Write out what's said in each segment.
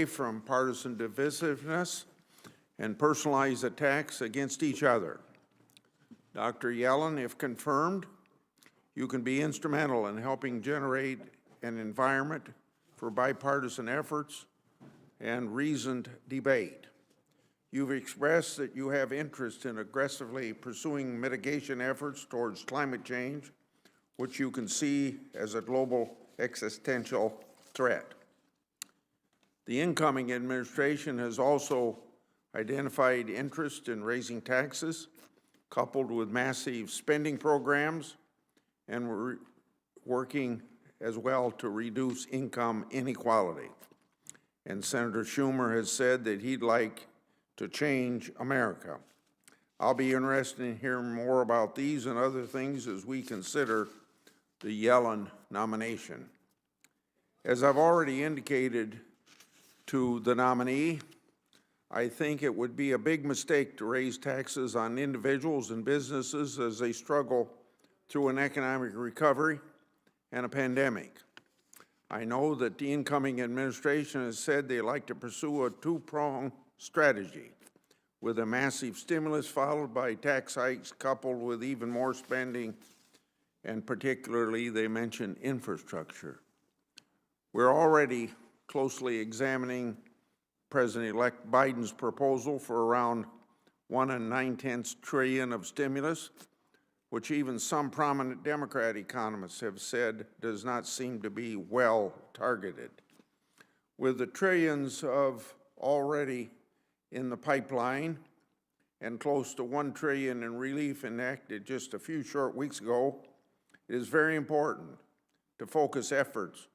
from partisan divisiveness and personalized attacks against each other. Dr. Yellen, if confirmed, you can be instrumental in helping generate an environment for bipartisan efforts and reasoned debate. You've expressed that you have interest in aggressively pursuing mitigation efforts towards climate change, which you can see as a global existential threat. The incoming administration has also identified interest in raising taxes, coupled with massive spending programs, and we're working as well to reduce income inequality. And Senator Schumer has said that he'd like to change America. I'll be interested in hearing more about these and other things as we consider the Yellen nomination. As I've already indicated to the nominee, I think it would be a big mistake to raise taxes on individuals and businesses as they struggle through an economic recovery and a pandemic. I know that the incoming administration has said they like to pursue a two-pronged strategy, with a massive stimulus followed by tax hikes coupled with even more spending, and particularly they mention infrastructure. We're already closely examining President-elect Biden's proposal for around $1 9/10 trillion of stimulus, which even some prominent Democrat economists have said does not seem to be well targeted. With the trillions of already in the pipeline and close to $1 trillion in relief enacted just a few short weeks ago, it is very important to focus efforts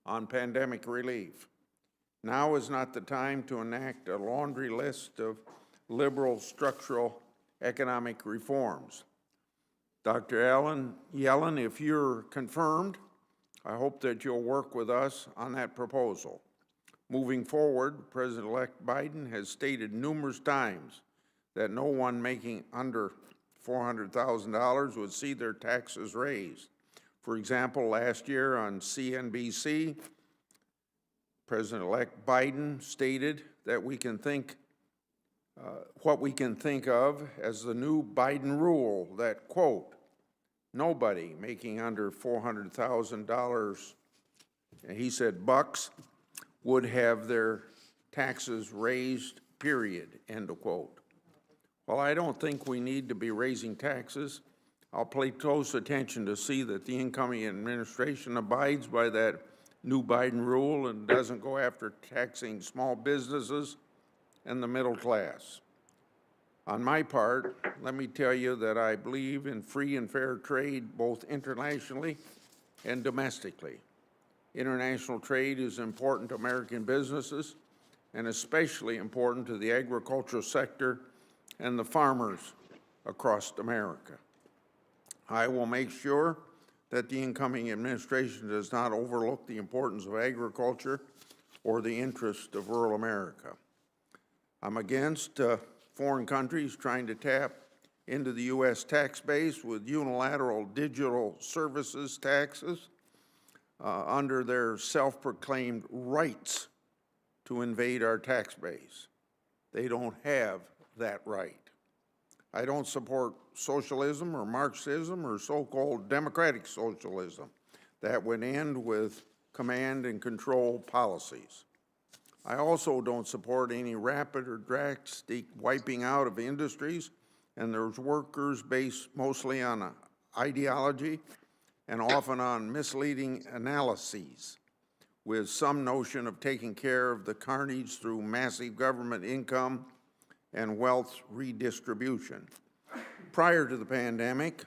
on pandemic relief. Now is not the time to enact a laundry list of liberal structural economic reforms. Dr. Yellen, if you're confirmed, I hope that you'll work with us on that proposal. Moving forward, President-elect Biden has stated numerous times that no one making under $400,000 would see their taxes raised. For example, last year on CNBC, President-elect Biden stated that we can think what we can think of as the new Biden rule that, quote, nobody making under $400,000, and he said bucks, would have their taxes raised, period, end of quote. While I don't think we need to be raising taxes, I'll pay close attention to see that the incoming administration abides by that new Biden rule and doesn't go after taxing small businesses and the middle class. On my part, let me tell you that I believe in free and fair trade both internationally and domestically. International trade is important to American businesses and especially important to the agricultural sector and the farmers across America. I will make sure that the incoming administration does not overlook the importance of agriculture or the interest of rural America. I'm against foreign countries trying to tap into the U.S. tax base with unilateral digital services taxes under their self-proclaimed rights to invade our tax base. They don't have that right. I don't support socialism or Marxism or so-called democratic socialism that would end with command and control policies. I also don't support any rapid or drastic wiping out of industries and their workers based mostly on ideology and often on misleading analyses, with some notion of taking care of the carnage through massive government income and wealth redistribution. Prior to the pandemic,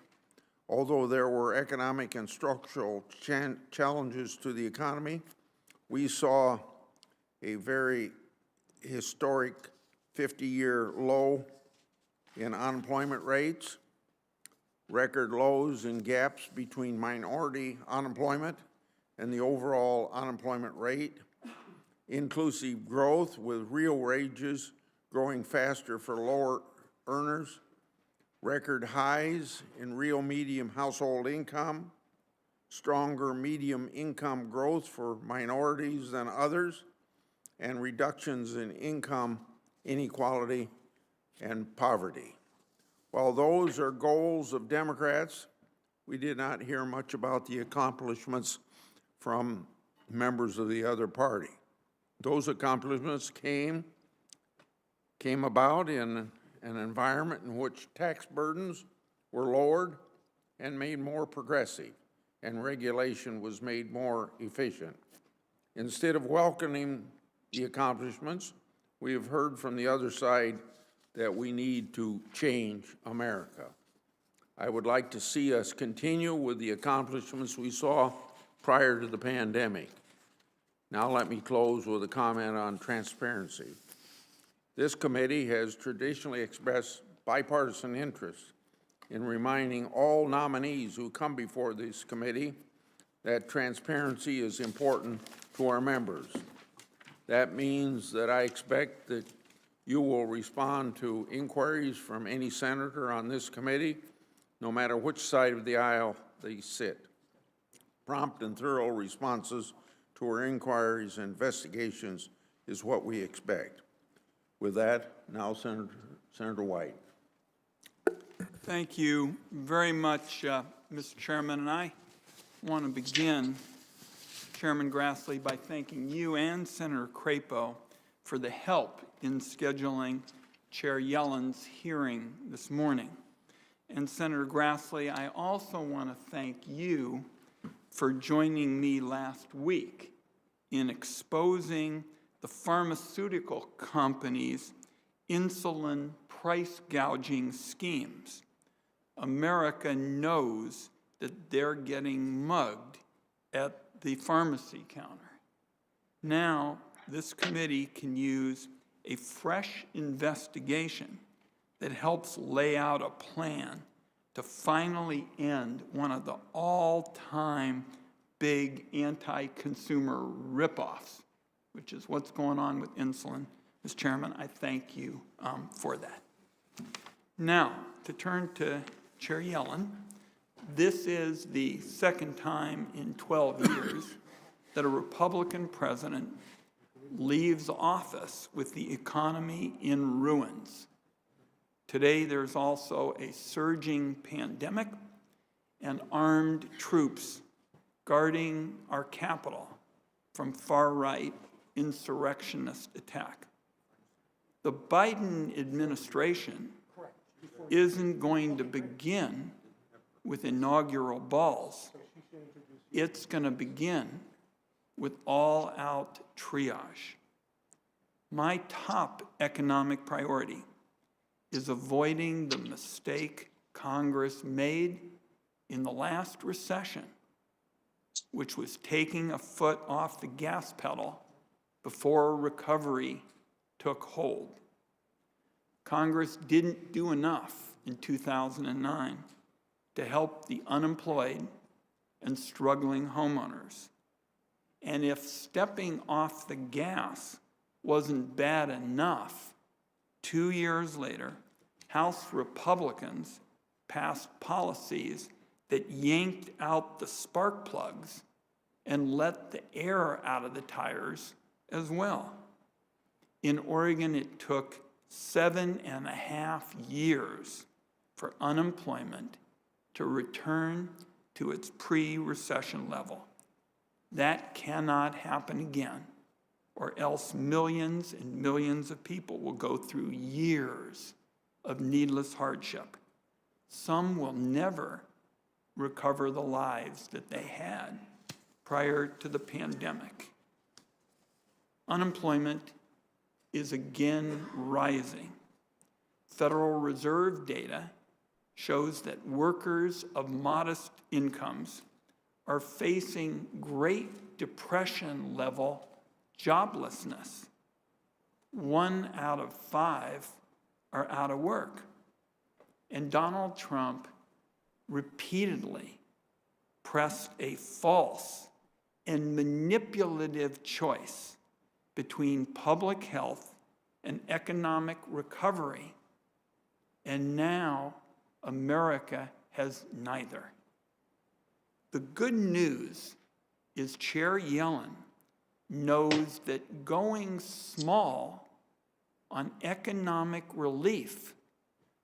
although there were economic and structural challenges to the economy, we saw a very historic 50-year low in unemployment rates, record lows in gaps between minority unemployment and the overall unemployment rate, inclusive growth with real wages growing faster for lower earners, record highs in real medium household income, stronger medium income growth for minorities than others, and reductions in income inequality and poverty. While those are goals of Democrats, we did not hear much about the accomplishments from members of the other party. Those accomplishments came about in an environment in which tax burdens were lowered and made more progressive, and regulation was made more efficient. Instead of welcoming the accomplishments, we have heard from the other side that we need to change America. I would like to see us continue with the accomplishments we saw prior to the pandemic. Now let me close with a comment on transparency. This committee has traditionally expressed bipartisan interest in reminding all nominees who come before this committee that transparency is important to our members. That means that I expect that you will respond to inquiries from any senator on this committee, no matter which side of the aisle they sit. Prompt and thorough responses to our inquiries and investigations is what we expect. With that, now Senator Wyden. Thank you very much, Mr. Chairman. And I want to begin, Chairman Grassley, by thanking you and Senator Crapo for the help in scheduling Chair Yellen's hearing this morning. And Senator Grassley, I also want to thank you for joining me last week in exposing the pharmaceutical companies' insulin price gouging schemes. America knows that they're getting mugged at the pharmacy counter. Now, this committee can use a fresh investigation that helps lay out a plan to finally end one of the all-time big anti-consumer ripoffs, which is what's going on with insulin. Mr. Chairman, I thank you for that. Now, to turn to Chair Yellen, this is the second time in 12 years that a Republican president leaves office with the economy in ruins. Today, there's also a surging pandemic and armed troops guarding our capital from far-right insurrectionist attack. The Biden administration isn't going to begin with inaugural balls. It's going to begin with all-out triage. My top economic priority is avoiding the mistake Congress made in the last recession, which was taking a foot off the gas pedal before recovery took hold. Congress didn't do enough in 2009 to help the unemployed and struggling homeowners. And if stepping off the gas wasn't bad enough, 2 years later, House Republicans passed policies that yanked out the spark plugs and let the air out of the tires as well. In Oregon, it took 7.5 years for unemployment to return to its pre-recession level. That cannot happen again, or else millions and millions of people will go through years of needless hardship. Some will never recover the lives that they had prior to the pandemic. Unemployment is again rising. Federal Reserve data shows that workers of modest incomes are facing Great Depression-level joblessness. 1 out of 5 are out of work. And Donald Trump repeatedly pressed a false and manipulative choice between public health and economic recovery. And now America has neither. The good news is Chair Yellen knows that going small on economic relief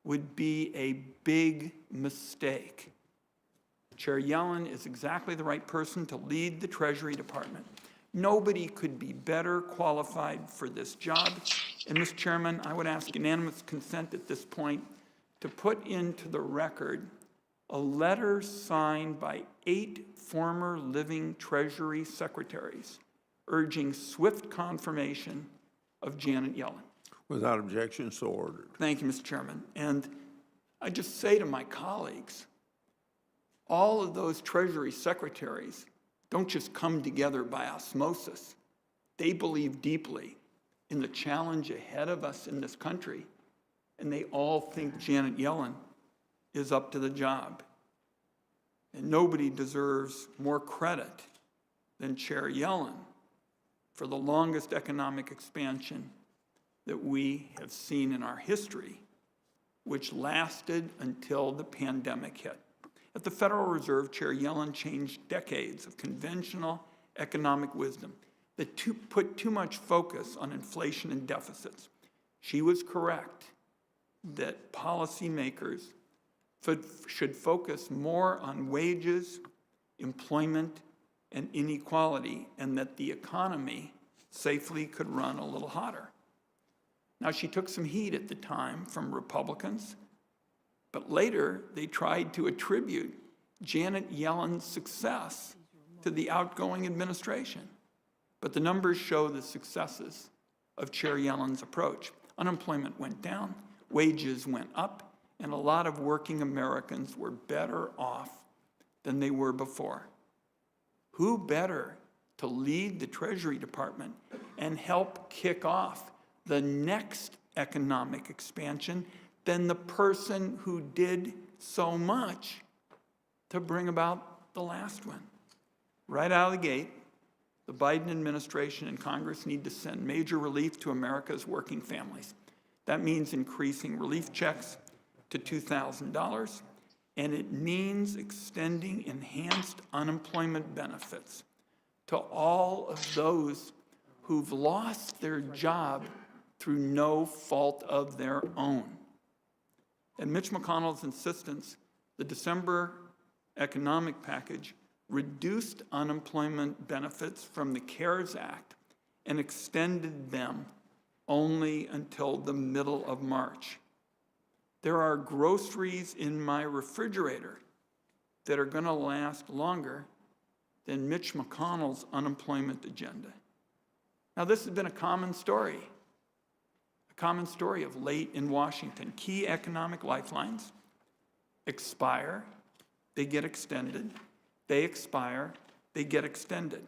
would be a big mistake. Chair Yellen is exactly the right person to lead the Treasury Department. Nobody could be better qualified for this job. And, Mr. Chairman, I would ask unanimous consent at this point to put into the record a letter signed by 8 former living Treasury Secretaries urging swift confirmation of Janet Yellen. Without objection, so ordered. Thank you, Mr. Chairman. And I just say to my colleagues, all of those Treasury Secretaries don't just come together by osmosis. They believe deeply in the challenge ahead of us in this country, and they all think Janet Yellen is up to the job. And nobody deserves more credit than Chair Yellen for the longest economic expansion that we have seen in our history, which lasted until the pandemic hit. At the Federal Reserve, Chair Yellen changed decades of conventional economic wisdom that put too much focus on inflation and deficits. She was correct that policymakers should focus more on wages, employment, and inequality, and that the economy safely could run a little hotter. Now, she took some heat at the time from Republicans, but later they tried to attribute Janet Yellen's success to the outgoing administration. But the numbers show the successes of Chair Yellen's approach. Unemployment went down, wages went up, and a lot of working Americans were better off than they were before. Who better to lead the Treasury Department and help kick off the next economic expansion than the person who did so much to bring about the last one? Right out of the gate, the Biden administration and Congress need to send major relief to America's working families. That means increasing relief checks to $2,000, and it means extending enhanced unemployment benefits to all of those who've lost their job through no fault of their own. At Mitch McConnell's insistence, the December economic package reduced unemployment benefits from the CARES Act and extended them only until the middle of March. There are groceries in my refrigerator that are going to last longer than Mitch McConnell's unemployment agenda. Now, this has been a common story of late in Washington. Key economic lifelines expire, they get extended, they expire, they get extended.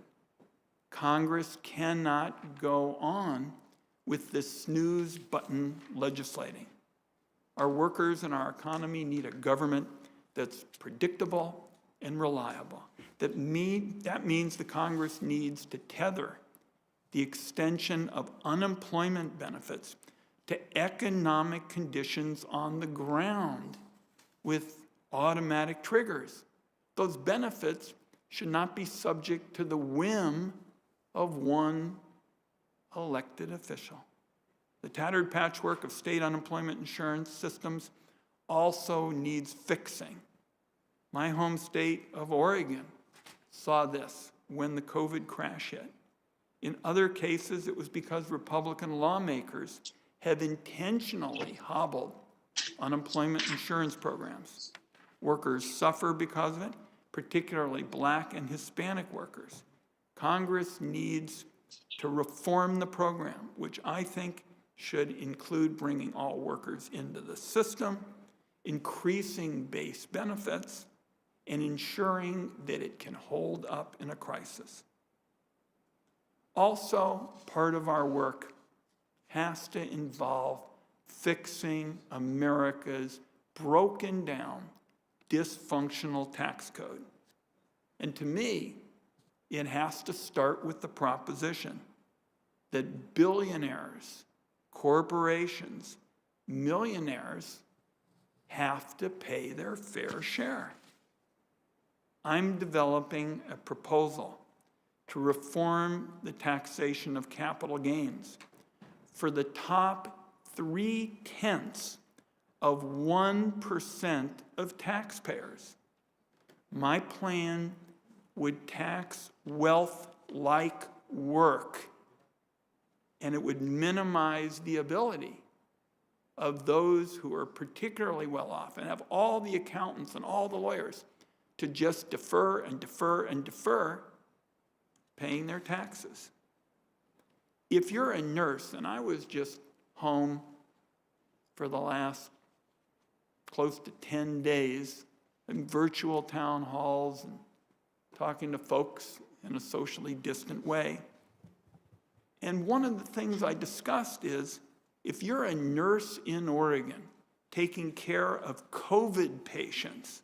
Congress cannot go on with this snooze button legislating. Our workers and our economy need a government that's predictable and reliable. That means the Congress needs to tether the extension of unemployment benefits to economic conditions on the ground with automatic triggers. Those benefits should not be subject to the whim of one elected official. The tattered patchwork of state unemployment insurance systems also needs fixing. My home state of Oregon saw this when the COVID crash hit. In other cases, it was because Republican lawmakers have intentionally hobbled unemployment insurance programs. Workers suffer because of it, particularly Black and Hispanic workers. Congress needs to reform the program, which I think should include bringing all workers into the system, increasing base benefits, and ensuring that it can hold up in a crisis. Also, part of our work has to involve fixing America's broken down, dysfunctional tax code. And to me, it has to start with the proposition that billionaires, corporations, millionaires have to pay their fair share. I'm developing a proposal to reform the taxation of capital gains for the top 0.3% of taxpayers. My plan would tax wealth like work, and it would minimize the ability of those who are particularly well off and have all the accountants and all the lawyers to just defer and defer and defer paying their taxes. If you're a nurse, and I was just home for the last close to 10 days in virtual town halls and talking to folks in a socially distant way. And one of the things I discussed is, if you're a nurse in Oregon taking care of COVID patients,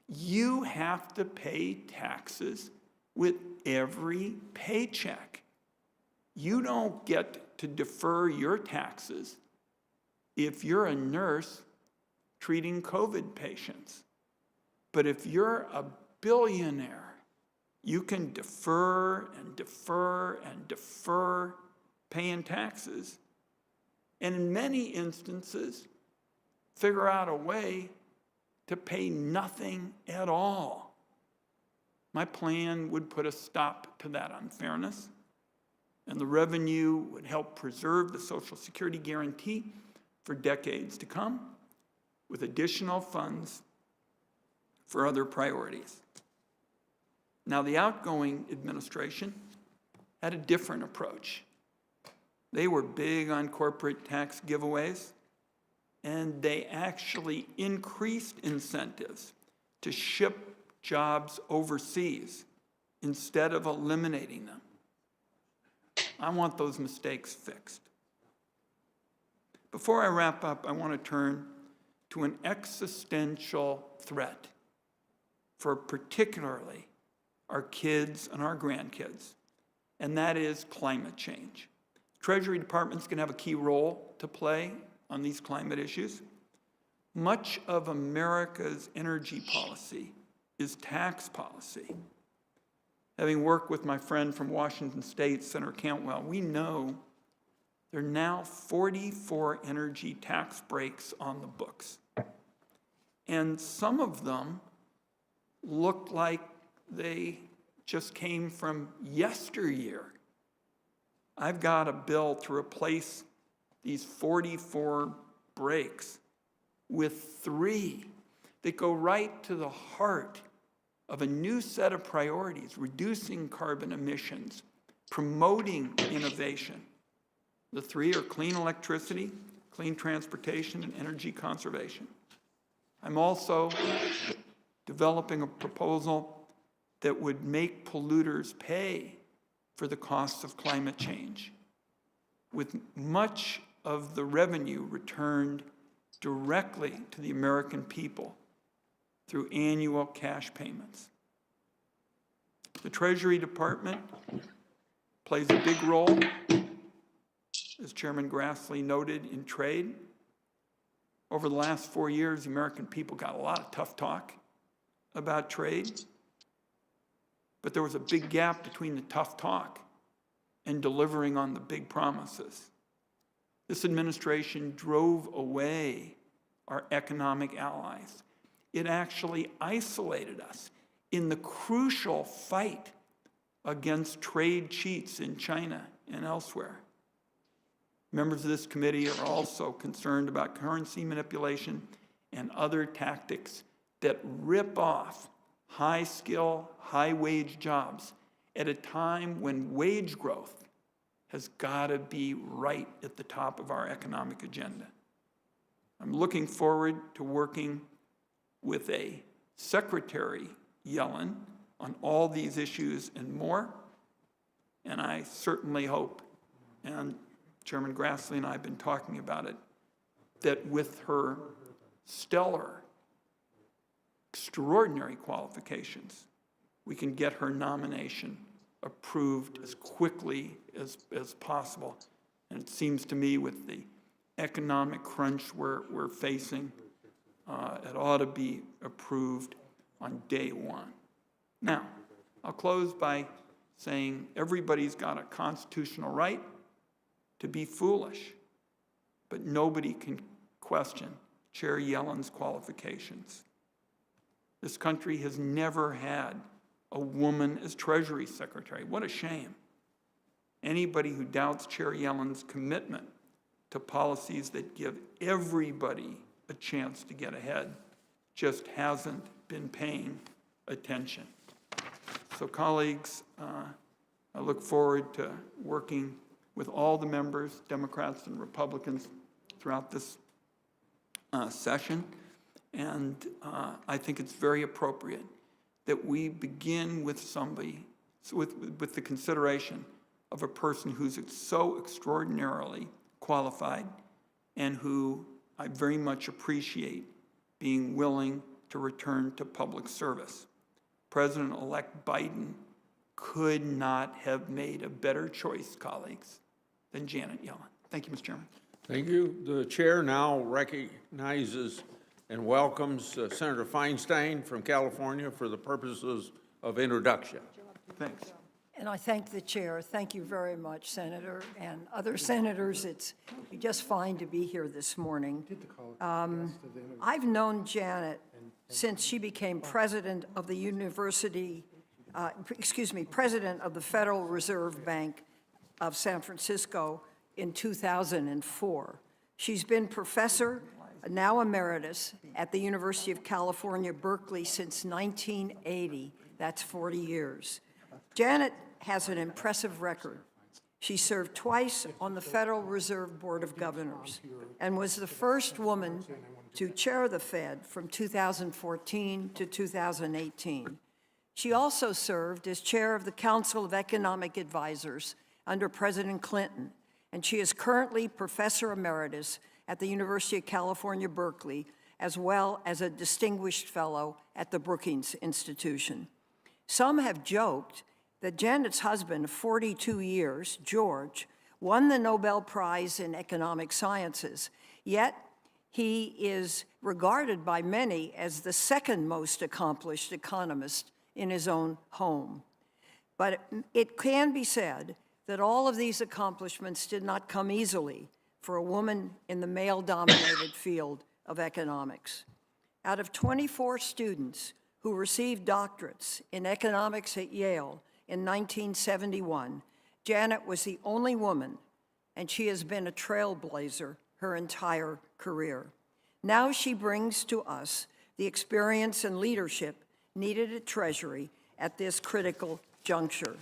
you have to pay taxes with every paycheck. You don't get to defer your taxes if you're a nurse treating COVID patients. But if you're a billionaire, you can defer and defer and defer paying taxes, and in many instances, figure out a way to pay nothing at all. My plan would put a stop to that unfairness, and the revenue would help preserve the Social Security guarantee for decades to come, with additional funds for other priorities. Now, the outgoing administration had a different approach. They were big on corporate tax giveaways, and they actually increased incentives to ship jobs overseas instead of eliminating them. I want those mistakes fixed. Before I wrap up, I want to turn to an existential threat for particularly our kids and our grandkids, and that is climate change. Treasury Department's going to have a key role to play on these climate issues. Much of America's energy policy is tax policy. Having worked with my friend from Washington State, Senator Cantwell, we know there are now 44 energy tax breaks on the books. And some of them look like they just came from yesteryear. I've got a bill to replace these 44 breaks with 3 that go right to the heart of a new set of priorities: reducing carbon emissions, promoting innovation. The 3 are clean electricity, clean transportation, and energy conservation. I'm also developing a proposal that would make polluters pay for the costs of climate change, with much of the revenue returned directly to the American people through annual cash payments. The Treasury Department plays a big role, as Chairman Grassley noted, in trade. Over the last 4 years, the American people got a lot of tough talk about trade, but there was a big gap between the tough talk and delivering on the big promises. This administration drove away our economic allies. It actually isolated us in the crucial fight against trade cheats in China and elsewhere. Members of this committee are also concerned about currency manipulation and other tactics that rip off high-skill, high-wage jobs at a time when wage growth has got to be right at the top of our economic agenda. I'm looking forward to working with a Secretary Yellen on all these issues and more, and I certainly hope, and Chairman Grassley and I have been talking about it, that with her stellar, extraordinary qualifications, we can get her nomination approved as quickly as possible. And it seems to me, with the economic crunch we're facing, it ought to be approved on day one. Now, I'll close by saying everybody's got a constitutional right to be foolish, but nobody can question Chair Yellen's qualifications. This country has never had a woman as Treasury Secretary. What a shame. Anybody who doubts Chair Yellen's commitment to policies that give everybody a chance to get ahead just hasn't been paying attention. So colleagues, I look forward to working with all the members, Democrats and Republicans, throughout this session. And I think it's very appropriate that we begin with somebody, with the consideration of a person who's so extraordinarily qualified and who I very much appreciate being willing to return to public service. President-elect Biden could not have made a better choice, colleagues, than Janet Yellen. Thank you, Mr. Chairman. Thank you. The chair now recognizes and welcomes Senator Feinstein from California for the purposes of introduction. Thanks. And I thank the chair. Thank you very much, Senator, and other senators. It's just fine to be here this morning. I've known Janet since she became president of the president of the Federal Reserve Bank of San Francisco in 2004. She's been professor, now emeritus, at the University of California, Berkeley since 1980. That's 40 years. Janet has an impressive record. She served twice on the Federal Reserve Board of Governors and was the first woman to chair the Fed from 2014 to 2018. She also served as chair of the Council of Economic Advisors under President Clinton, and she is currently professor emeritus at the University of California, Berkeley, as well as a distinguished fellow at the Brookings Institution. Some have joked that Janet's husband of 42 years, George, won the Nobel Prize in Economic Sciences, yet he is regarded by many as the second most accomplished economist in his own home. But it can be said that all of these accomplishments did not come easily for a woman in the male-dominated field of economics. Out of 24 students who received doctorates in economics at Yale in 1971, Janet was the only woman, and she has been a trailblazer her entire career. Now she brings to us the experience and leadership needed at Treasury at this critical juncture.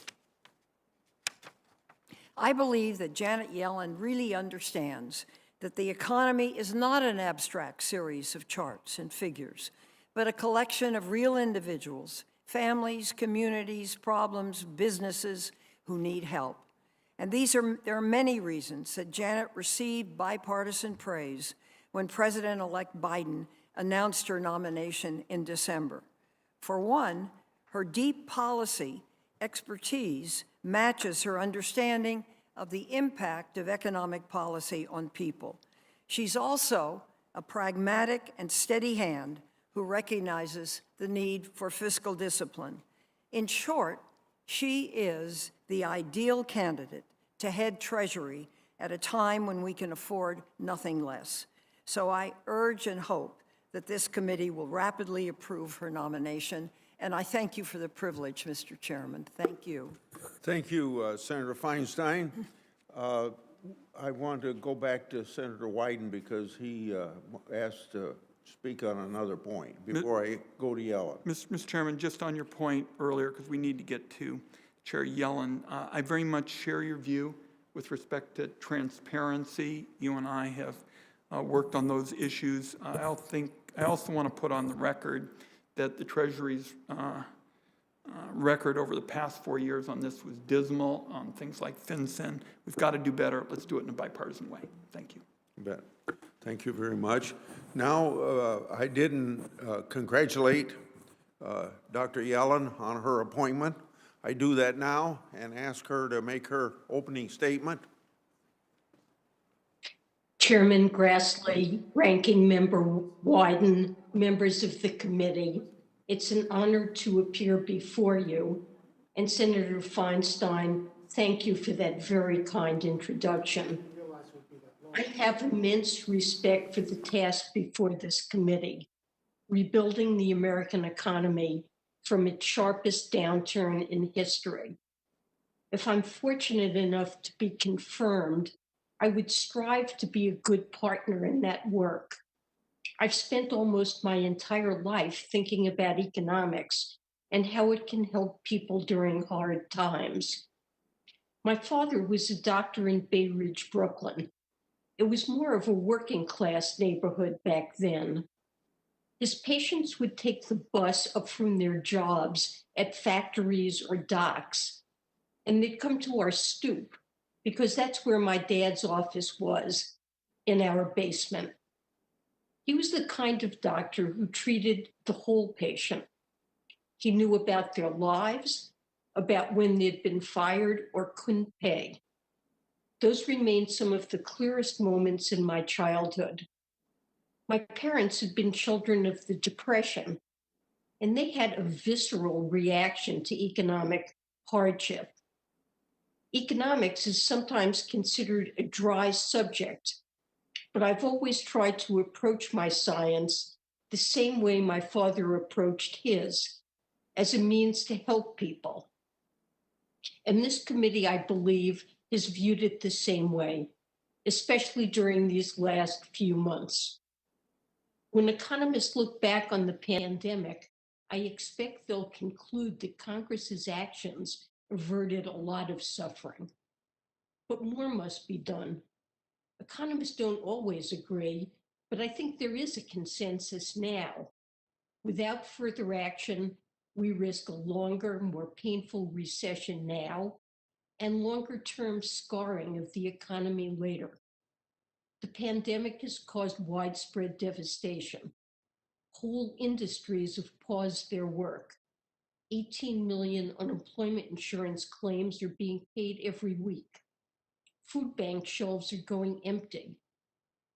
I believe that Janet Yellen really understands that the economy is not an abstract series of charts and figures, but a collection of real individuals, families, communities, problems, businesses who need help. And there are many reasons that Janet received bipartisan praise when President-elect Biden announced her nomination in December. For one, her deep policy expertise matches her understanding of the impact of economic policy on people. She's also a pragmatic and steady hand who recognizes the need for fiscal discipline. In short, she is the ideal candidate to head Treasury at a time when we can afford nothing less. So I urge and hope that this committee will rapidly approve her nomination, and I thank you for the privilege, Mr. Chairman. Thank you. Thank you, Senator Feinstein. I want to go back to Senator Wyden because he asked to speak on another point before I go to Yellen. Mr. Chairman, just on your point earlier, because we need to get to Chair Yellen, I very much share your view with respect to transparency. You and I have worked on those issues. I also want to put on the record that the Treasury's record over the past 4 years on this was dismal on things like FinCEN. We've got to do better. Let's do it in a bipartisan way. Thank you. You bet. Thank you very much. Now, I didn't congratulate Dr. Yellen on her appointment. I do that now and ask her to make her opening statement. Chairman Grassley, Ranking Member Wyden, members of the committee, it's an honor to appear before you. And Senator Feinstein, thank you for that very kind introduction. I have immense respect for the task before this committee, rebuilding the American economy from its sharpest downturn in history. If I'm fortunate enough to be confirmed, I would strive to be a good partner in that work. I've spent almost my entire life thinking about economics and how it can help people during hard times. My father was a doctor in Bay Ridge, Brooklyn. It was more of a working class neighborhood back then. His patients would take the bus up from their jobs at factories or docks, and they'd come to our stoop because that's where my dad's office was, in our basement. He was the kind of doctor who treated the whole patient. He knew about their lives, about when they'd been fired or couldn't pay. Those remain some of the clearest moments in my childhood. My parents had been children of the Depression, and they had a visceral reaction to economic hardship. Economics is sometimes considered a dry subject, but I've always tried to approach my science the same way my father approached his, as a means to help people. And this committee, I believe, has viewed it the same way, especially during these last few months. When economists look back on the pandemic, I expect they'll conclude that Congress's actions averted a lot of suffering. But more must be done. Economists don't always agree, but I think there is a consensus now. Without further action, we risk a longer, more painful recession now and longer-term scarring of the economy later. The pandemic has caused widespread devastation. Whole industries have paused their work. 18 million unemployment insurance claims are being paid every week. Food bank shelves are going empty.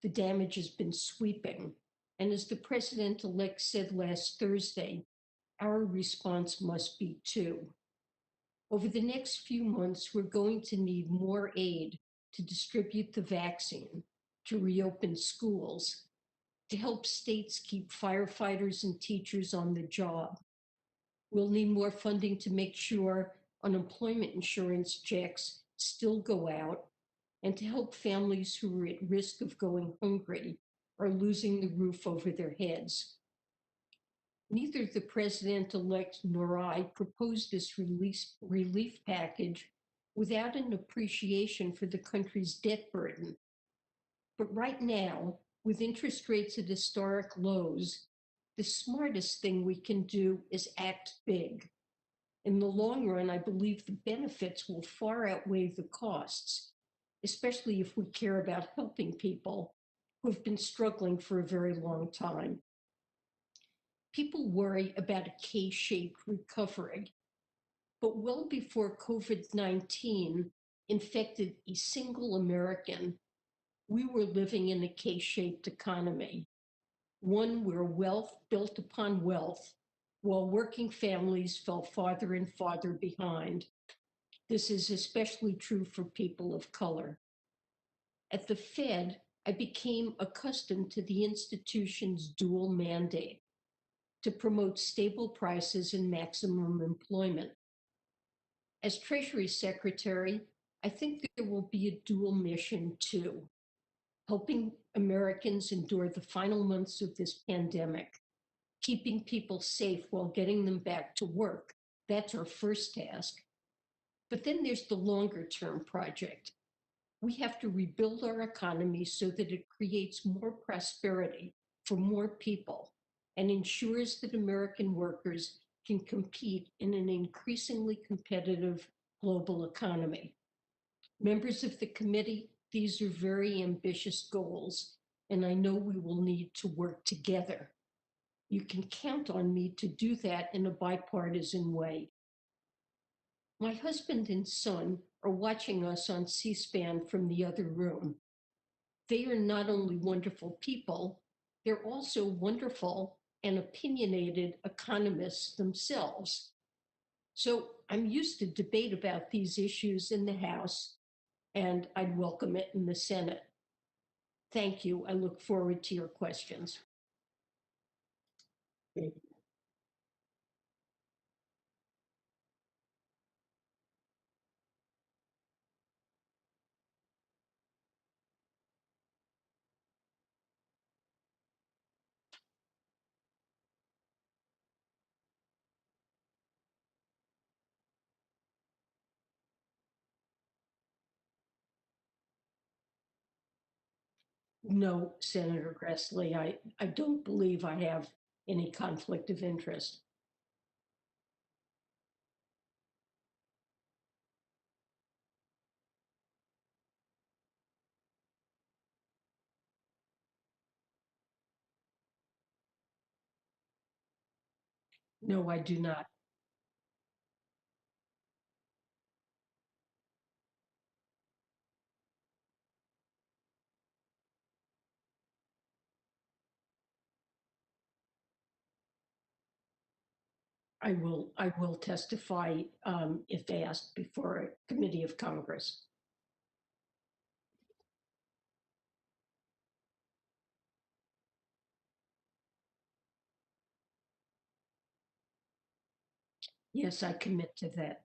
The damage has been sweeping. And as the president-elect said last Thursday, our response must be too. Over the next few months, we're going to need more aid to distribute the vaccine, to reopen schools, to help states keep firefighters and teachers on the job. We'll need more funding to make sure unemployment insurance checks still go out and to help families who are at risk of going hungry or losing the roof over their heads. Neither the president-elect nor I proposed this relief package without an appreciation for the country's debt burden. But right now, with interest rates at historic lows, the smartest thing we can do is act big. In the long run, I believe the benefits will far outweigh the costs, especially if we care about helping people who have been struggling for a very long time. People worry about a K-shaped recovery, but well before COVID-19 infected a single American, we were living in a K-shaped economy, one where wealth built upon wealth, while working families fell farther and farther behind. This is especially true for people of color. At the Fed, I became accustomed to the institution's dual mandate to promote stable prices and maximum employment. As Treasury Secretary, I think there will be a dual mission too, helping Americans endure the final months of this pandemic, keeping people safe while getting them back to work. That's our first task. But then there's the longer term project. We have to rebuild our economy so that it creates more prosperity for more people and ensures that American workers can compete in an increasingly competitive global economy. Members of the committee, these are very ambitious goals, and I know we will need to work together. You can count on me to do that in a bipartisan way. My husband and son are watching us on C-SPAN from the other room. They are not only wonderful people, they're also wonderful and opinionated economists themselves. So I'm used to debate about these issues in the House, and I'd welcome it in the Senate. Thank you. I look forward to your questions. No, Senator Grassley, I don't believe I have any conflict of interest. No, I do not. I will testify if asked before a committee of Congress. Yes, I commit to that.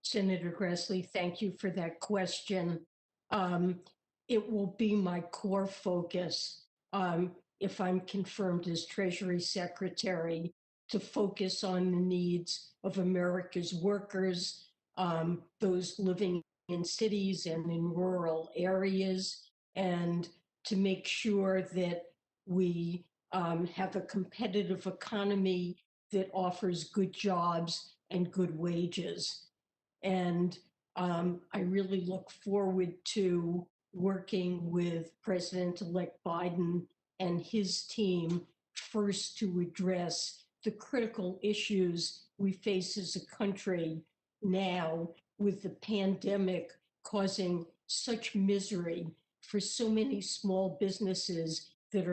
Senator Grassley, thank you for that question. Um, it will be my core focus if I'm confirmed as Treasury Secretary to focus on the needs of America's workers, those living in cities and in rural areas, and to make sure that we have a competitive economy that offers good jobs and good wages. And I really look forward to working with President-elect Biden and his team first to address the critical issues we face as a country now with the pandemic causing such misery for so many small businesses that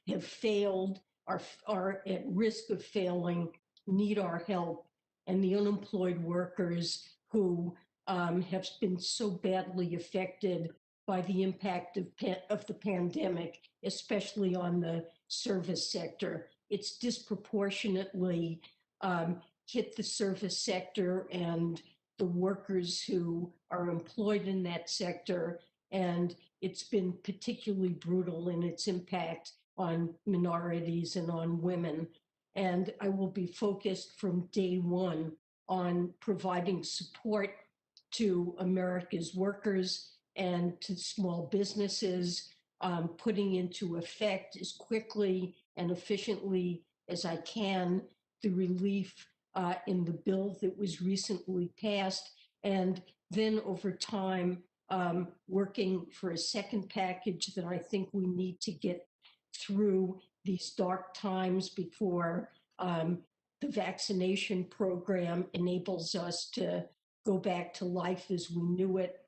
have failed, are at risk of failing, need our help, and the unemployed workers who have been so badly affected by the impact of the pandemic, especially on the service sector. It's disproportionately hit the service sector and the workers who are employed in that sector. And it's been particularly brutal in its impact on minorities and on women. And I will be focused from day one on providing support to America's workers and to small businesses, putting into effect as quickly and efficiently as I can the relief in the bill that was recently passed. And then over time, working for a second package that I think we need to get through these dark times before the vaccination program enables us to go back to life as we knew it.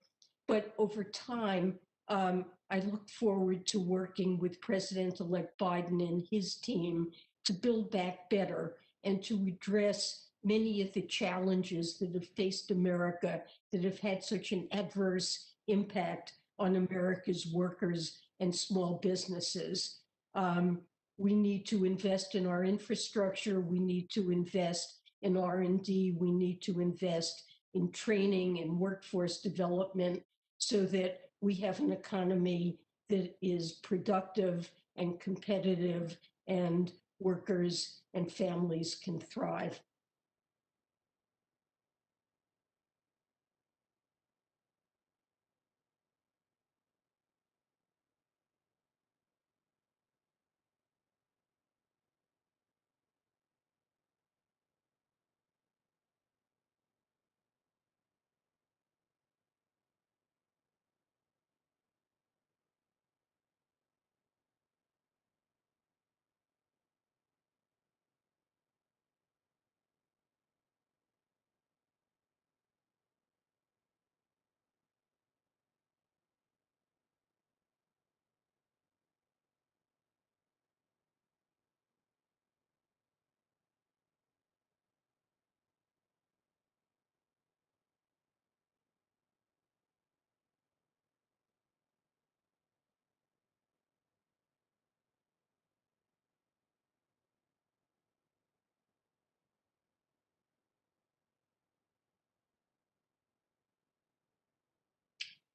But over time, I look forward to working with President-elect Biden and his team to build back better and to address many of the challenges that have faced America that have had such an adverse impact on America's workers and small businesses. We need to invest in our infrastructure. We need to invest in R&D. We need to invest in training and workforce development so that we have an economy that is productive and competitive and workers and families can thrive.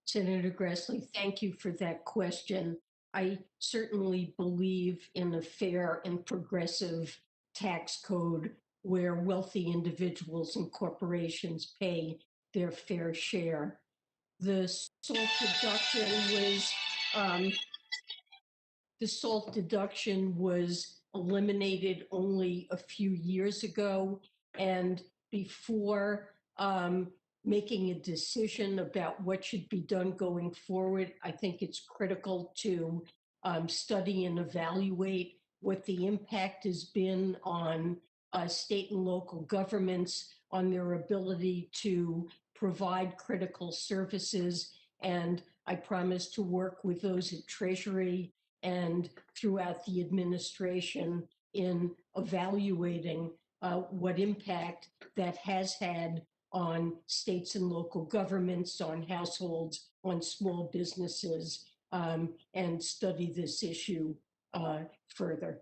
Senator Grassley, thank you for that question. I certainly believe in a fair and progressive tax code where wealthy individuals and corporations pay their fair share. The SALT deduction was eliminated only a few years ago, and before making a decision about what should be done going forward, I think it's critical to study and evaluate what the impact has been on state and local governments, on their ability to provide critical services. And I promise to work with those at Treasury and throughout the administration in evaluating what impact that has had on states and local governments, on households, on small businesses, and study this issue further.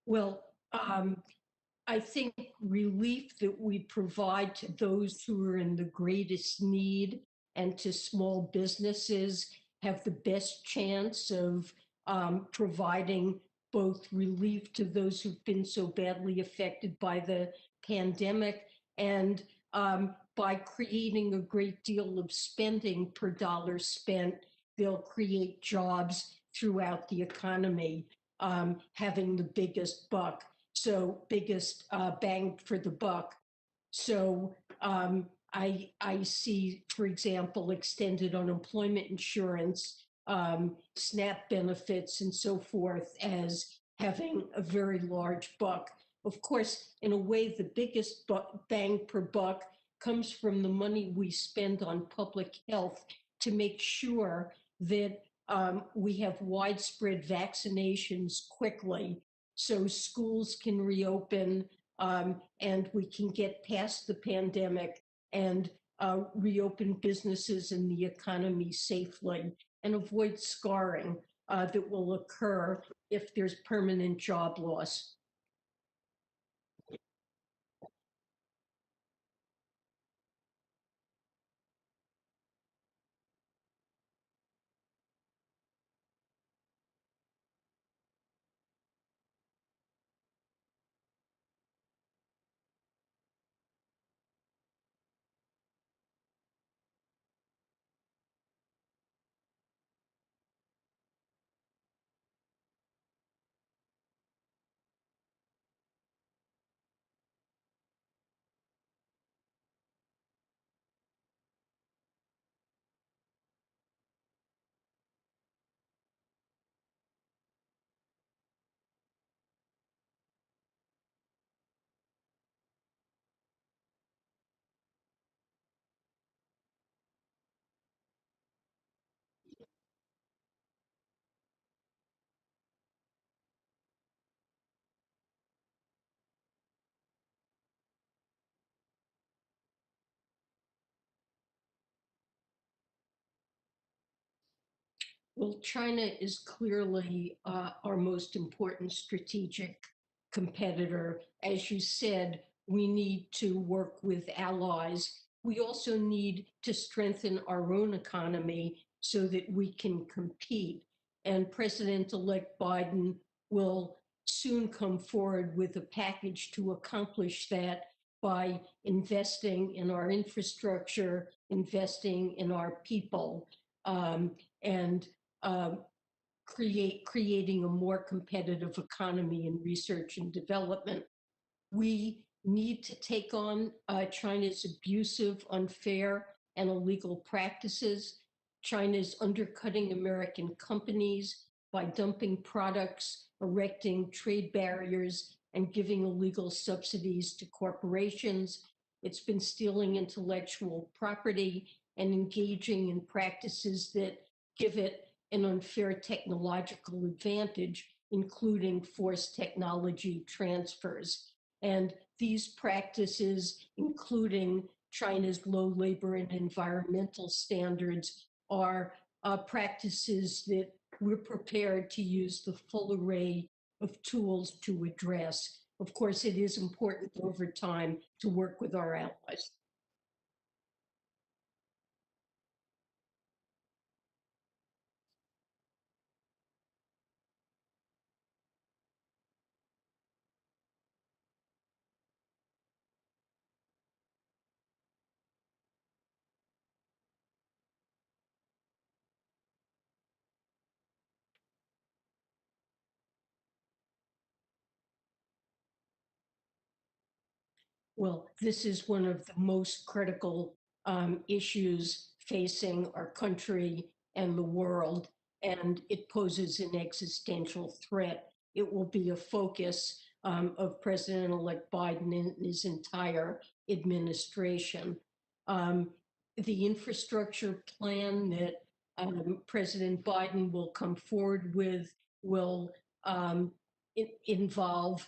Well, I think relief that we provide to those who are in the greatest need and to small businesses have the best chance of providing both relief to those who've been so badly affected by the pandemic and by creating a great deal of spending per dollar spent, they'll create jobs throughout the economy, having the biggest buck. So biggest bang for the buck. So I see, for example, extended unemployment insurance, SNAP benefits, and so forth as having a very large buck. Of course, in a way, the biggest bang per buck comes from the money we spend on public health to make sure that we have widespread vaccinations quickly so schools can reopen and we can get past the pandemic and reopen businesses and the economy safely and avoid scarring that will occur if there's permanent job loss. Well, China is clearly our most important strategic competitor. As you said, we need to work with allies. We also need to strengthen our own economy so that we can compete. And President-elect Biden will soon come forward with a package to accomplish that by investing in our infrastructure, investing in our people, and creating a more competitive economy in research and development. We need to take on China's abusive, unfair, and illegal practices. China's undercutting American companies by dumping products, erecting trade barriers, and giving illegal subsidies to corporations. It's been stealing intellectual property and engaging in practices that give it an unfair technological advantage, including forced technology transfers. And these practices, including China's low labor and environmental standards, are practices that we're prepared to use the full array of tools to address. Of course, it is important over time to work with our allies. Well, this is one of the most critical issues facing our country and the world, and it poses an existential threat. It will be a focus of President-elect Biden and his entire administration. The infrastructure plan that President Biden will come forward with will involve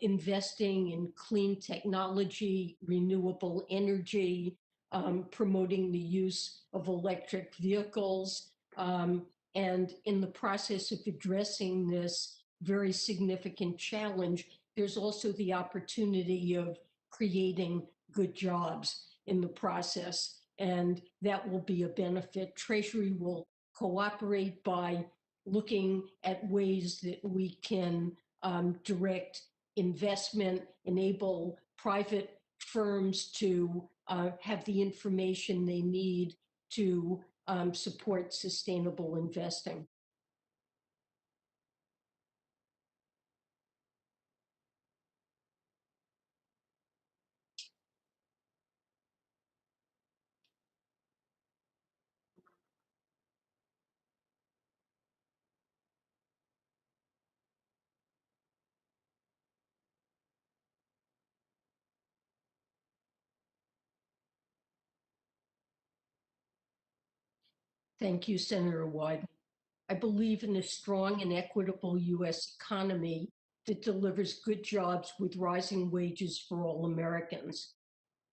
investing in clean technology, renewable energy, promoting the use of electric vehicles. And in the process of addressing this very significant challenge, there's also the opportunity of creating good jobs in the process. And that will be a benefit. Treasury will cooperate by looking at ways that we can direct investment, enable private firms to have the information they need to support sustainable investing. Thank you, Senator Wyden. I believe in a strong and equitable U.S. economy that delivers good jobs with rising wages for all Americans.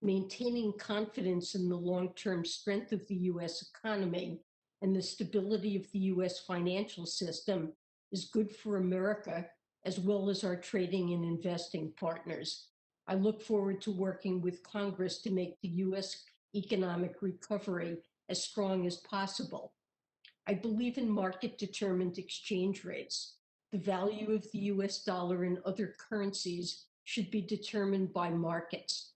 Maintaining confidence in the long-term strength of the U.S. economy and the stability of the U.S. financial system is good for America, as well as our trading and investing partners. I look forward to working with Congress to make the U.S. economic recovery as strong as possible. I believe in market-determined exchange rates. The value of the U.S. dollar and other currencies should be determined by markets.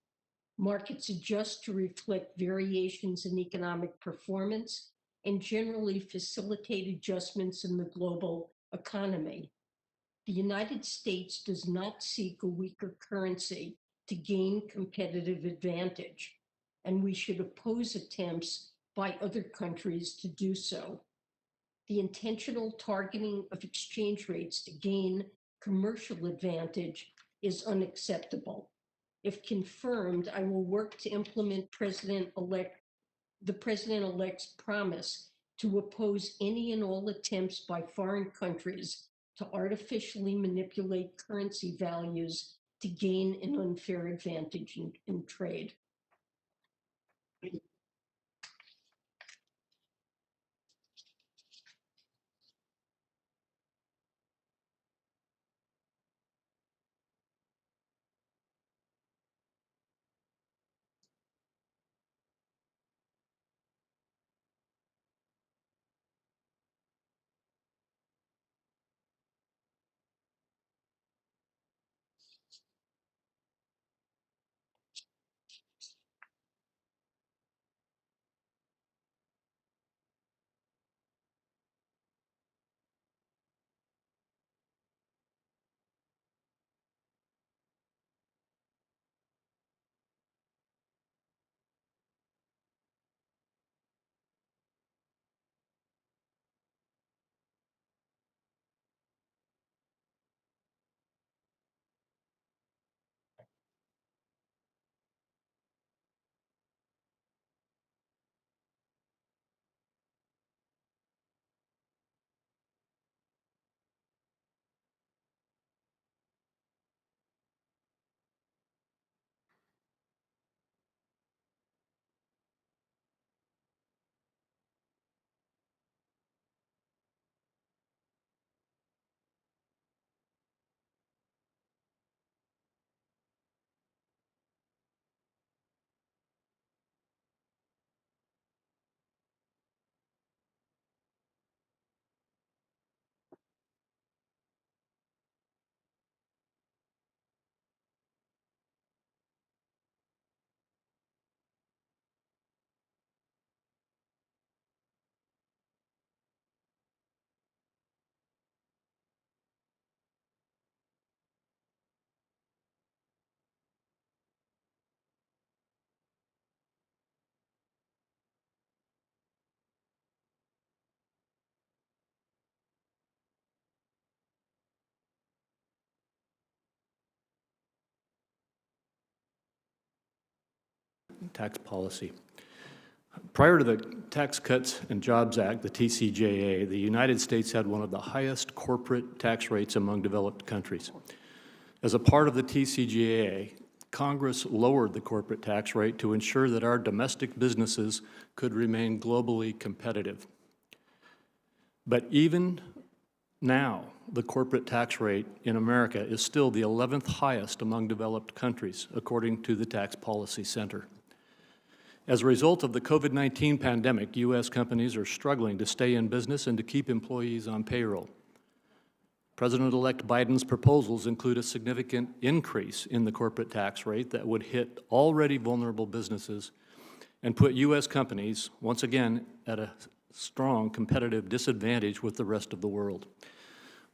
Markets adjust to reflect variations in economic performance and generally facilitate adjustments in the global economy. The United States does not seek a weaker currency to gain competitive advantage, and we should oppose attempts by other countries to do so. The intentional targeting of exchange rates to gain commercial advantage is unacceptable. If confirmed, I will work to implement the President-elect's promise to oppose any and all attempts by foreign countries to artificially manipulate currency values to gain an unfair advantage in trade. Tax policy. Prior to the Tax Cuts and Jobs Act, the TCJA, the United States had one of the highest corporate tax rates among developed countries. As a part of the TCJA, Congress lowered the corporate tax rate to ensure that our domestic businesses could remain globally competitive. But even now, the corporate tax rate in America is still the 11th highest among developed countries, according to the Tax Policy Center. As a result of the COVID-19 pandemic, U.S. companies are struggling to stay in business and to keep employees on payroll. President-elect Biden's proposals include a significant increase in the corporate tax rate that would hit already vulnerable businesses and put U.S. companies, once again, at a strong competitive disadvantage with the rest of the world.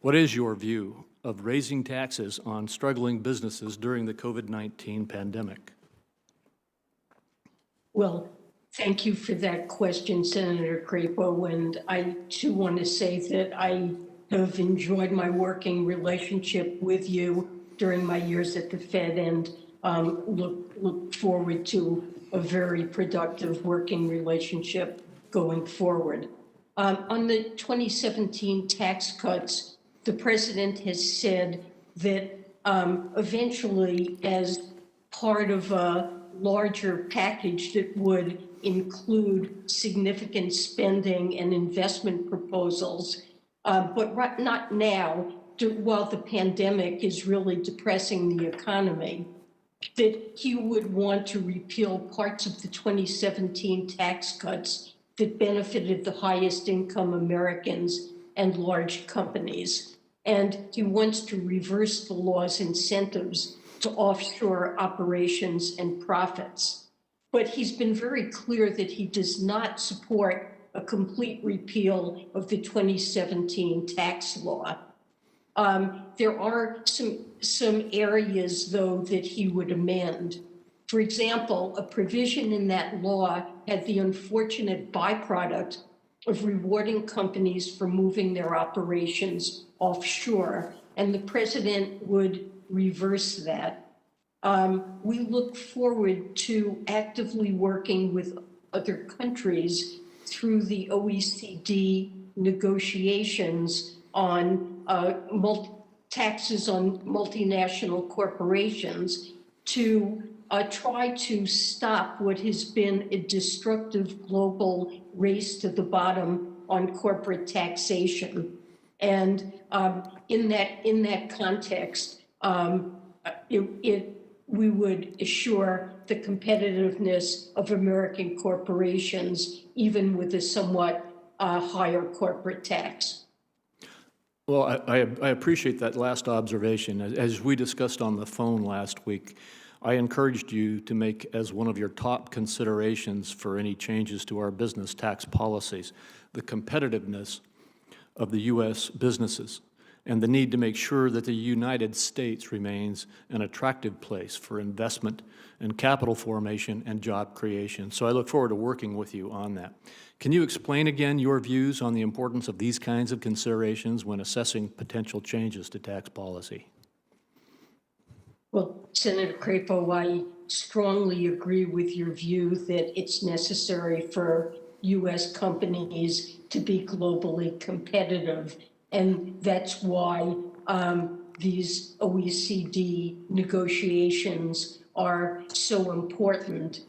What is your view of raising taxes on struggling businesses during the COVID-19 pandemic? Well, thank you for that question, Senator Crapo. And I too want to say that I have enjoyed my working relationship with you during my years at the Fed and look forward to a very productive working relationship going forward. On the 2017 tax cuts, the president has said that eventually, as part of a larger package that would include significant spending and investment proposals, but not now, while the pandemic is really depressing the economy, that he would want to repeal parts of the 2017 tax cuts that benefited the highest income Americans and large companies. And he wants to reverse the law's incentives to offshore operations and profits. But he's been very clear that he does not support a complete repeal of the 2017 tax law. There are some areas, though, that he would amend. For example, a provision in that law had the unfortunate byproduct of rewarding companies for moving their operations offshore, and the president would reverse that. We look forward to actively working with other countries through the OECD negotiations on taxes on multinational corporations to try to stop what has been a destructive global race to the bottom on corporate taxation. And in that context, we would assure the competitiveness of American corporations, even with a somewhat higher corporate tax. Well, I appreciate that last observation. As we discussed on the phone last week, I encouraged you to make as one of your top considerations for any changes to our business tax policies the competitiveness of the U.S. businesses and the need to make sure that the United States remains an attractive place for investment and capital formation and job creation. So I look forward to working with you on that. Can you explain again your views on the importance of these kinds of considerations when assessing potential changes to tax policy? Well, Senator Crapo, I strongly agree with your view that it's necessary for U.S. companies to be globally competitive. And that's why these OECD negotiations are so important.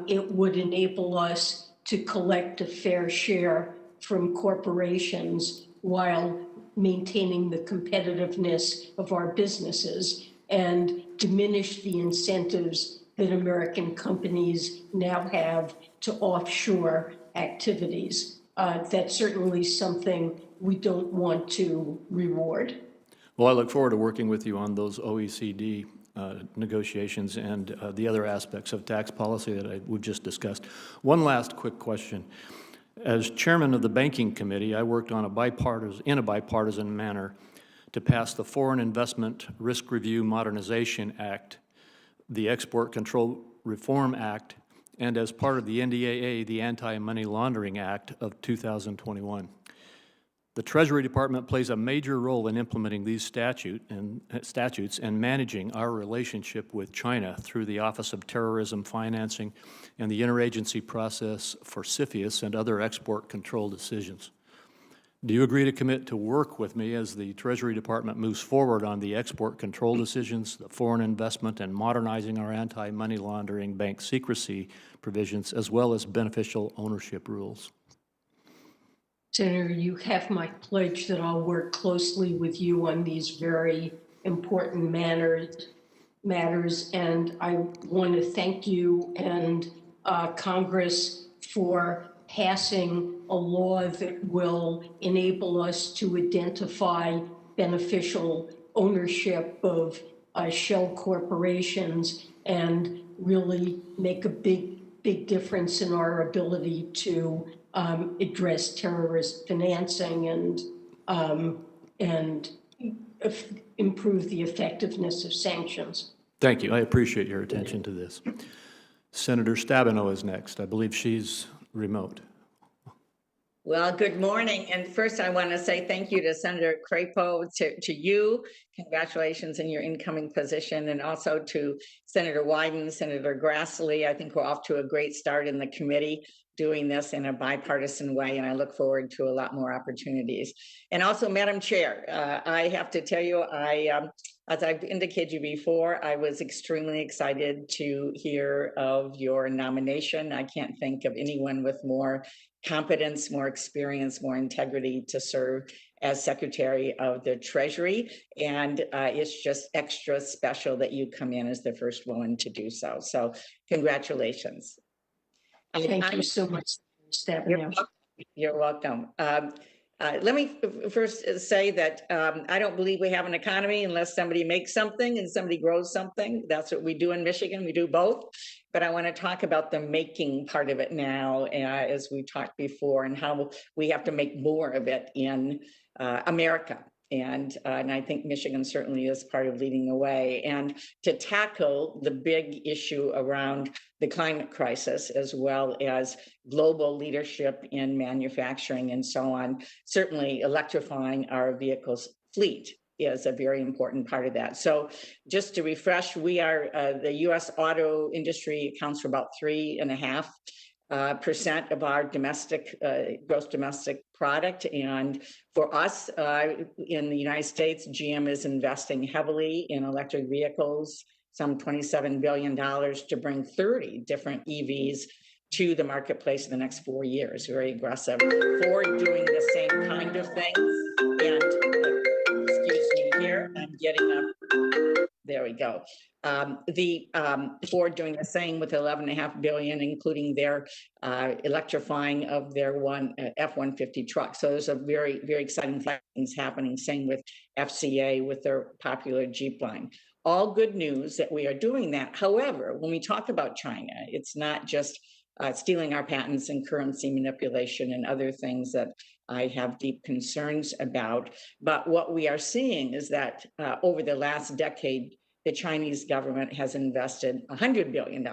It would enable us to collect a fair share from corporations while maintaining the competitiveness of our businesses and diminish the incentives that American companies now have to offshore activities. That's certainly something we don't want to reward. Well, I look forward to working with you on those OECD negotiations and the other aspects of tax policy that we've just discussed. One last quick question. As chairman of the Banking Committee, I worked on in a bipartisan manner to pass the Foreign Investment Risk Review Modernization Act, the Export Control Reform Act, and as part of the NDAA, the Anti-Money Laundering Act of 2021. The Treasury Department plays a major role in implementing these statutes and managing our relationship with China through the Office of Terrorism Financing and the interagency process for CFIUS and other export control decisions. Do you agree to commit to work with me as the Treasury Department moves forward on the export control decisions, the foreign investment, and modernizing our anti-money laundering bank secrecy provisions, as well as beneficial ownership rules? Senator, you have my pledge that I'll work closely with you on these very important matters, and I want to thank you and Congress for passing a law that will enable us to identify beneficial ownership of shell corporations and really make a big difference in our ability to address terrorist financing and improve the effectiveness of sanctions. Thank you. I appreciate your attention to this. Senator Stabenow is next. I believe she's remote. Well, good morning. And first, I want to say thank you to Senator Crapo, to you. Congratulations in your incoming position, and also to Senator Wyden, Senator Grassley. I think we're off to a great start in the committee doing this in a bipartisan way, and I look forward to a lot more opportunities. And also, Madam Chair, I have to tell you, as I've indicated you before, I was extremely excited to hear of your nomination. I can't think of anyone with more competence, more experience, more integrity to serve as Secretary of the Treasury. And it's just extra special that you come in as the first woman to do so. So congratulations. Thank you so much, Stephanie. You're welcome. Let me first say that I don't believe we have an economy unless somebody makes something and somebody grows something. That's what we do in Michigan. We do both. But I want to talk about the making part of it now, as we talked before, and how we have to make more of it in America. And I think Michigan certainly is part of leading the way. And to tackle the big issue around the climate crisis, as well as global leadership in manufacturing and so on, certainly electrifying our vehicles fleet is a very important part of that. So just to refresh, we are, the US auto industry accounts for about 3.5% of our domestic, gross domestic product. And for us in the United States, GM is investing heavily in electric vehicles, some $27 billion to bring 30 different EVs to the marketplace in the next 4 years. Very aggressive. Ford doing the same kind of things. And excuse me here, I'm getting up. There we go. Ford doing the same with $11.5 billion, including their electrifying of their F-150 truck. So there's a very, very exciting things happening. Same with FCA with their popular Jeep line. All good news that we are doing that. However, when we talk about China, it's not just stealing our patents and currency manipulation and other things that I have deep concerns about. But what we are seeing is that over the last decade, the Chinese government has invested $100 billion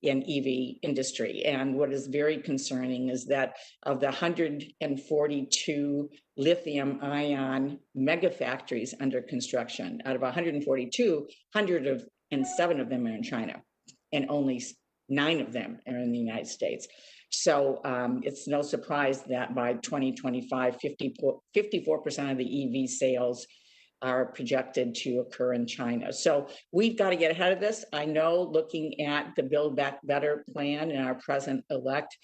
in EV industry. And what is very concerning is that of the 142 lithium ion mega factories under construction, out of 142, 107 of them are in China, and only 9 of them are in the United States. So it's no surprise that by 2025, 54% of the EV sales are projected to occur in China. So we've got to get ahead of this. I know, looking at the Build Back Better plan and our president-elect,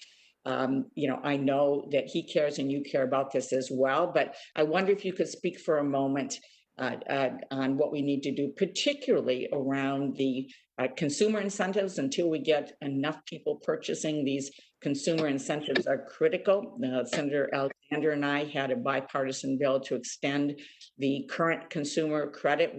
I know that he cares and you care about this as well, but I wonder if you could speak for a moment on what we need to do, particularly around the consumer incentives. Until we get enough people purchasing, these consumer incentives are critical. Senator Alexander and I had a bipartisan bill to extend the current consumer credit.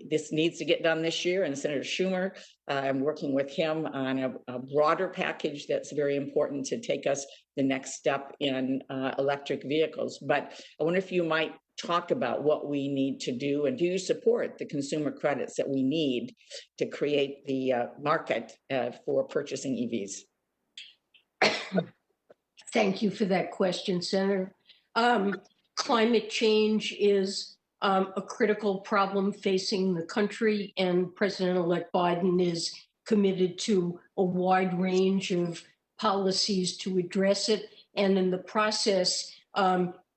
This needs to get done this year, and Senator Schumer, I'm working with him on a broader package that's very important to take us the next step in electric vehicles. But I wonder if you might talk about what we need to do, and do you support the consumer credits that we need to create the market for purchasing EVs? Thank you for that question, Senator. Climate change is a critical problem facing the country, and President-elect Biden is committed to a wide range of policies to address it, and in the process,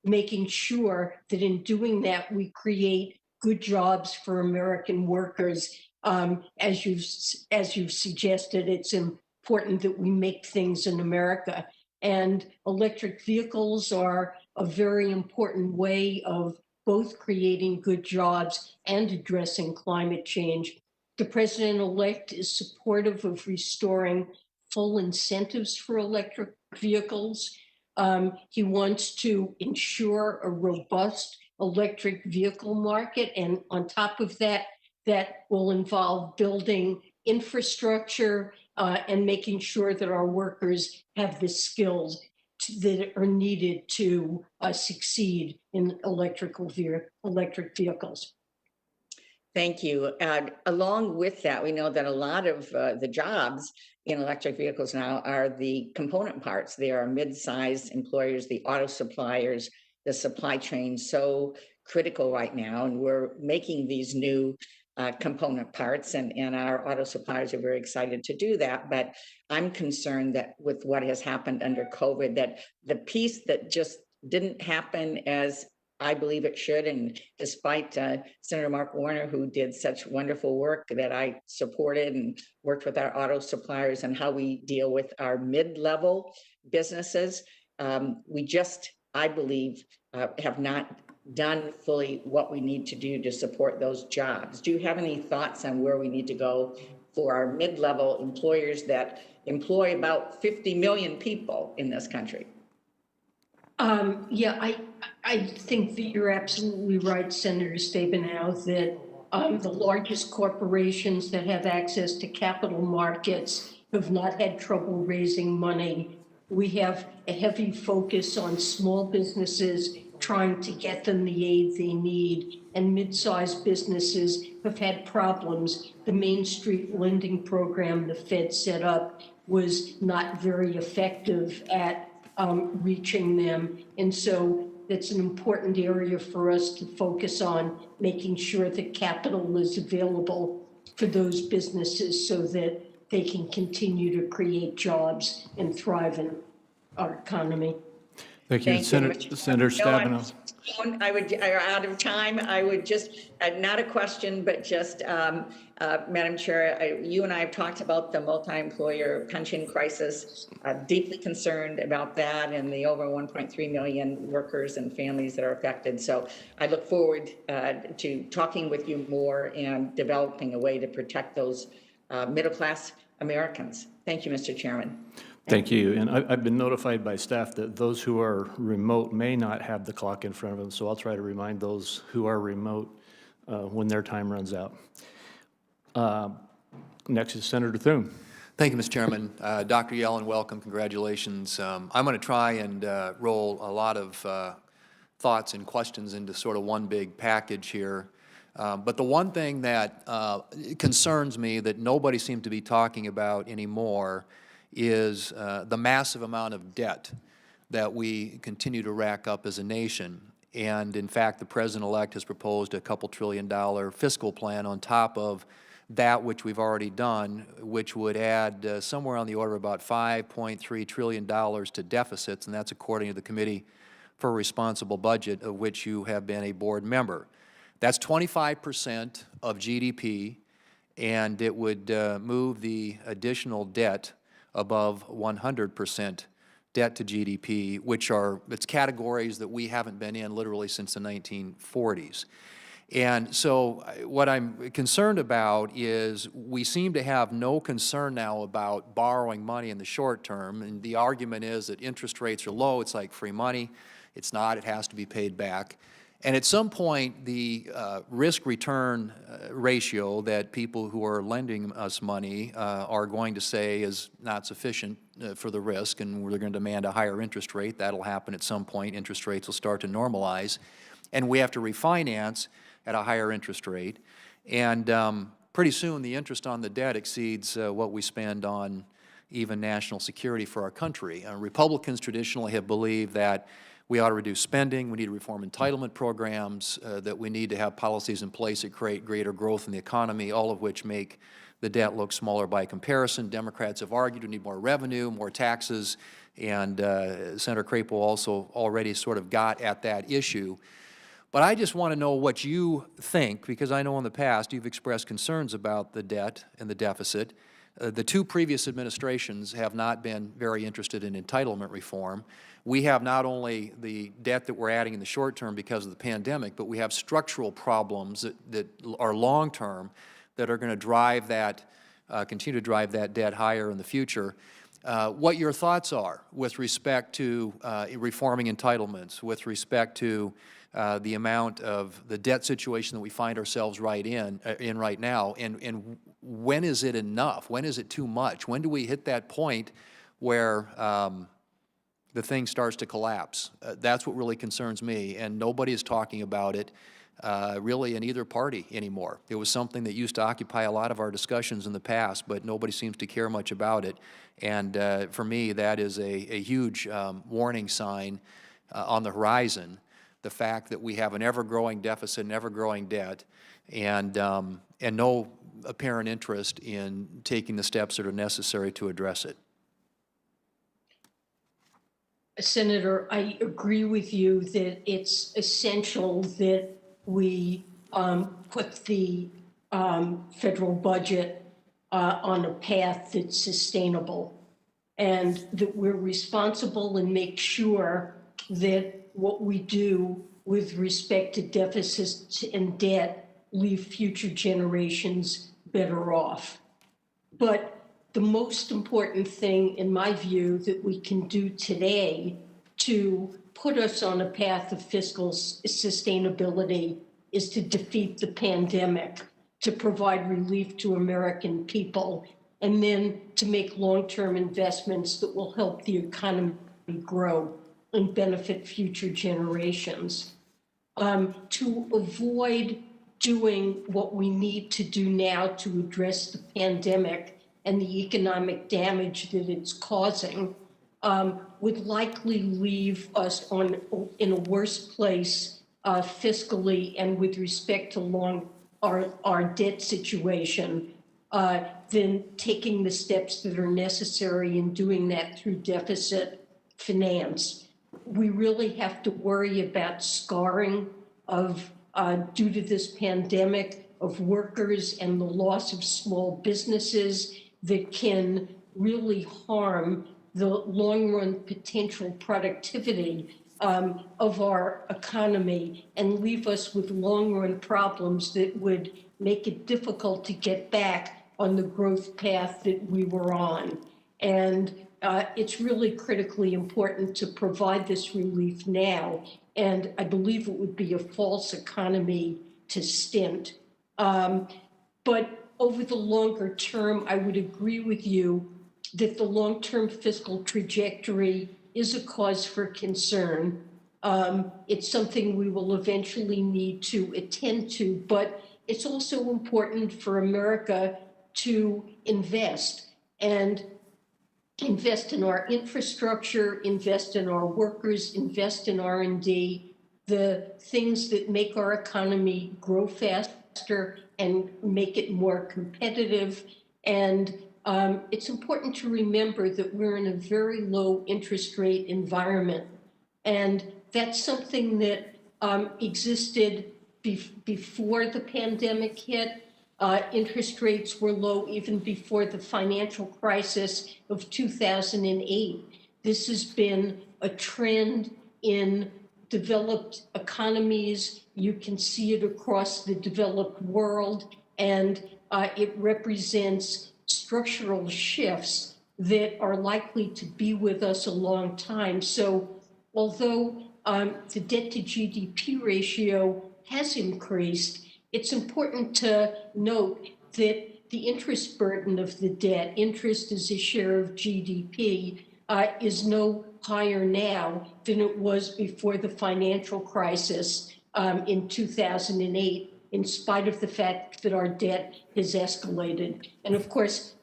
making sure that in doing that, we create good jobs for American workers. As you've suggested, it's important that we make things in America. And electric vehicles are a very important way of both creating good jobs and addressing climate change. The president-elect is supportive of restoring full incentives for electric vehicles. He wants to ensure a robust electric vehicle market. And on top of that, that will involve building infrastructure and making sure that our workers have the skills that are needed to succeed in electric vehicles. Thank you. Along with that, we know that a lot of the jobs in electric vehicles now are the component parts. They are mid-sized employers, the auto suppliers, the supply chain, so critical right now. And we're making these new component parts, and our auto suppliers are very excited to do that. But I'm concerned that with what has happened under COVID, that the piece that just didn't happen as I believe it should, and despite Senator Mark Warner, who did such wonderful work that I supported and worked with our auto suppliers on how we deal with our mid-level businesses, we just, I believe, have not done fully what we need to do to support those jobs. Do you have any thoughts on where we need to go for our mid-level employers that employ about 50 million people in this country? Yeah, I think that you're absolutely right, Senator Stabenow, that the largest corporations that have access to capital markets have not had trouble raising money. We have a heavy focus on small businesses trying to get them the aid they need, and mid-sized businesses have had problems. The Main Street lending program the Fed set up was not very effective at reaching them. And so that's an important area for us to focus on, making sure that capital is available for those businesses so that they can continue to create jobs and thrive in our economy. Thank you, Senator Stabenow. Are out of time. I would just, not a question, but just, Madam Chair, you and I have talked about the multi-employer pension crisis, deeply concerned about that and the over 1.3 million workers and families that are affected. So I look forward to talking with you more and developing a way to protect those middle-class Americans. Thank you, Mr. Chairman. Thank you. And I've been notified by staff that those who are remote may not have the clock in front of them, so I'll try to remind those who are remote when their time runs out. Next is Senator Thune. Thank you, Mr. Chairman. Dr. Yellen, welcome, congratulations. I'm going to try and roll a lot of thoughts and questions into sort of one big package here. But the one thing that concerns me that nobody seems to be talking about anymore is the massive amount of debt that we continue to rack up as a nation. And in fact, the President-elect has proposed a $2 trillion fiscal plan on top of that which we've already done, which would add somewhere on the order of about $5.3 trillion to deficits, and that's according to the Committee for a Responsible Budget, of which you have been a board member. That's 25% of GDP, and it would move the additional debt above 100% debt to GDP, which are, it's categories that we haven't been in literally since the 1940s. And so what I'm concerned about is we seem to have no concern now about borrowing money in the short term, and the argument is that interest rates are low, it's like free money. It's not, it has to be paid back. And at some point, the risk-return ratio that people who are lending us money are going to say is not sufficient for the risk, and we're going to demand a higher interest rate. That'll happen at some point. Interest rates will start to normalize, and we have to refinance at a higher interest rate. And pretty soon, the interest on the debt exceeds what we spend on even national security for our country. Republicans traditionally have believed that we ought to reduce spending, we need to reform entitlement programs, that we need to have policies in place that create greater growth in the economy, all of which make the debt look smaller by comparison. Democrats have argued we need more revenue, more taxes, and Senator Crapo also already sort of got at that issue. But I just want to know what you think, because I know in the past you've expressed concerns about the debt and the deficit. The two previous administrations have not been very interested in entitlement reform. We have not only the debt that we're adding in the short term because of the pandemic, but we have structural problems that are long-term that are going to drive that, continue to drive that debt higher in the future. What your thoughts are with respect to reforming entitlements, with respect to the amount of the debt situation that we find ourselves in right now, and when is it enough? When is it too much? When do we hit that point where the thing starts to collapse? That's what really concerns me, and nobody is talking about it. really in either party anymore. It was something that used to occupy a lot of our discussions in the past, but nobody seems to care much about it. And for me, that is a huge warning sign on the horizon, the fact that we have an ever-growing deficit, an ever-growing debt, and no apparent interest in taking the steps that are necessary to address it. Senator, I agree with you that it's essential that we put the federal budget on a path that's sustainable, and that we're responsible and make sure that what we do with respect to deficits and debt leave future generations better off. But the most important thing, in my view, that we can do today to put us on a path of fiscal sustainability is to defeat the pandemic, to provide relief to American people, and then to make long-term investments that will help the economy grow and benefit future generations. To avoid doing what we need to do now to address the pandemic and the economic damage that it's causing would likely leave us in a worse place fiscally and with respect to our debt situation than taking the steps that are necessary in doing that through deficit finance. We really have to worry about scarring of due to this pandemic of workers and the loss of small businesses that can really harm the long-run potential productivity of our economy and leave us with long-run problems that would make it difficult to get back on the growth path that we were on. And it's really critically important to provide this relief now, and I believe it would be a false economy to stint. But over the longer term, I would agree with you that the long-term fiscal trajectory is a cause for concern. It's something we will eventually need to attend to, but it's also important for America to invest and invest in our infrastructure, invest in our workers, invest in R&D, the things that make our economy grow faster and make it more competitive. And it's important to remember that we're in a very low interest rate environment. And that's something that existed before the pandemic hit. Interest rates were low even before the financial crisis of 2008. This has been a trend in developed economies. You can see it across the developed world, and it represents structural shifts that are likely to be with us a long time. So although the debt to GDP ratio has increased, it's important to note that the interest burden of the debt, interest as a share of GDP, is no higher now than it was before the financial crisis in 2008, in spite of the fact that our debt has escalated. And of course,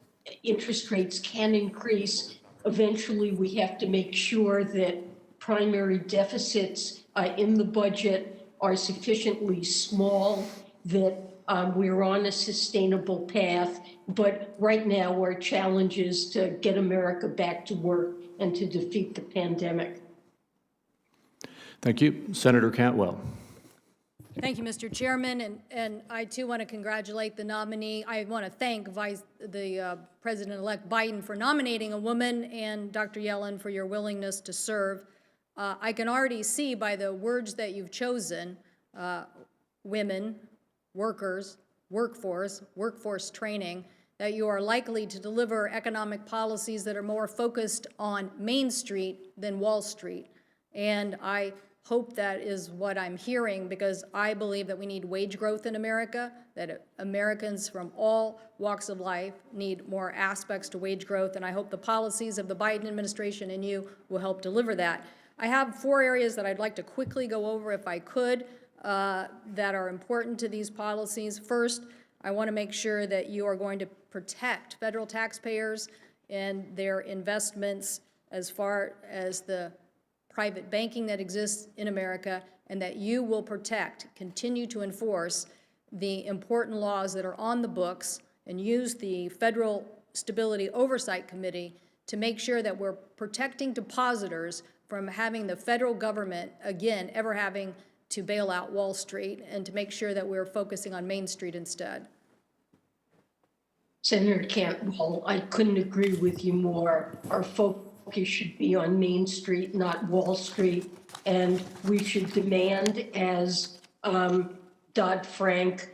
interest rates can increase. Eventually, we have to make sure that primary deficits in the budget are sufficiently small, that we're on a sustainable path. But right now, our challenge is to get America back to work and to defeat the pandemic. Thank you. Senator Cantwell. Thank you, Mr. Chairman, and I too want to congratulate the nominee. I want to thank President-elect Biden for nominating a woman and Dr. Yellen for your willingness to serve. I can already see by the words that you've chosen, women, workers, workforce training, that you are likely to deliver economic policies that are more focused on Main Street than Wall Street. And I hope that is what I'm hearing, because I believe that we need wage growth in America, that Americans from all walks of life need more aspects to wage growth, and I hope the policies of the Biden administration and you will help deliver that. I have 4 areas that I'd like to quickly go over if I could. that are important to these policies. First, I want to make sure that you are going to protect federal taxpayers and their investments as far as the private banking that exists in America, and that you will protect, continue to enforce the important laws that are on the books and use the Federal Stability Oversight Committee to make sure that we're protecting depositors from having the federal government, again, ever having to bail out Wall Street, and to make sure that we're focusing on Main Street instead. Senator Cantwell, I couldn't agree with you more. Our focus should be on Main Street, not Wall Street, and we should demand, as Dodd-Frank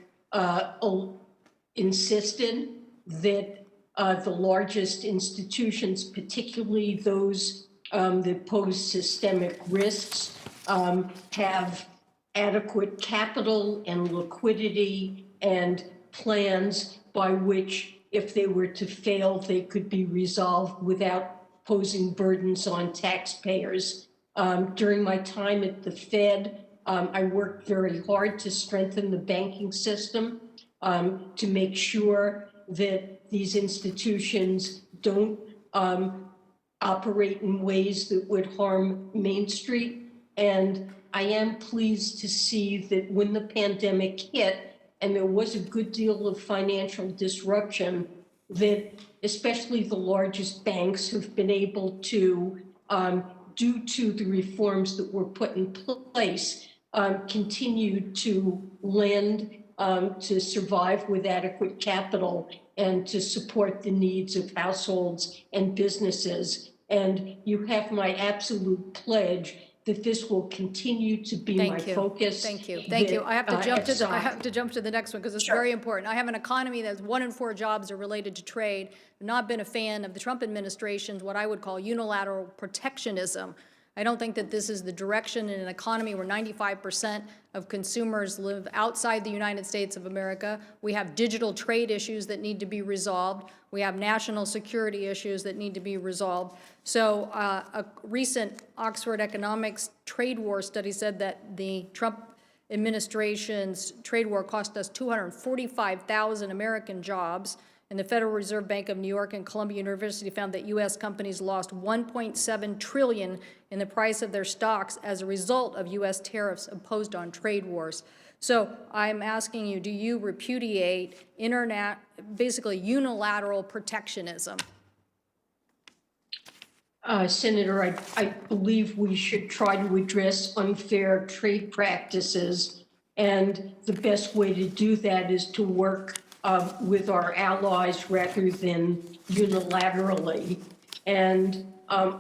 insisted, that the largest institutions, particularly those that pose systemic risks, have adequate capital and liquidity and plans by which, if they were to fail, they could be resolved without posing burdens on taxpayers. During my time at the Fed, I worked very hard to strengthen the banking system, to make sure that these institutions don't operate in ways that would harm Main Street. And I am pleased to see that when the pandemic hit, and there was a good deal of financial disruption, that especially the largest banks have been able to, due to the reforms that were put in place, continue to lend to survive with adequate capital and to support the needs of households and businesses. And you have my absolute pledge that this will continue to be my focus. Thank you. Thank you. I have to jump to the next one because it's very important. I have an economy that's 1 in 4 jobs are related to trade. I've not been a fan of the Trump administration's what I would call unilateral protectionism. I don't think that this is the direction in an economy where 95% of consumers live outside the United States of America. We have digital trade issues that need to be resolved. We have national security issues that need to be resolved. So a recent Oxford Economics trade war study said that the Trump administration's trade war cost us 245,000 American jobs. And the Federal Reserve Bank of New York and Columbia University found that U.S. companies lost $1.7 trillion in the price of their stocks as a result of U.S. tariffs imposed on trade wars. So I'm asking you, do you repudiate basically unilateral protectionism? Senator, I believe we should try to address unfair trade practices. And the best way to do that is to work with our allies rather than unilaterally. And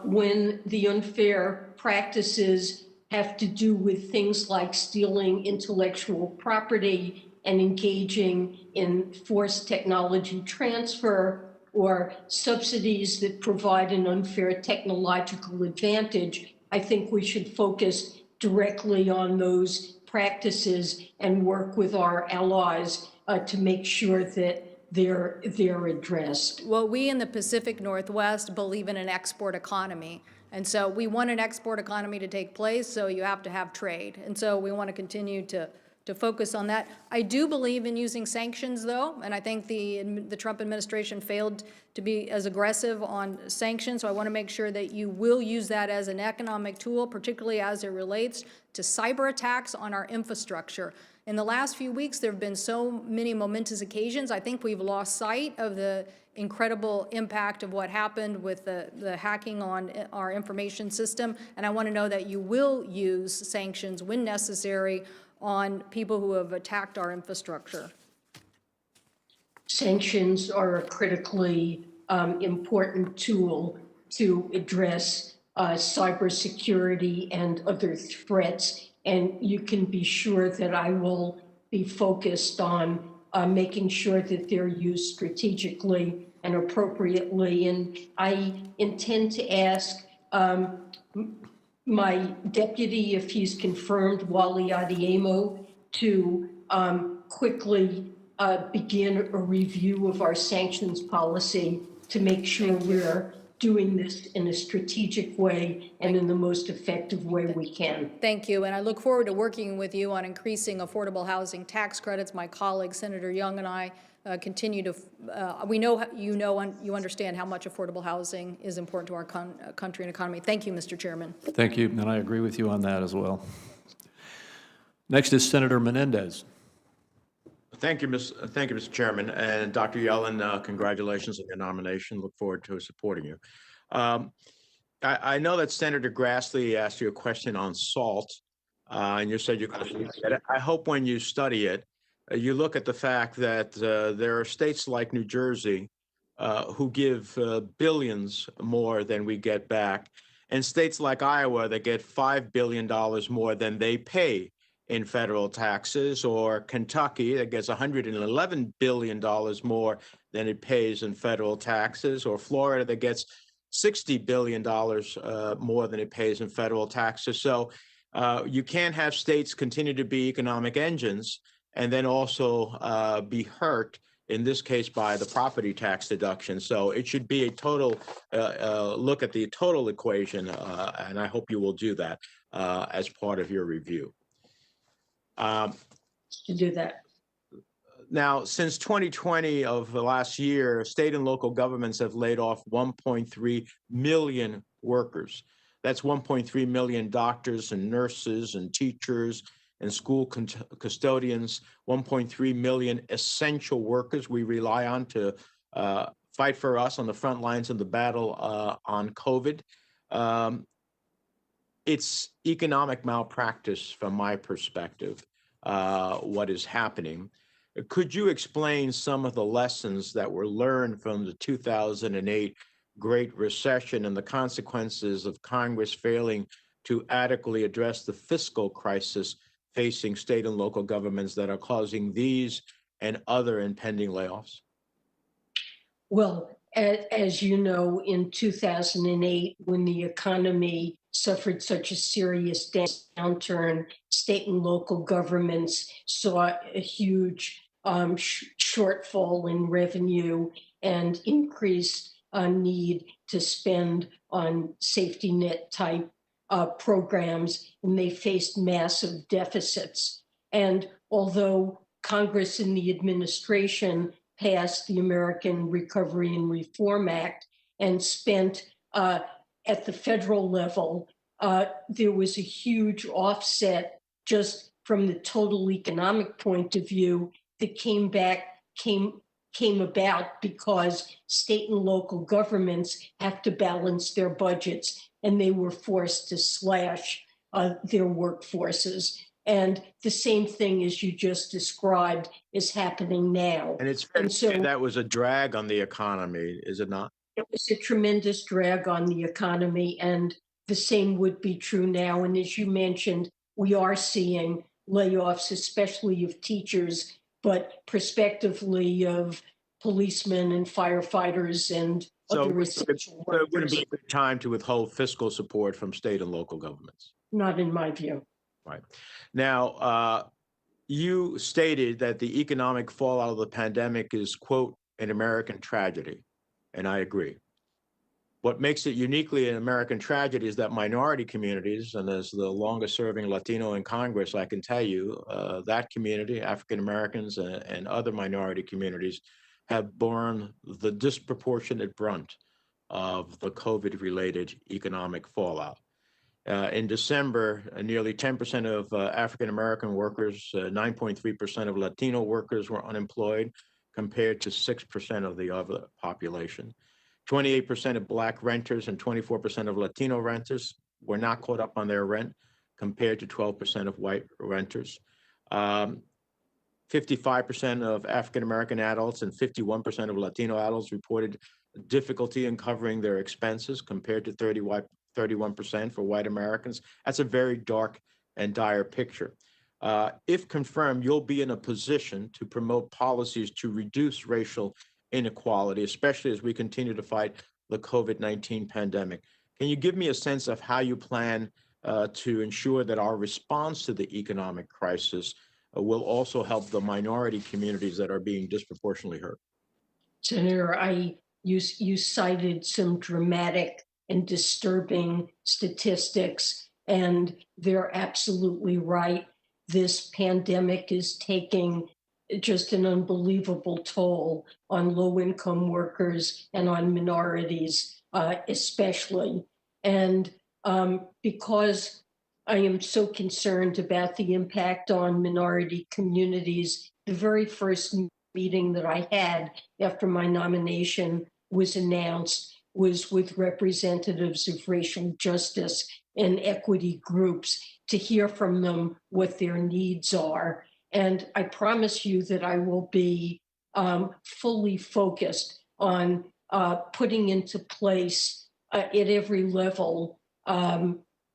when the unfair practices have to do with things like stealing intellectual property and engaging in forced technology transfer, or subsidies that provide an unfair technological advantage, I think we should focus directly on those practices and work with our allies to make sure that they're addressed. Well, we in the Pacific Northwest believe in an export economy. And so we want an export economy to take place, so you have to have trade. And so we want to continue to focus on that. I do believe in using sanctions, though, and I think the Trump administration failed to be as aggressive on sanctions, so I want to make sure that you will use that as an economic tool, particularly as it relates to cyber attacks on our infrastructure. In the last few weeks, there have been so many momentous occasions. I think we've lost sight of the incredible impact of what happened with the hacking on our information system, and I want to know that you will use sanctions when necessary on people who have attacked our infrastructure. Sanctions are a critically important tool to address cybersecurity and other threats. And you can be sure that I will be focused on making sure that they're used strategically and appropriately. And I intend to ask my deputy, if he's confirmed, Wally Adeyemo, to quickly begin a review of our sanctions policy to make sure we're doing this in a strategic way and in the most effective way we can. Thank you, and I look forward to working with you on increasing affordable housing tax credits. My colleague, Senator Young, and I continue to, we know you understand how much affordable housing is important to our country and economy. Thank you, Mr. Chairman. Thank you, and I agree with you on that as well. Next is Senator Menendez. Thank you, Mr. Chairman. And Dr. Yellen, congratulations on your nomination. Look forward to supporting you. I know that Senator Grassley asked you a question on SALT, and you said you're going to study it. I hope when you study it, you look at the fact that there are states like New Jersey who give billions more than we get back, and states like Iowa that get $5 billion more than they pay in federal taxes, or Kentucky that gets $111 billion more than it pays in federal taxes, or Florida that gets $60 billion more than it pays in federal taxes. So you can't have states continue to be economic engines and then also be hurt, in this case, by the property tax deduction. So it should be a total look at the total equation, and I hope you will do that as part of your review. To do that. Now, since 2020 of the last year, state and local governments have laid off 1.3 million workers. That's 1.3 million doctors and nurses and teachers and school custodians, 1.3 million essential workers we rely on to fight for us on the front lines of the battle on COVID. It's economic malpractice from my perspective, what is happening. Could you explain some of the lessons that were learned from the 2008 Great Recession and the consequences of Congress failing to adequately address the fiscal crisis facing state and local governments that are causing these and other impending layoffs? Well, as you know, in 2008, when the economy suffered such a serious downturn, state and local governments saw a huge shortfall in revenue and increased need to spend on safety net type programs, and they faced massive deficits. And although Congress and the administration passed the American Recovery and Reform Act and spent at the federal level, there was a huge offset just from the total economic point of view that came about because state and local governments have to balance their budgets, and they were forced to slash their workforces. And the same thing as you just described is happening now. And it's fair to say that was a drag on the economy, is it not? It was a tremendous drag on the economy, and the same would be true now. And as you mentioned, we are seeing layoffs, especially of teachers, but prospectively of policemen and firefighters and other essential workers. So it wouldn't be a good time to withhold fiscal support from state and local governments? Not in my view. Right. Now, you stated that the economic fallout of the pandemic is, quote, an American tragedy, and I agree. What makes it uniquely an American tragedy is that minority communities, and as the longest serving Latino in Congress, I can tell you that community, African Americans and other minority communities, have borne the disproportionate brunt of the COVID-related economic fallout. In December, nearly 10% of African American workers, 9.3% of Latino workers were unemployed, compared to 6% of the other population. 28% of Black renters and 24% of Latino renters were not caught up on their rent, compared to 12% of white renters. 55% of African American adults and 51% of Latino adults reported difficulty in covering their expenses, compared to 31% for white Americans. That's a very dark and dire picture. If confirmed, you'll be in a position to promote policies to reduce racial inequality, especially as we continue to fight the COVID-19 pandemic. Can you give me a sense of how you plan to ensure that our response to the economic crisis will also help the minority communities that are being disproportionately hurt? Senator, I you cited some dramatic and disturbing statistics, and they're absolutely right. This pandemic is taking just an unbelievable toll on low-income workers and on minorities, especially. And because I am so concerned about the impact on minority communities, the very first meeting that I had after my nomination was announced was with representatives of racial justice and equity groups to hear from them what their needs are. And I promise you that I will be fully focused on putting into place at every level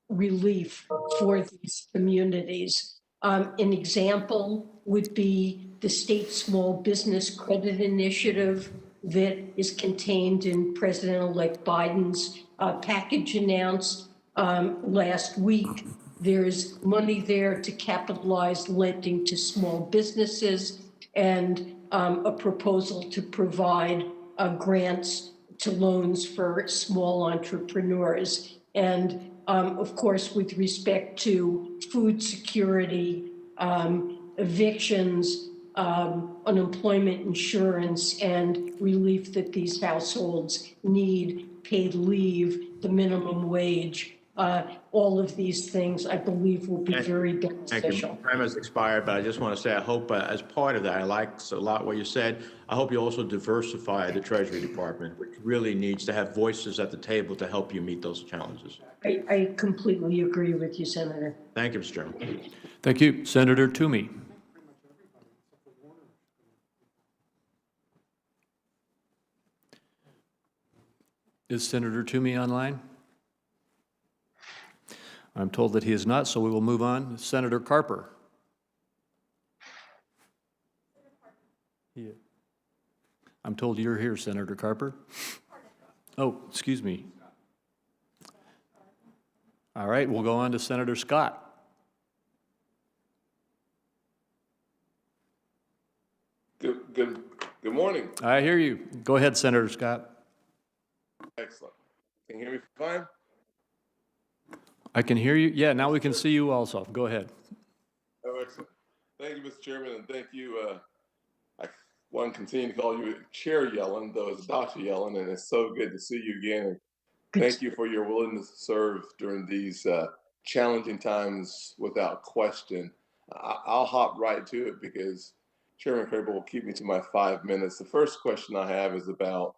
relief for these communities. An example would be the state small business credit initiative that is contained in President-elect Biden's package announced last week. There's money there to capitalize lending to small businesses and a proposal to provide grants to loans for small entrepreneurs. And of course, with respect to food security, evictions, unemployment insurance, and relief that these households need, paid leave, the minimum wage, all of these things, I believe, will be very Thank you. beneficial. Time has expired, but I just want to say, I hope as part of that, I like a lot what you said. I hope you also diversify the Treasury Department, which really needs to have voices at the table to help you meet those challenges. I completely agree with you, Senator. Thank you, Mr. Chairman. Thank you. Senator Toomey. Is Senator Toomey online? I'm told that he is not, so we will move on. Senator Carper. I'm told you're here, Senator Carper. Oh, excuse me. All right, we'll go on to Senator Scott. Good morning. I hear you. Go ahead, Senator Scott. Excellent. Can you hear me fine? I can hear you. Yeah, now we can see you also. Go ahead. Oh, excellent. Thank you, Mr. Chairman, and thank you. I want to continue to call you Chair Yellen, though it's Dr. Yellen, and it's so good to see you again. And thank you for your willingness to serve during these challenging times without question. I'll hop right to it because Chairman Crapo will keep me to my 5 minutes. The first question I have is about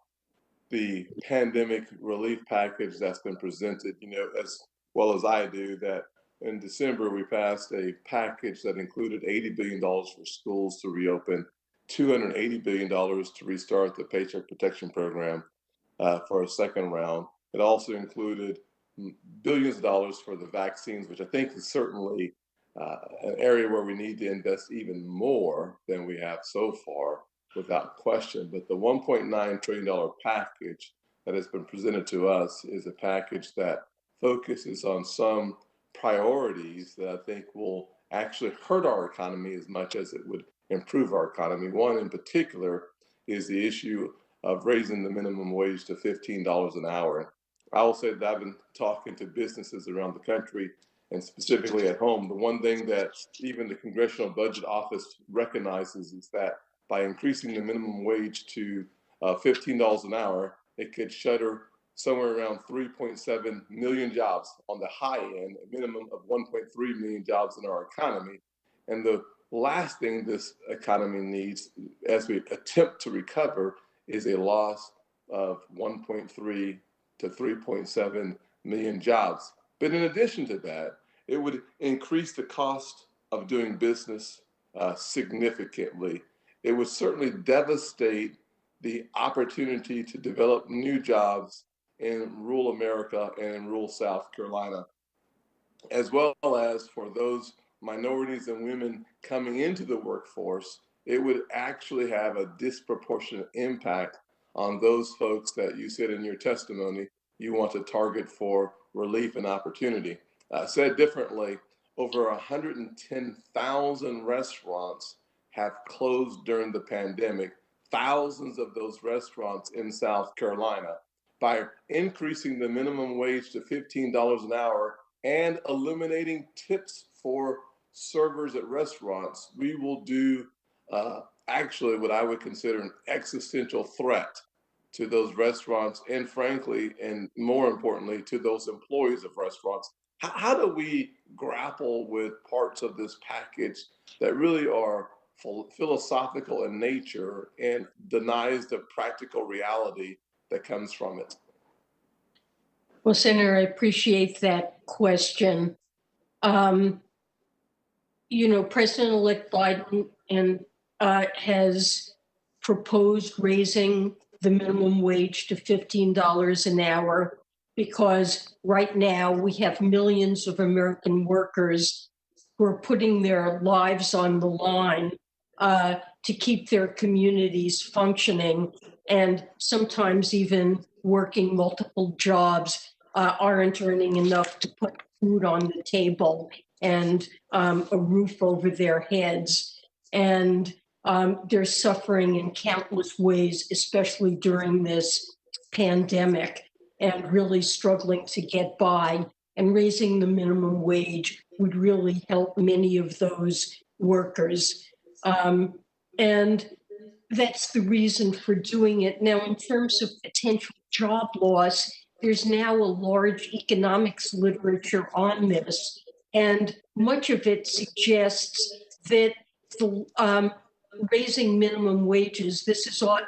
the pandemic relief package that's been presented. You know, as well as I do, that in December we passed a package that included $80 billion for schools to reopen, $280 billion to restart the Paycheck Protection Program for a second round. It also included billions of dollars for the vaccines, which I think is certainly an area where we need to invest even more than we have so far, without question. But the $1.9 trillion package that has been presented to us is a package that focuses on some priorities that I think will actually hurt our economy as much as it would improve our economy. One in particular is the issue of raising the minimum wage to $15 an hour. I will say that I've been talking to businesses around the country and specifically at home. The one thing that even the Congressional Budget Office recognizes is that by increasing the minimum wage to $15 an hour, it could shutter somewhere around 3.7 million jobs on the high end, a minimum of 1.3 million jobs in our economy. And the last thing this economy needs as we attempt to recover is a loss of 1.3 to 3.7 million jobs. But in addition to that, it would increase the cost of doing business significantly. It would certainly devastate the opportunity to develop new jobs in rural America and in rural South Carolina, as well as for those minorities and women coming into the workforce. It would actually have a disproportionate impact on those folks that you said in your testimony you want to target for relief and opportunity. Said differently, over 110,000 restaurants have closed during the pandemic, thousands of those restaurants in South Carolina. By increasing the minimum wage to $15 an hour and eliminating tips for servers at restaurants, we will do actually what I would consider an existential threat to those restaurants and, frankly, and more importantly, to those employees of restaurants. How do we grapple with parts of this package that really are philosophical in nature and denies the practical reality that comes from it? Well, Senator, I appreciate that question. President-elect Biden has proposed raising the minimum wage to $15 an hour because right now we have millions of American workers who are putting their lives on the line to keep their communities functioning, and sometimes even working multiple jobs aren't earning enough to put food on the table and a roof over their heads. And they're suffering in countless ways, especially during this pandemic, and really struggling to get by. And raising the minimum wage would really help many of those workers. And that's the reason for doing it. Now, in terms of potential job loss, there's now a large economics literature on this, and much of it suggests that the raising minimum wages, this is what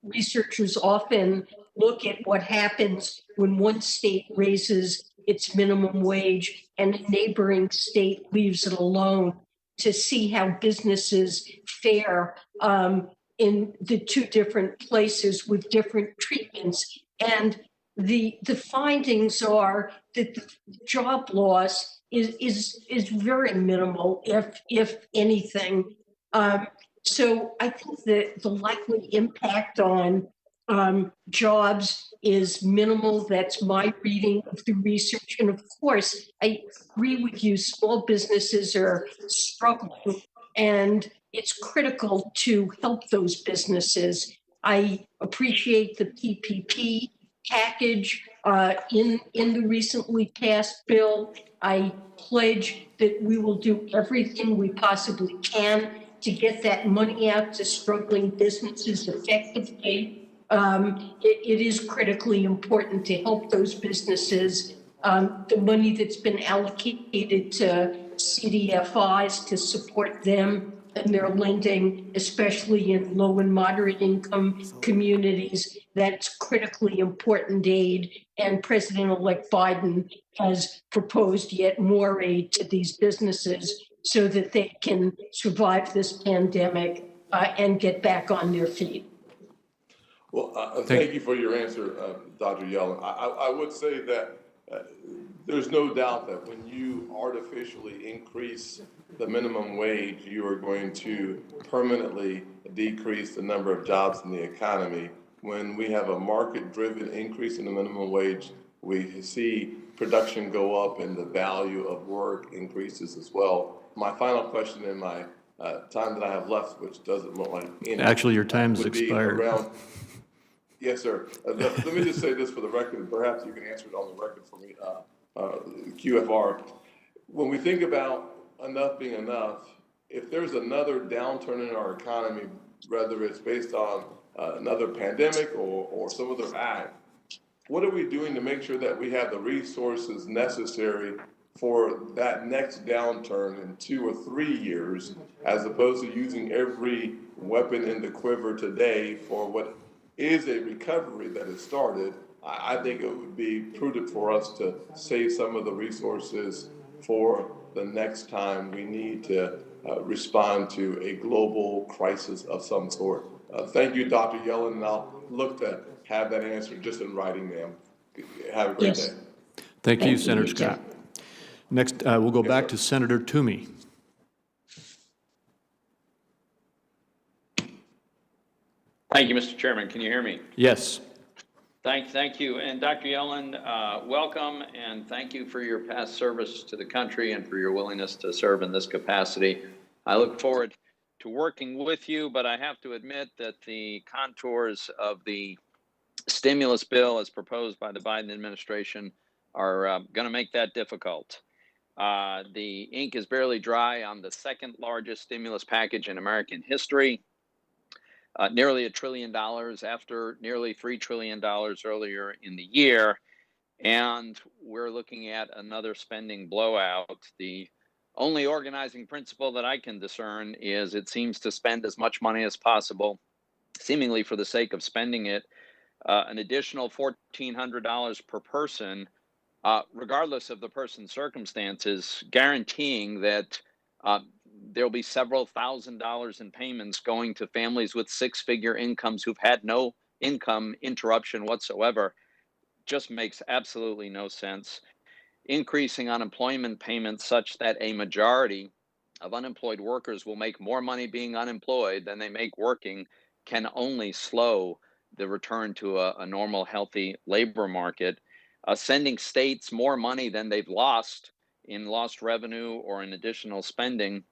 researchers often look at what happens when one state raises its minimum wage and a neighboring state leaves it alone, to see how businesses fare in the two different places with different treatments. And the findings are that the job loss is very minimal, if anything. So I think that the likely impact on jobs is minimal. That's my reading of the research. And of course, I agree with you, small businesses are struggling, and it's critical to help those businesses. I appreciate the PPP package in the recently passed bill. I pledge that we will do everything we possibly can to get that money out to struggling businesses effectively. It is critically important to help those businesses. The money that's been allocated to CDFIs to support them and their lending, especially in low and moderate income communities, that's critically important aid. And President-elect Biden has proposed yet more aid to these businesses so that they can survive this pandemic and get back on their feet. Well, thank you for your answer, Dr. Yellen. I would say that there's no doubt that when you artificially increase the minimum wage, you are going to permanently decrease the number of jobs in the economy. When we have a market-driven increase in the minimum wage, we see production go up and the value of work increases as well. My final question in my time that I have left, which doesn't look like any. Actually, your time's expired. Yes, sir. Let me just say this for the record, and perhaps you can answer it on the record for me, QFR. When we think about enough being enough, if there's another downturn in our economy, whether it's based on another pandemic or some other act, what are we doing to make sure that we have the resources necessary for that next downturn in 2 or 3 years, as opposed to using every weapon in the quiver today for what is a recovery that has started? I think it would be prudent for us to save some of the resources for the next time we need to respond to a global crisis of some sort. Thank you, Dr. Yellen, and I'll look to have that answer just in writing, ma'am. Have a great day. Thank you, Senator Scott. Next, we'll go back to Senator Toomey. Thank you, Mr. Chairman. Can you hear me? Yes. Thank you. And Dr. Yellen, welcome, and thank you for your past service to the country and for your willingness to serve in this capacity. I look forward to working with you, but I have to admit that the contours of the stimulus bill as proposed by the Biden administration are going to make that difficult. The ink is barely dry on the second largest stimulus package in American history, nearly $1 trillion after nearly $3 trillion earlier in the year. And we're looking at another spending blowout. The only organizing principle that I can discern is it seems to spend as much money as possible, seemingly for the sake of spending it. An additional $1,400 per person, regardless of the person's circumstances, guaranteeing that there'll be several $1,000s in payments going to families with six-figure incomes who've had no income interruption whatsoever, just makes absolutely no sense. Increasing unemployment payments such that a majority of unemployed workers will make more money being unemployed than they make working can only slow the return to a normal, healthy labor market. Sending states more money than they've lost in lost revenue or in additional spending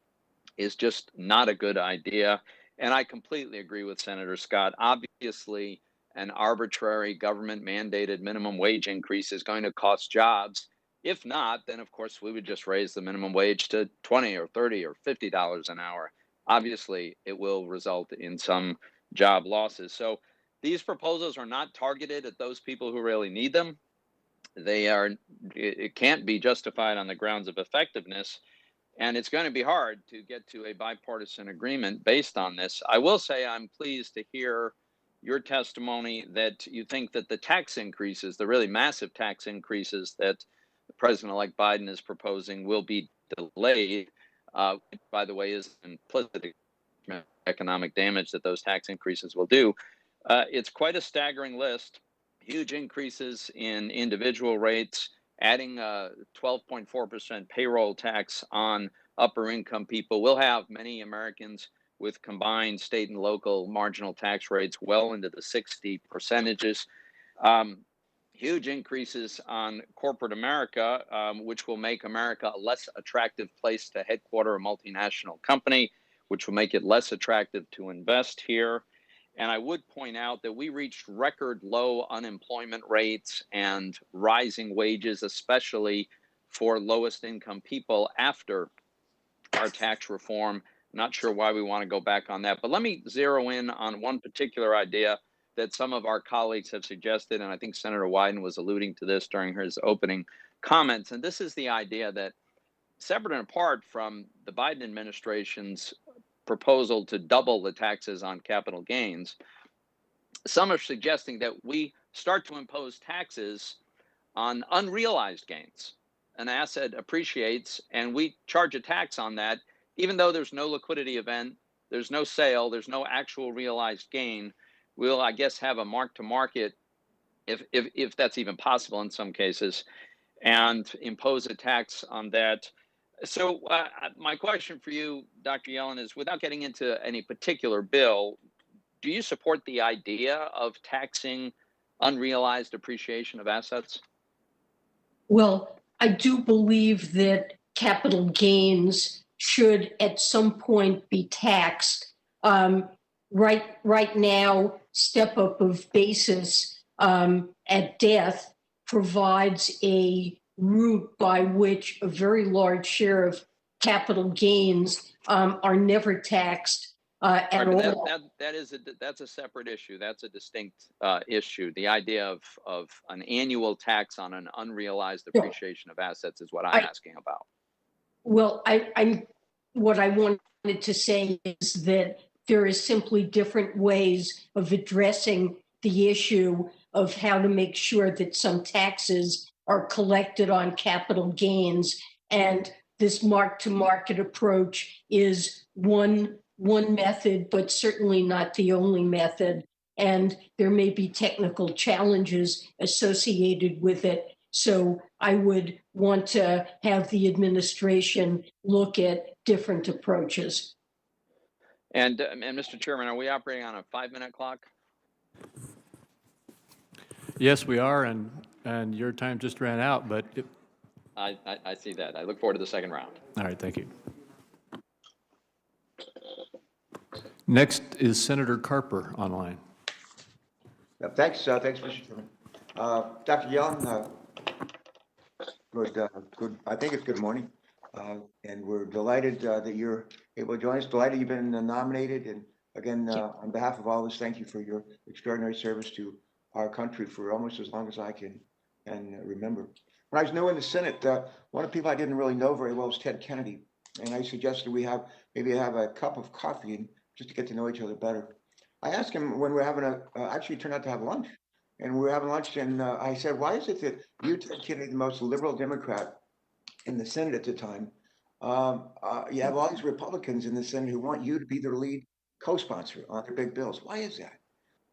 is just not a good idea. And I completely agree with Senator Scott. Obviously, an arbitrary government-mandated minimum wage increase is going to cost jobs. If not, then of course we would just raise the minimum wage to $20 or $30 or $50 an hour. Obviously, it will result in some job losses. So these proposals are not targeted at those people who really need them. It can't be justified on the grounds of effectiveness. And it's going to be hard to get to a bipartisan agreement based on this. I will say I'm pleased to hear your testimony that you think that the tax increases, the really massive tax increases that President-elect Biden is proposing, will be delayed, which, by the way, is implicit economic damage that those tax increases will do. It's quite a staggering list. Huge increases in individual rates, adding a 12.4% payroll tax on upper income people. We'll have many Americans with combined state and local marginal tax rates well into the 60 percentages. Huge increases on corporate America, which will make America a less attractive place to headquarter a multinational company, which will make it less attractive to invest here. And I would point out that we reached record low unemployment rates and rising wages, especially for lowest income people after our tax reform. Not sure why we want to go back on that. But let me zero in on one particular idea that some of our colleagues have suggested, and I think Senator Wyden was alluding to this during his opening comments. And this is the idea that, separate and apart from the Biden administration's proposal to double the taxes on capital gains, some are suggesting that we start to impose taxes on unrealized gains. An asset appreciates, and we charge a tax on that, even though there's no liquidity event, there's no sale, there's no actual realized gain. We'll, I guess, have a mark-to-market, if that's even possible in some cases, and impose a tax on that. So my question for you, Dr. Yellen, is, without getting into any particular bill, do you support the idea of taxing unrealized appreciation of assets? Well, I do believe that capital gains should at some point be taxed. Right now, step up of basis at death provides a route by which a very large share of capital gains are never taxed at all. That's a separate issue. That's a distinct issue. The idea of an annual tax on an unrealized appreciation of assets is what I'm asking about. Well, what I wanted to say is that there is simply different ways of addressing the issue of how to make sure that some taxes are collected on capital gains. And this mark-to-market approach is one method, but certainly not the only method. And there may be technical challenges associated with it. So I would want to have the administration look at different approaches. And Mr. Chairman, are we operating on a 5-minute clock? Yes, we are, and your time just ran out, but... I see that. I look forward to the second round. All right, thank you. Next is Senator Carper online. Thanks, Mr. Chairman. Dr. Yellen, good. I think it's good morning, and we're delighted that you're able to join us. Delighted you've been nominated, and again, on behalf of all of us, thank you for your extraordinary service to our country for almost as long as I can remember. When I was new in the Senate, one of the people I didn't really know very well was Ted Kennedy, and I suggested we maybe have a cup of coffee and just to get to know each other better. I asked him when we we're having actually turned out to have lunch, and we were having lunch, and I said, why is it that you, Ted Kennedy, the most liberal Democrat in the Senate at the time, you have all these Republicans in the Senate who want you to be their lead co-sponsor on their big bills. Why is that?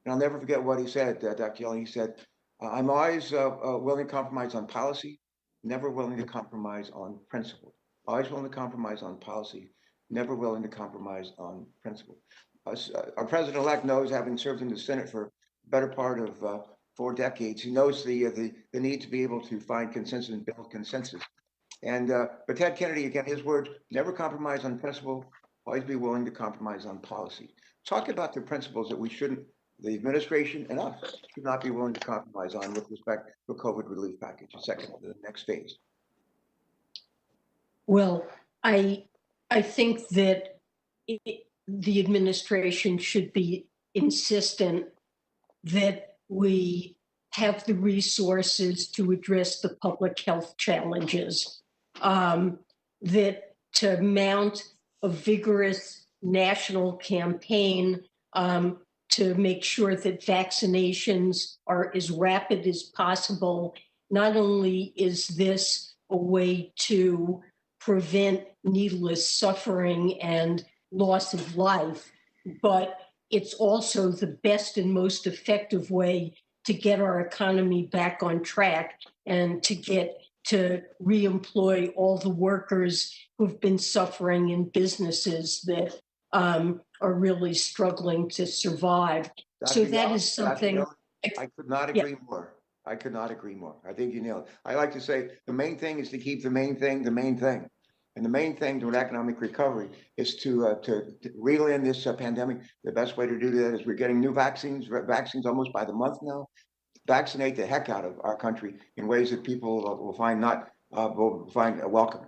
And I'll never forget what he said, Dr. Yellen. He said, I'm always willing to compromise on policy, never willing to compromise on principle. Always willing to compromise on policy, never willing to compromise on principle. Our president-elect knows, having served in the Senate for the better part of 4 decades, he knows the need to be able to find consensus and build consensus. And but Ted Kennedy, again, his words: never compromise on principle, always be willing to compromise on policy. Talk about the principles that we shouldn't, the administration and us, should not be willing to compromise on with respect to a COVID relief package. A second, the next phase. Well, I think that the administration should be insistent that we have the resources to address the public health challenges, that to mount a vigorous national campaign to make sure that vaccinations are as rapid as possible. Not only is this a way to prevent needless suffering and loss of life, but it's also the best and most effective way to get our economy back on track and to reemploy all the workers who've been suffering in businesses that are really struggling to survive. So that is something. I could not agree more. I could not agree more. I think you nailed it. I like to say the main thing is to keep the main thing the main thing. And the main thing to an economic recovery is to reel in this pandemic. The best way to do that is we're getting new vaccines almost by the month now. Vaccinate the heck out of our country in ways that people will find welcome.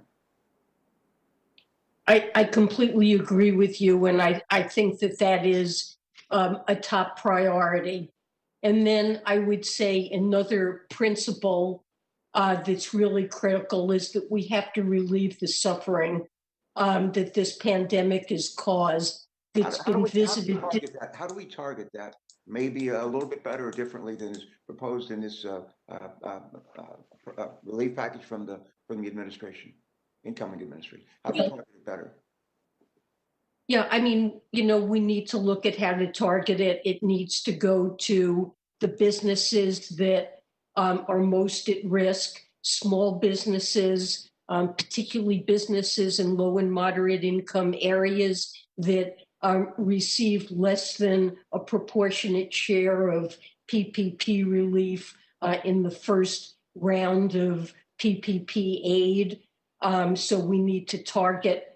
I completely agree with you, and I think that is a top priority. And then I would say another principle that's really critical is that we have to relieve the suffering that this pandemic has caused. That's been visited. How do we target that? Maybe a little bit better or differently than is proposed in this relief package from the administration, incoming administration. How do we target it better? Yeah, I mean, we need to look at how to target it. It needs to go to the businesses that are most at risk, small businesses, particularly businesses in low and moderate income areas that receive less than a proportionate share of PPP relief in the first round of PPP aid. So we need to target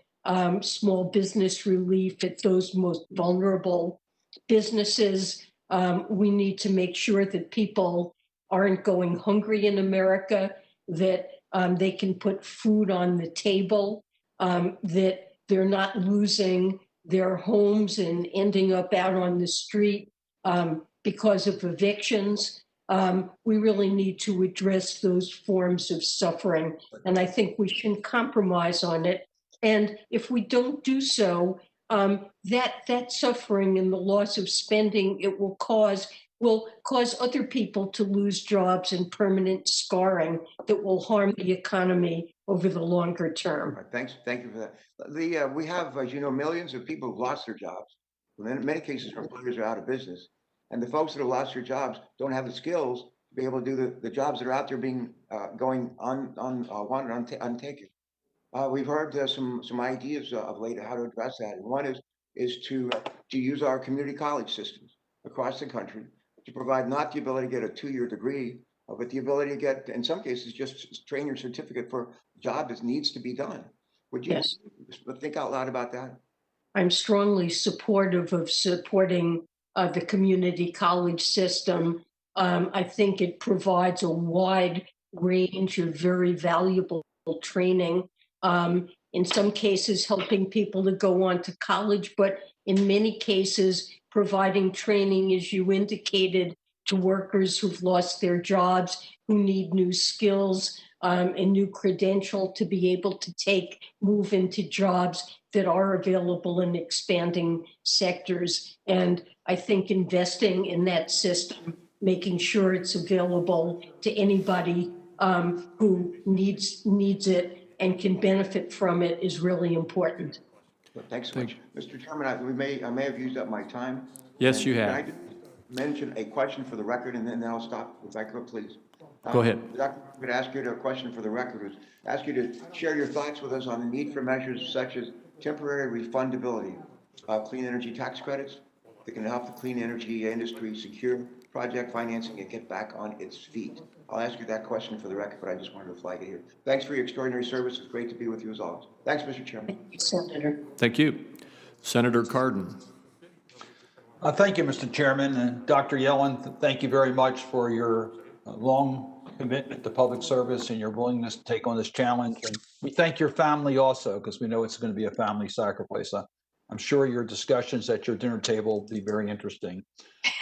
small business relief at those most vulnerable businesses. We need to make sure that people aren't going hungry in America, that they can put food on the table, that they're not losing their homes and ending up out on the street because of evictions. We really need to address those forms of suffering, and I think we shouldn't compromise on it. And if we don't do so, that suffering and the loss of spending it will cause other people to lose jobs and permanent scarring that will harm the economy over the longer term. Right, thank you for that. We have, as you know, millions of people who've lost their jobs. In many cases, our employers are out of business, and the folks that have lost their jobs don't have the skills to be able to do the jobs that are out there being going untaken. We've heard some ideas of late how to address that, and one is to use our community college systems across the country to provide not the ability to get a 2-year degree, but the ability to get, in some cases, just train your certificate for a job that needs to be done. Would you think out loud about that? I'm strongly supportive of supporting the community college system. I think it provides a wide range of very valuable training. In some cases, helping people to go on to college, but in many cases, providing training, as you indicated, to workers who've lost their jobs, who need new skills, a new credential to be able to move into jobs that are available in expanding sectors. And I think investing in that system, making sure it's available to anybody who needs it and can benefit from it is really important. Thanks so much. Mr. Chairman, I may have used up my time. Yes, you Can have. I just mention a question for the record, and then I'll stop, if I could, please? Go ahead. Doctor, I'm going to ask you a question for the record. Ask you to share your thoughts with us on the need for measures such as temporary refundability of clean energy tax credits that can help the clean energy industry secure project financing and get back on its feet. I'll ask you that question for the record, but I just wanted to flag it here. Thanks for your extraordinary service. It's great to be with you as always. Thanks, Mr. Chairman. Thank you, Senator. Thank you. Senator Cardin. Thank you, Mr. Chairman. And Dr. Yellen, thank you very much for your long commitment to public service and your willingness to take on this challenge. And we thank your family also, because we know it's going to be a family sacrifice. I'm sure your discussions at your dinner table will be very interesting.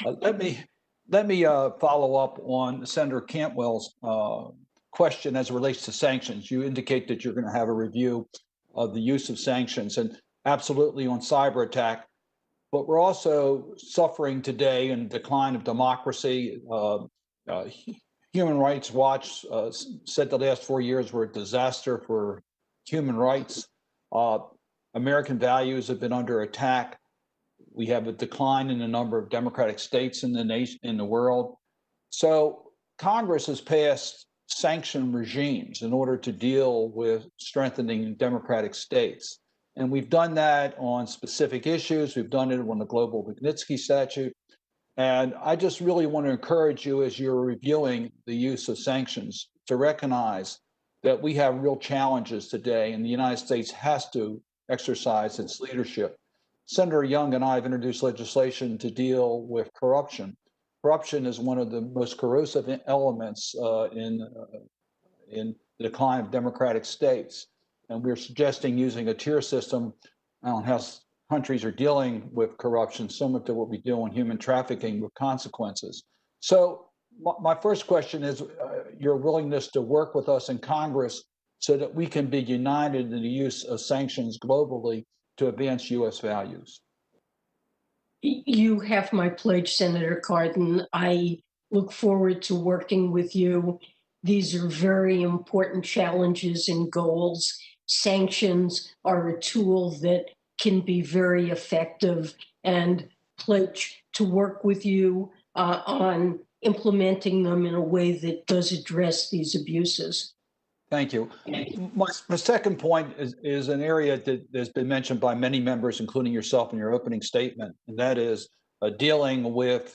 Let me follow up on Senator Cantwell's question as it relates to sanctions. You indicate that you're going to have a review of the use of sanctions, and absolutely on cyber attack. But we're also suffering today in decline of democracy. Human Rights Watch said the last 4 years were a disaster for human rights. American values have been under attack. We have a decline in the number of democratic states in the nation, in the world. So Congress has passed sanction regimes in order to deal with strengthening democratic states. And we've done that on specific issues. We've done it on the Global Magnitsky Statute. And I just really want to encourage you, as you're reviewing the use of sanctions, to recognize that we have real challenges today, and the United States has to exercise its leadership. Senator Young and I have introduced legislation to deal with corruption. Corruption is one of the most corrosive elements in the decline of democratic states. And we're suggesting using a tier system on how countries are dealing with corruption, similar to what we do on human trafficking with consequences. So my first question is your willingness to work with us in Congress so that we can be united in the use of sanctions globally to advance U.S. values. You have my pledge, Senator Cardin. I look forward to working with you. These are very important challenges and goals. Sanctions are a tool that can be very effective, and pledge to work with you on implementing them in a way that does address these abuses. Thank you. My second point is an area that has been mentioned by many members, including yourself in your opening statement, and that is dealing with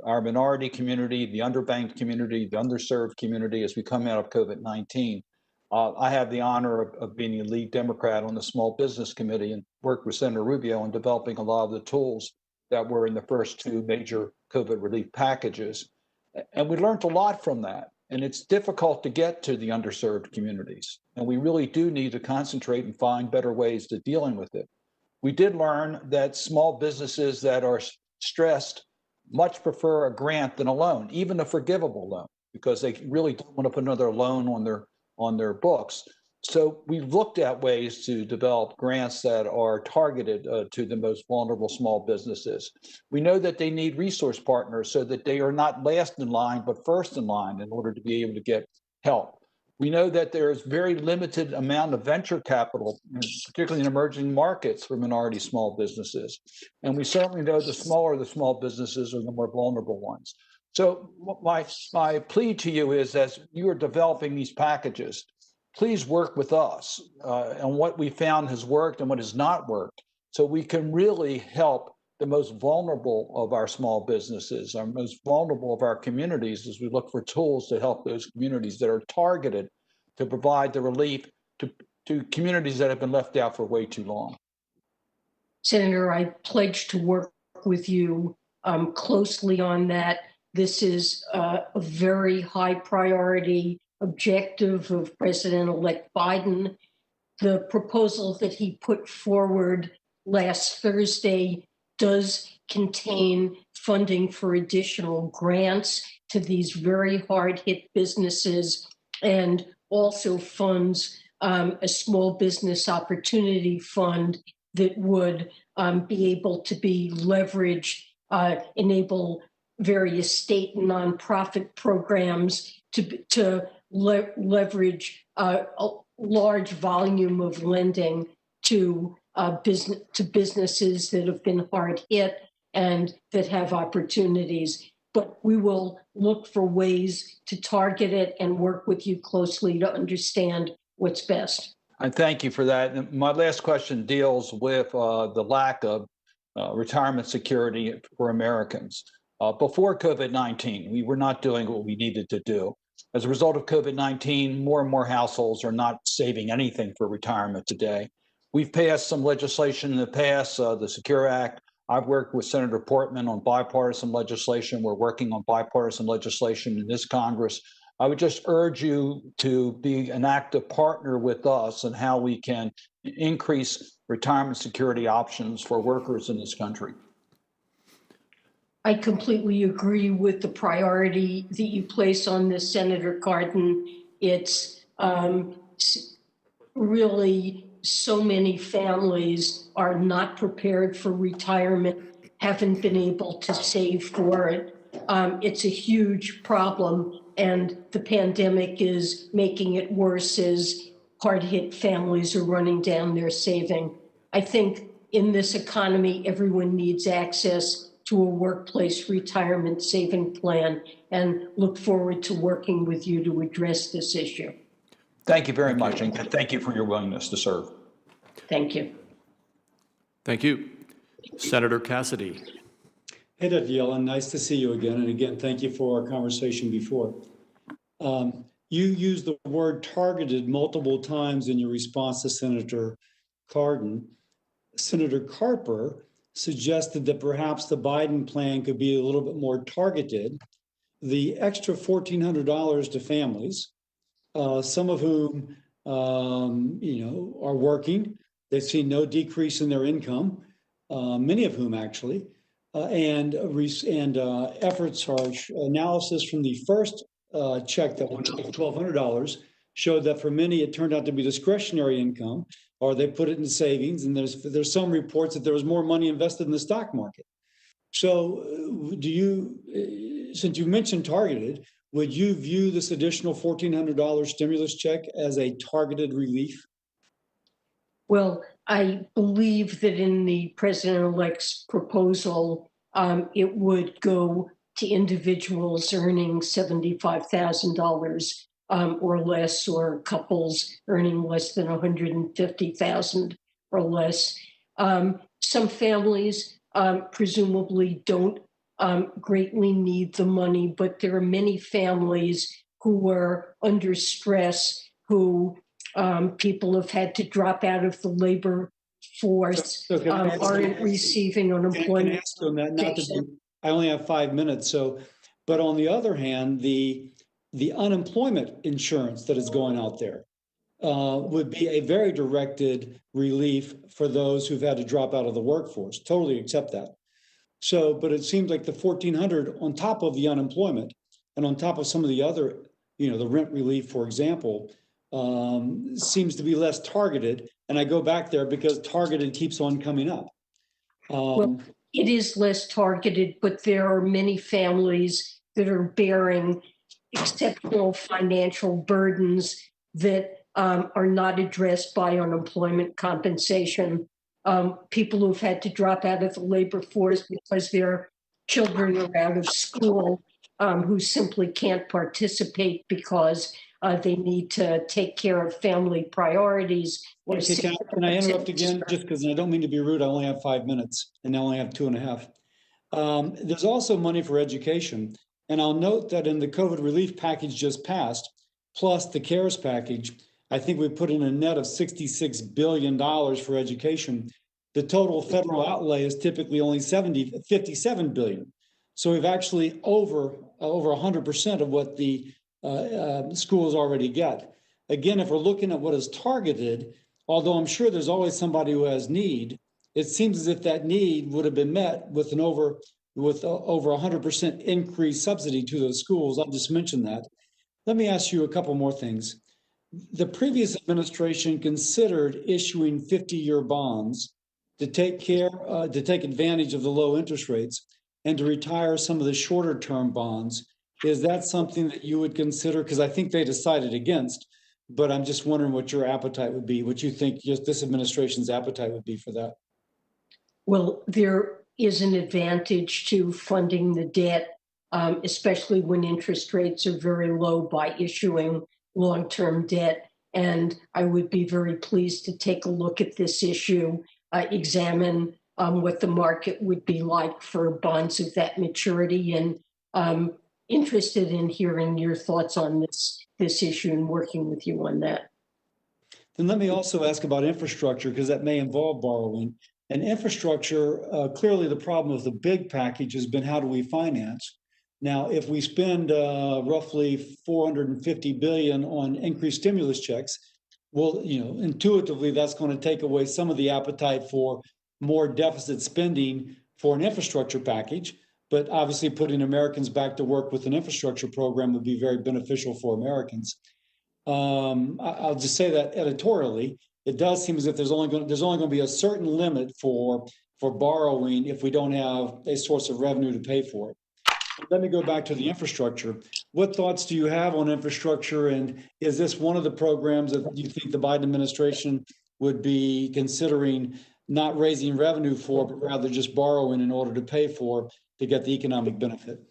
our minority community, the underbanked community, the underserved community as we come out of COVID-19. I have the honor of being the lead Democrat on the Small Business Committee and worked with Senator Rubio in developing a lot of the tools that were in the first two major COVID relief packages. And we learned a lot from that. And it's difficult to get to the underserved communities. And we really do need to concentrate and find better ways to dealing with it. We did learn that small businesses that are stressed much prefer a grant than a loan, even a forgivable loan, because they really don't want to put another loan on their books. So we've looked at ways to develop grants that are targeted to the most vulnerable small businesses. We know that they need resource partners so that they are not last in line, but first in line in order to be able to get help. We know that there's very limited amount of venture capital, particularly in emerging markets for minority small businesses. And we certainly know the smaller the small businesses are the more vulnerable ones. So my plea to you is, as you are developing these packages, please work with us on what we found has worked and what has not worked, so we can really help the most vulnerable of our small businesses, our most vulnerable of our communities, as we look for tools to help those communities that are targeted to provide the relief to communities that have been left out for way too long. Senator, I pledge to work with you closely on that. This is a very high priority objective of President-elect Biden. The proposal that he put forward last Thursday does contain funding for additional grants to these very hard-hit businesses, and also funds a small business opportunity fund that would be able to be leveraged, enable various state and nonprofit programs to leverage a large volume of lending to businesses that have been hard hit and that have opportunities. But we will look for ways to target it and work with you closely to understand what's best. I thank you for that. And my last question deals with the lack of retirement security for Americans. Before COVID-19, we were not doing what we needed to do. As a result of COVID-19, more and more households are not saving anything for retirement today. We've passed some legislation in the past, the Secure Act. I've worked with Senator Portman on bipartisan legislation. We're working on bipartisan legislation in this Congress. I would just urge you to be an active partner with us in how we can increase retirement security options for workers in this country. I completely agree with the priority that you place on this, Senator Cardin. It's really so many families are not prepared for retirement, haven't been able to save for it. It's a huge problem, and the pandemic is making it worse as hard-hit families are running down their saving. I think in this economy, everyone needs access to a workplace retirement saving plan, and look forward to working with you to address this issue. Thank you very much, and thank you for your willingness to serve. Thank you. Thank you. Senator Cassidy. Hey, Dr. Yellen, nice to see you again. And again, thank you for our conversation before. You used the word targeted multiple times in your response to Senator Cardin. Senator Carper suggested that perhaps the Biden plan could be a little bit more targeted. The extra $1,400 to families, some of whom are working. They've seen no decrease in their income, many of whom actually, and efforts are analysis from the first check that went up $1,200 showed that for many it turned out to be discretionary income, or they put it in savings. And there's some reports that there was more money invested in the stock market. So, since you mentioned targeted, would you view this additional $1,400 stimulus check as a targeted relief? Well, I believe that in the president-elect's proposal, it would go to individuals earning $75,000 or less, or couples earning less than $150,000 or less. Some families presumably don't greatly need the money, but there are many families who are under stress, who people have had to drop out of the labor force, aren't receiving unemployment. Can I ask you on that? I only have 5 minutes. But on the other hand, the unemployment insurance that is going out there would be a very directed relief for those who've had to drop out of the workforce. Totally accept that. But it seems like the $1,400 on top of the unemployment and on top of some of the other, the rent relief, for example, seems to be less targeted. And I go back there because targeted keeps on coming up. Well, it is less targeted, but there are many families that are bearing exceptional financial burdens that are not addressed by unemployment compensation. People who've had to drop out of the labor force because their children are out of school, who simply can't participate because they need to take care of family priorities. Can I interrupt again? Just because I don't mean to be rude, I only have 5 minutes and I only have 2.5. There's also money for education. And I'll note that in the COVID relief package just passed, plus the CARES package, I think we put in a net of $66 billion for education. the total federal outlay is typically only 57 billion. So we've actually over 100% of what the schools already get. Again, if we're looking at what is targeted, although I'm sure there's always somebody who has need, it seems as if that need would have been met with an over 100% increased subsidy to those schools. I'll just mention that. Let me ask you a couple more things. The previous administration considered issuing 50-year bonds to take advantage of the low interest rates and to retire some of the shorter term bonds. Is that something that you would consider? Because I think they decided against, but I'm just wondering what your appetite would be, what you think this administration's appetite would be for that. Well, there is an advantage to funding the debt, especially when interest rates are very low, by issuing long-term debt. And I would be very pleased to take a look at this issue, examine what the market would be like for bonds of that maturity, and interested in hearing your thoughts on this issue and working with you on that. Then let me also ask about infrastructure, because that may involve borrowing. And infrastructure, clearly the problem of the big package has been, how do we finance? Now, if we spend roughly $450 billion on increased stimulus checks, well, intuitively, that's going to take away some of the appetite for more deficit spending for an infrastructure package. But obviously, putting Americans back to work with an infrastructure program would be very beneficial for Americans. I'll just say that editorially, it does seem as if there's only going to be a certain limit for borrowing if we don't have a source of revenue to pay for it. Let me go back to the infrastructure. What thoughts do you have on infrastructure, and is this one of the programs that you think the Biden administration would be considering not raising revenue for, but rather just borrowing in order to pay for, to get the economic benefit?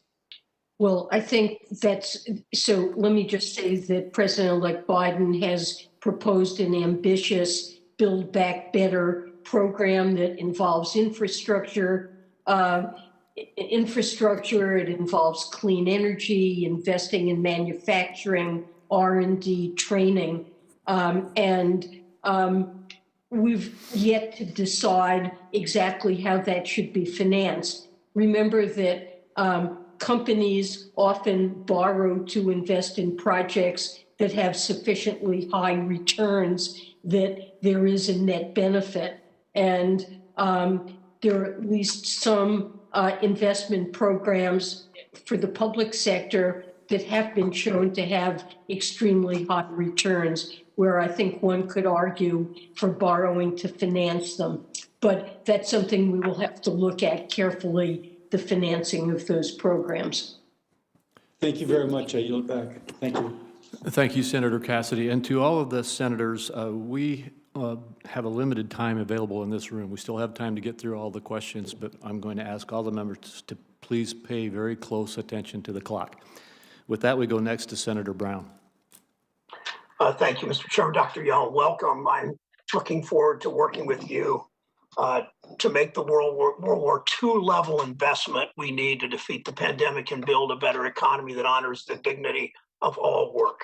Well, I think so. Let me just say that President-elect Biden has proposed an ambitious Build Back Better program that involves infrastructure. It involves clean energy, investing in manufacturing, R&D, training, and we've yet to decide exactly how that should be financed. Remember that companies often borrow to invest in projects that have sufficiently high returns that there is a net benefit. And there are at least some investment programs for the public sector that have been shown to have extremely high returns, where I think one could argue for borrowing to finance them. But that's something we will have to look at carefully, the financing of those programs. Thank you very much. I yield back. Thank you. Thank you, Senator Cassidy. And to all of the senators, we have a limited time available in this room. We still have time to get through all the questions, but I'm going to ask all the members to please pay very close attention to the clock. With that, we go next to Senator Brown. Thank you, Mr. Chairman. Dr. Yellen, welcome. I'm looking forward to working with you to make the World War II level investment we need to defeat the pandemic and build a better economy that honors the dignity of all work.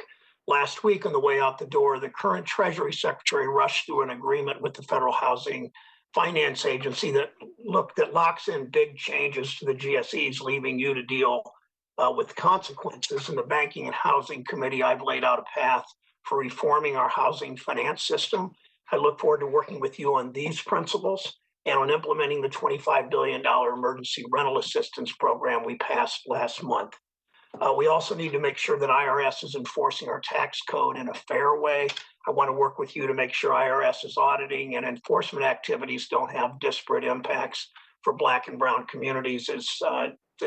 Last week, on the way out the door, the current Treasury Secretary rushed through an agreement with the Federal Housing Finance Agency that locks in big changes to the GSEs, leaving you to deal with consequences. In the Banking and Housing Committee, I've laid out a path for reforming our housing finance system. I look forward to working with you on these principles and on implementing the $25 billion emergency rental assistance program we passed last month. We also need to make sure that IRS is enforcing our tax code in a fair way. I want to work with you to make sure IRS's auditing and enforcement activities don't have disparate impacts for Black and Brown communities, as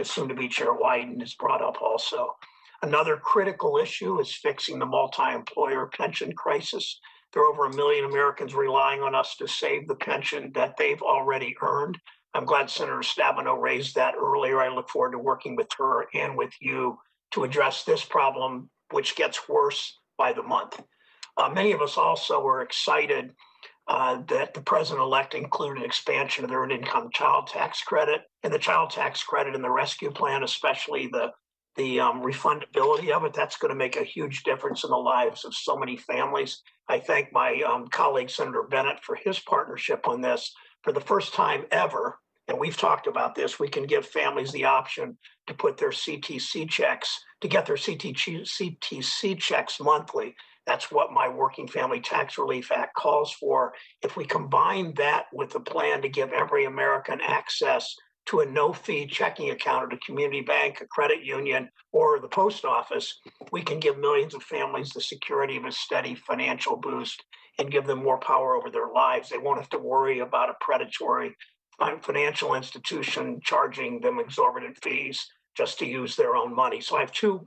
soon-to-be Chair Wyden has brought up also. Another critical issue is fixing the multi-employer pension crisis. There are over 1 million Americans relying on us to save the pension that they've already earned. I'm glad Senator Stabenow raised that earlier. I look forward to working with her and with you to address this problem, which gets worse by the month. Many of us also are excited that the president-elect included expansion of the earned income child tax credit, and the child tax credit in the rescue plan, especially the refundability of it. That's going to make a huge difference in the lives of so many families. I thank my colleague, Senator Bennett, for his partnership on this, for the first time ever, and we've talked about this, we can give families the option to put their CTC checks, to get their CTC checks monthly. That's what my Working Family Tax Relief Act calls for. If we combine that with the plan to give every American access to a no-fee checking account at a community bank, a credit union, or the post office, we can give millions of families the security of a steady financial boost and give them more power over their lives. They won't have to worry about a predatory financial institution charging them exorbitant fees just to use their own money. So I have two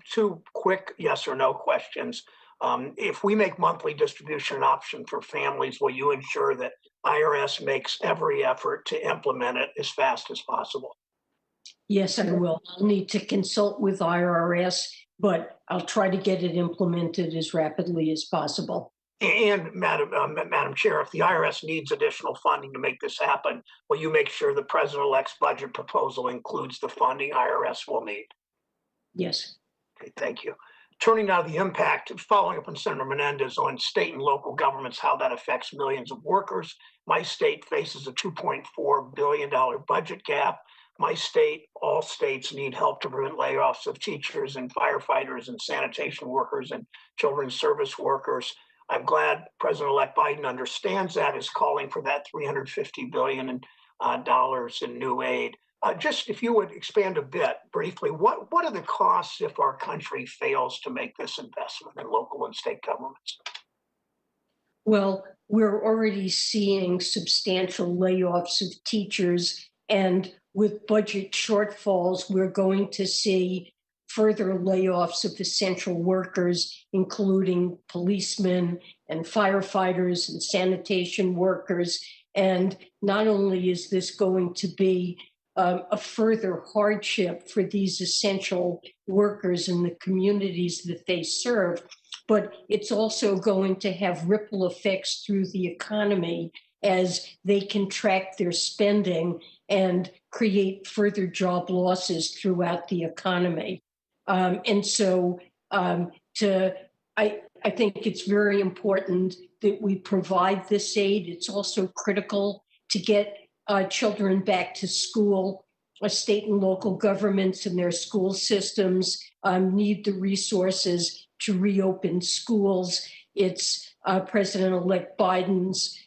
quick yes or no questions. If we make monthly distribution an option for families, will you ensure that IRS makes every effort to implement it as fast as possible? Yes, I will. I'll need to consult with IRS, but I'll try to get it implemented as rapidly as possible. And Madam Chair, if the IRS needs additional funding to make this happen, will you make sure the President-elect's budget proposal includes the funding IRS will need? Yes. Okay, thank you. Turning now to the impact, following up on Senator Menendez on state and local governments, how that affects millions of workers. My state faces a $2.4 billion budget gap. My state, all states need help to prevent layoffs of teachers and firefighters and sanitation workers and children's service workers. I'm glad President-elect Biden understands that, is calling for that $350 billion in new aid. Just if you would expand a bit briefly, what are the costs if our country fails to make this investment in local and state governments? Well, we're already seeing substantial layoffs of teachers, and with budget shortfalls, we're going to see further layoffs of essential workers, including policemen and firefighters and sanitation workers. And not only is this going to be a further hardship for these essential workers in the communities that they serve, but it's also going to have ripple effects through the economy as they contract their spending and create further job losses throughout the economy. I think it's very important that we provide this aid. It's also critical to get children back to school. State and local governments and their school systems need the resources to reopen schools. It's President-elect Biden's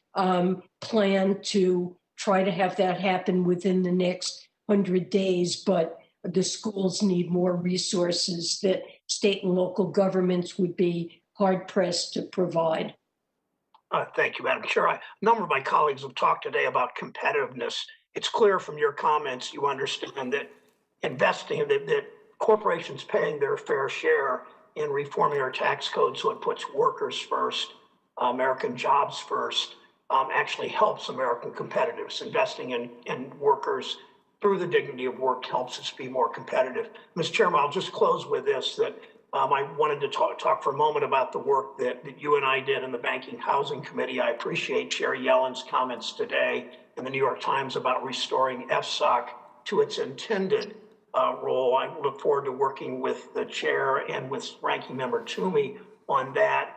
plan to try to have that happen within the next 100 days, but the schools need more resources that state and local governments would be hard-pressed to provide. Thank you, Madam Chair. A number of my colleagues have talked today about competitiveness. It's clear from your comments you understand that investing, that corporations paying their fair share in reforming our tax code so it puts workers first, American jobs first, actually helps American competitiveness. Investing in workers through the dignity of work helps us be more competitive. Mr. Chairman, I'll just close with this, that I wanted to talk for a moment about the work that you and I did in the Banking Housing Committee. I appreciate Chair Yellen's comments today in the New York Times about restoring FSOC to its intended role. I look forward to working with the chair and with Ranking Member Toomey on that.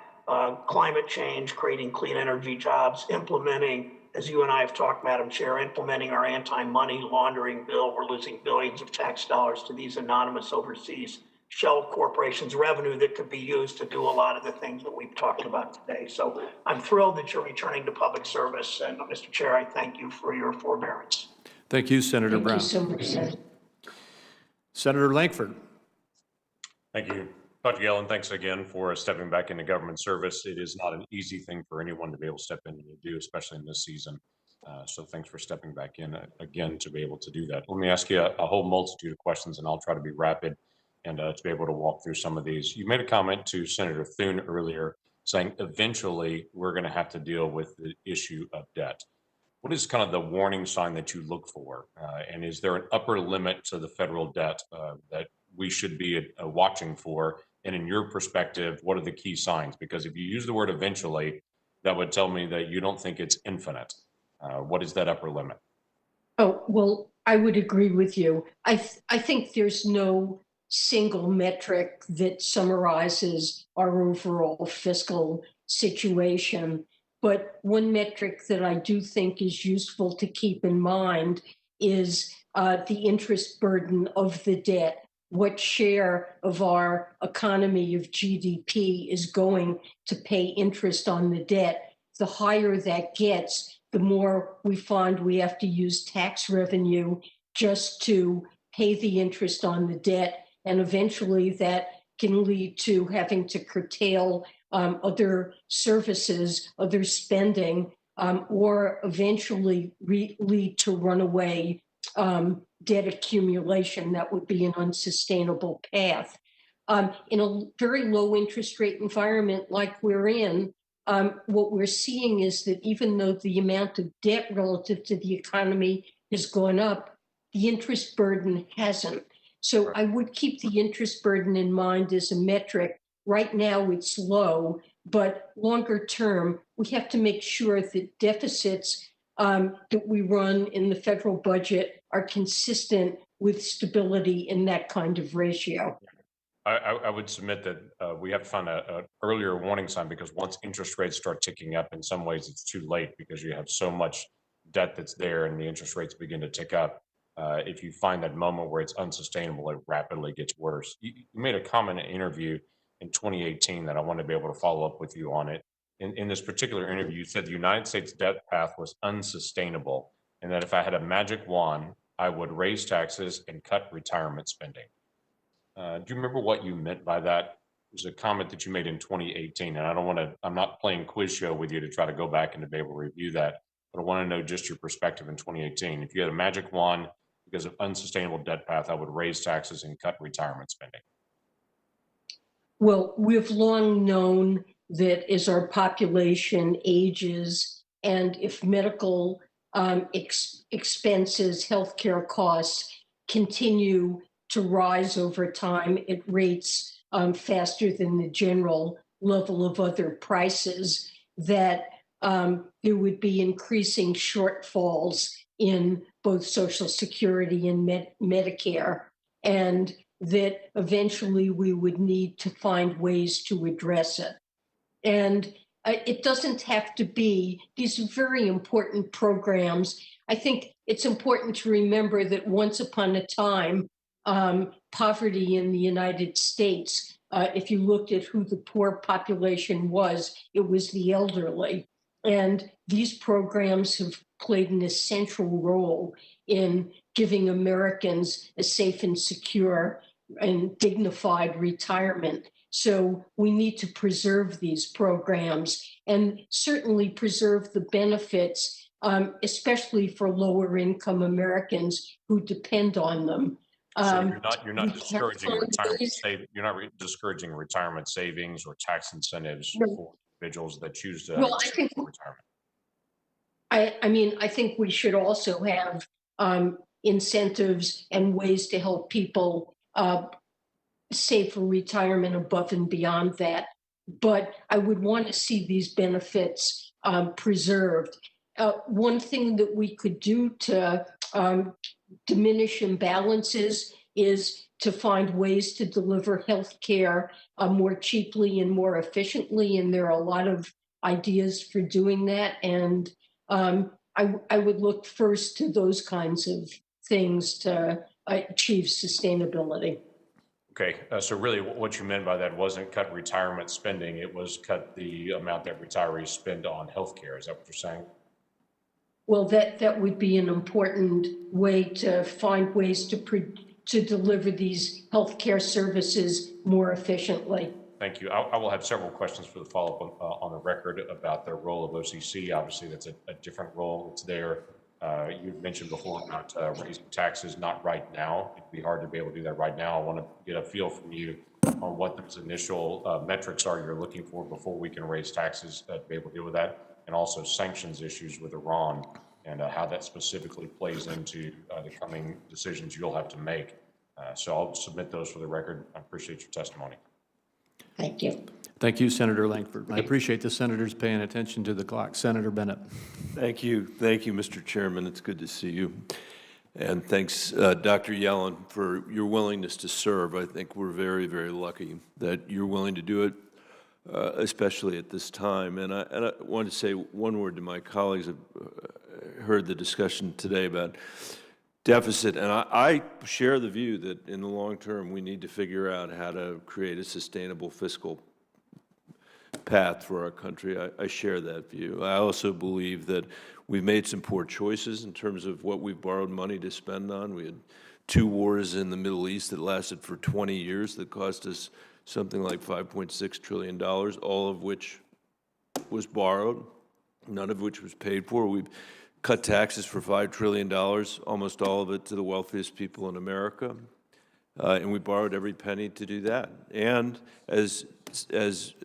Climate change, creating clean energy jobs, implementing, as you and I have talked, Madam Chair, implementing our anti-money laundering bill. We're losing billions of tax dollars to these anonymous overseas shell corporations, revenue that could be used to do a lot of the things that we've talked about today. So I'm thrilled that you're returning to public service. And Mr. Chair, I thank you for your forbearance. Thank you, Senator Brown. Thank you so much, Senator. Senator Lankford. Thank you. Dr. Yellen, thanks again for stepping back into government service. It is not an easy thing for anyone to be able to step in and do, especially in this season. So thanks for stepping back in again to be able to do that. Let me ask you a whole multitude of questions, and I'll try to be rapid and to be able to walk through some of these. You made a comment to Senator Thune earlier saying eventually we're going to have to deal with the issue of debt. What is kind of the warning sign that you look for? And is there an upper limit to the federal debt that we should be watching for? And in your perspective, what are the key signs? Because if you use the word eventually, that would tell me that you don't think it's infinite. What is that upper limit? Oh, well, I would agree with you. I think there's no single metric that summarizes our overall fiscal situation. But one metric that I do think is useful to keep in mind is the interest burden of the debt. What share of our economy of GDP is going to pay interest on the debt? The higher that gets, the more we find we have to use tax revenue just to pay the interest on the debt. And eventually that can lead to having to curtail other services, other spending, or eventually lead to runaway debt accumulation. That would be an unsustainable path. In a very low interest rate environment like we're in, what we're seeing is that even though the amount of debt relative to the economy has gone up, the interest burden hasn't. So I would keep the interest burden in mind as a metric. Right now it's low, but longer term, we have to make sure that deficits that we run in the federal budget are consistent with stability in that kind of ratio. I would submit that we have to find an earlier warning sign, because once interest rates start ticking up, in some ways it's too late because you have so much debt that's there and the interest rates begin to tick up. If you find that moment where it's unsustainable, it rapidly gets worse. You made a comment in an interview in 2018 that I want to be able to follow up with you on it. In this particular interview, you said the United States debt path was unsustainable, and that if I had a magic wand, I would raise taxes and cut retirement spending. Do you remember what you meant by that? It was a comment that you made in 2018, and I'm not playing quiz show with you to try to go back and to be able to review that, but I want to know just your perspective in 2018. If you had a magic wand, because of unsustainable debt path, I would raise taxes and cut retirement spending. Well, we've long known that as our population ages and if medical expenses, healthcare costs continue to rise over time at rates faster than the general level of other prices, that there would be increasing shortfalls in both Social Security and Medicare, and that eventually we would need to find ways to address it. And it doesn't have to be these very important programs. I think it's important to remember that once upon a time, poverty in the United States, if you looked at who the poor population was, it was the elderly. And these programs have played an essential role in giving Americans a safe and secure and dignified retirement. So we need to preserve these programs and certainly preserve the benefits, especially for lower income Americans who depend on them. So you're not discouraging retirement savings or tax incentives for individuals that choose to save for retirement. I think we should also have incentives and ways to help people save for retirement above and beyond that. But I would want to see these benefits preserved. One thing that we could do to diminish imbalances is to find ways to deliver health care more cheaply and more efficiently. And there are a lot of ideas for doing that. And I would look first to those kinds of things to achieve sustainability. Okay, so really what you meant by that wasn't cut retirement spending, it was cut the amount that retirees spend on healthcare. Is that what you're saying? Well, that would be an important way to find ways to deliver these healthcare services more efficiently. Thank you. I will have several questions for the follow-up on the record about the role of OCC. Obviously, that's a different role. It's there. You've mentioned before about raising taxes, not right now. It'd be hard to be able to do that right now. I want to get a feel from you on what those initial metrics are you're looking for before we can raise taxes to be able to deal with that, and also sanctions issues with Iran and how that specifically plays into the coming decisions you'll have to make. So I'll submit those for the record. I appreciate your testimony. Thank you. Thank you, Senator Lankford. I appreciate the senators paying attention to the clock. Senator Bennett. Thank you, Mr. Chairman. It's good to see you. And thanks, Dr. Yellen, for your willingness to serve. I think we're very, very lucky that you're willing to do it especially at this time. And I want to say one word to my colleagues. I've heard the discussion today about deficit, and I share the view that in the long term, we need to figure out how to create a sustainable fiscal path for our country. I share that view. I also believe that we've made some poor choices in terms of what we've borrowed money to spend on. We had 2 wars in the Middle East that lasted for 20 years that cost us something like $5.6 trillion, all of which was borrowed, none of which was paid for. We've cut taxes for $5 trillion, almost all of it to the wealthiest people in America. And we borrowed every penny to do that. And as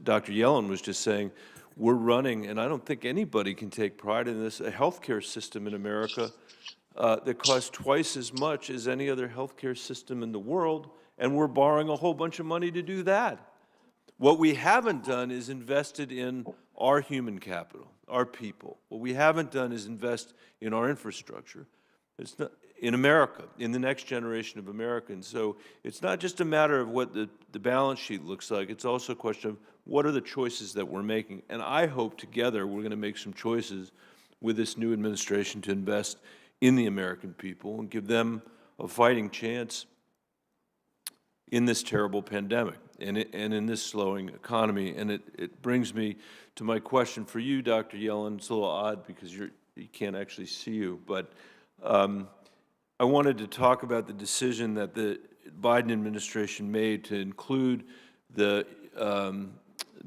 Dr. Yellen was just saying, we're running, and I don't think anybody can take pride in this, a healthcare system in America that costs twice as much as any other healthcare system in the world, and we're borrowing a whole bunch of money to do that. What we haven't done is invested in our human capital, our people. What we haven't done is invest in our infrastructure. It's not in America, in the next generation of Americans. So it's not just a matter of what the balance sheet looks like. It's also a question of what are the choices that we're making. And I hope together we're going to make some choices with this new administration to invest in the American people and give them a fighting chance in this terrible pandemic and in this slowing economy. And it brings me to my question for you, Dr. Yellen. It's a little odd because you can't actually see you, but I wanted to talk about the decision that the Biden administration made to include the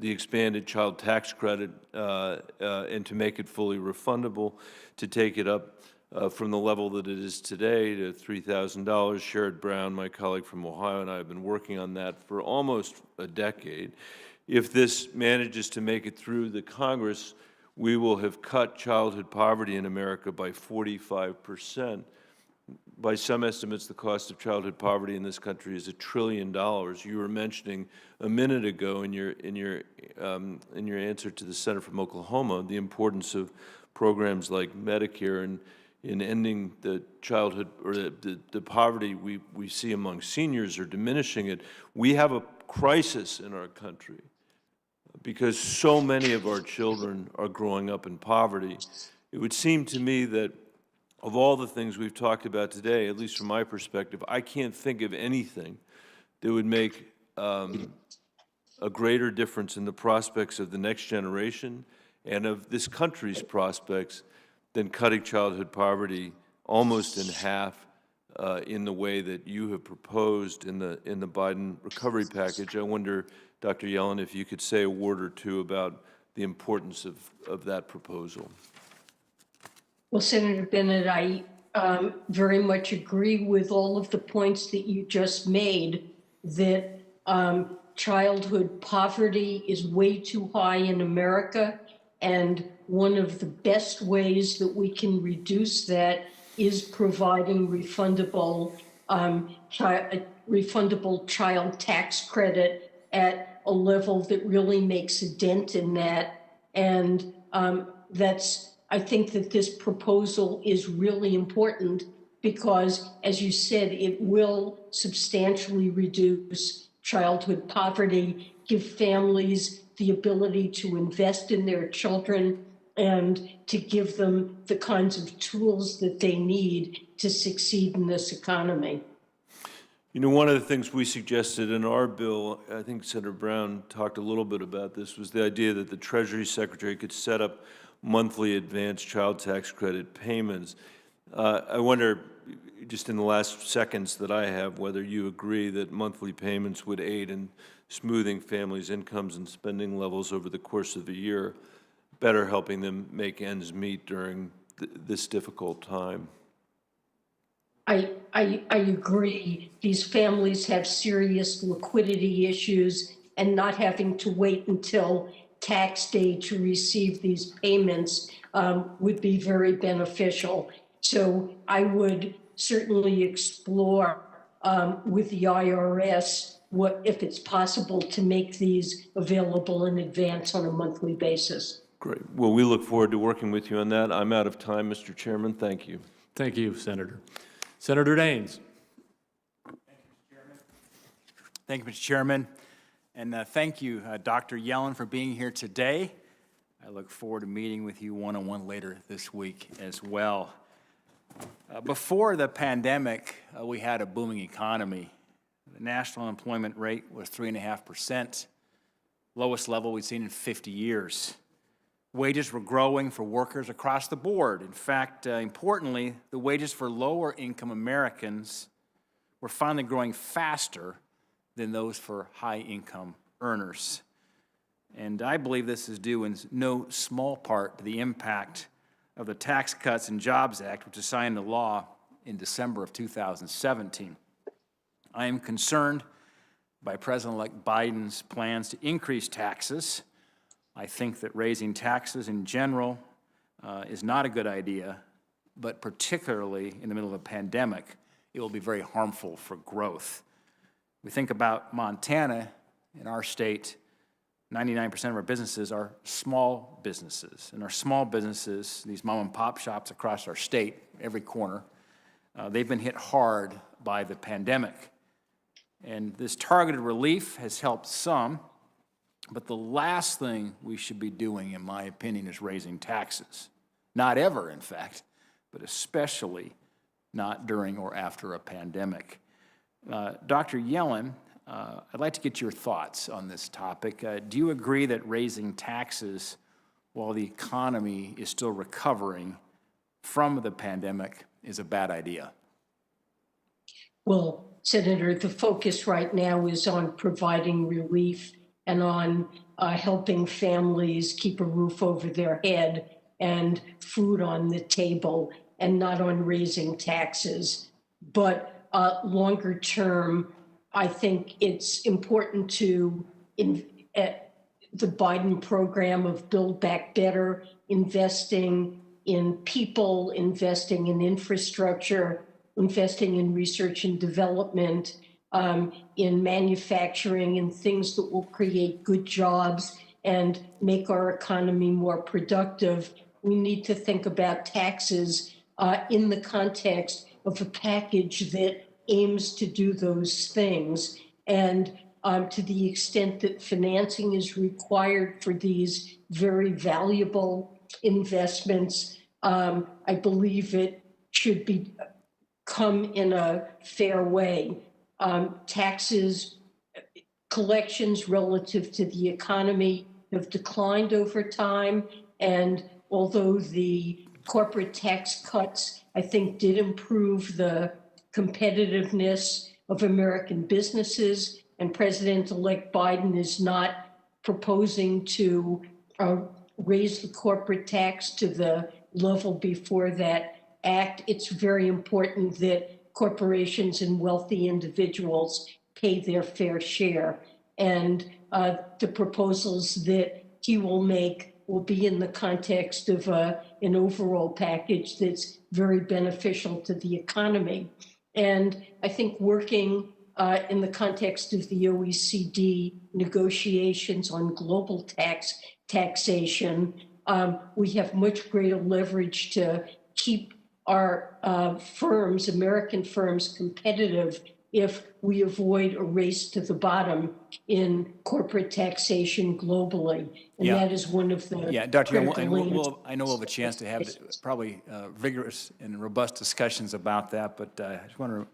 expanded child tax credit and to make it fully refundable, to take it up from the level that it is today to $3,000. Sherrod Brown, my colleague from Ohio, and I have been working on that for almost a decade. If this manages to make it through the Congress, we will have cut childhood poverty in America by 45%. By some estimates, the cost of childhood poverty in this country is $1 trillion. You were mentioning a minute ago in your answer to the senator from Oklahoma the importance of programs like Medicare and in ending the childhood or the poverty we see among seniors or diminishing it. We have a crisis in our country because so many of our children are growing up in poverty. It would seem to me that of all the things we've talked about today, at least from my perspective, I can't think of anything that would make a greater difference in the prospects of the next generation and of this country's prospects than cutting childhood poverty almost in half in the way that you have proposed in the Biden recovery package. I wonder, Dr. Yellen, if you could say a word or two about the importance of that proposal. Well, Senator Bennett, I very much agree with all of the points that you just made, that childhood poverty is way too high in America, and one of the best ways that we can reduce that is providing refundable child tax credit at a level that really makes a dent in that. And I think that this proposal is really important because, as you said, it will substantially reduce childhood poverty, give families the ability to invest in their children, and to give them the kinds of tools that they need to succeed in this economy. You know, one of the things we suggested in our bill, I think Senator Brown talked a little bit about this, was the idea that the Treasury Secretary could set up monthly advanced child tax credit payments. I wonder, just in the last seconds that I have, whether you agree that monthly payments would aid in smoothing families' incomes and spending levels over the course of the year, better helping them make ends meet during this difficult time. I agree. These families have serious liquidity issues, and not having to wait until tax day to receive these payments would be very beneficial. So I would certainly explore with the IRS if it's possible to make these available in advance on a monthly basis. Great. Well, we look forward to working with you on that. I'm out of time, Mr. Chairman. Thank you. Thank you, Senator. Senator Daines. Thank you, Mr. Chairman. And thank you, Dr. Yellen, for being here today. I look forward to meeting with you one-on-one later this week as well. Before the pandemic, we had a booming economy. The national unemployment rate was 3.5%, lowest level we've seen in 50 years. Wages were growing for workers across the board. In fact, importantly, the wages for lower-income Americans were finally growing faster than those for high-income earners. And I believe this is due in no small part to the impact of the Tax Cuts and Jobs Act, which was signed into law in December of 2017. I am concerned by President-elect Biden's plans to increase taxes. I think that raising taxes in general is not a good idea, but particularly in the middle of a pandemic, it will be very harmful for growth. We think about Montana. In our state, 99% of our businesses are small businesses. And our small businesses, these mom and pop shops across our state, every corner, they've been hit hard by the pandemic. And this targeted relief has helped some, but the last thing we should be doing, in my opinion, is raising taxes. Not ever, in fact, but especially not during or after a pandemic. Dr. Yellen, I'd like to get your thoughts on this topic. Do you agree that raising taxes while the economy is still recovering from the pandemic is a bad idea? Well, Senator, the focus right now is on providing relief and on helping families keep a roof over their head and food on the table, and not on raising taxes. But longer term, I think it's important to, the Biden program of Build Back Better, investing in people, investing in infrastructure, investing in research and development, in manufacturing and things that will create good jobs and make our economy more productive. We need to think about taxes in the context of a package that aims to do those things. And to the extent that financing is required for these very valuable investments, I believe it should be come in a fair way. Taxes collections relative to the economy have declined over time, and although the corporate tax cuts, I think, did improve the competitiveness of American businesses, and President-elect Biden is not proposing to raise the corporate tax to the level before that act, it's very important that corporations and wealthy individuals pay their fair share. And the proposals that he will make will be in the context of an overall package that's very beneficial to the economy. And I think working in the context of the OECD negotiations on global taxation, we have much greater leverage to keep our firms, American firms, competitive if we avoid a race to the bottom in corporate taxation globally. And that is one of the Dr. Yellen, critical I know we'll have a chance to have probably vigorous and robust discussions about that, but I just want to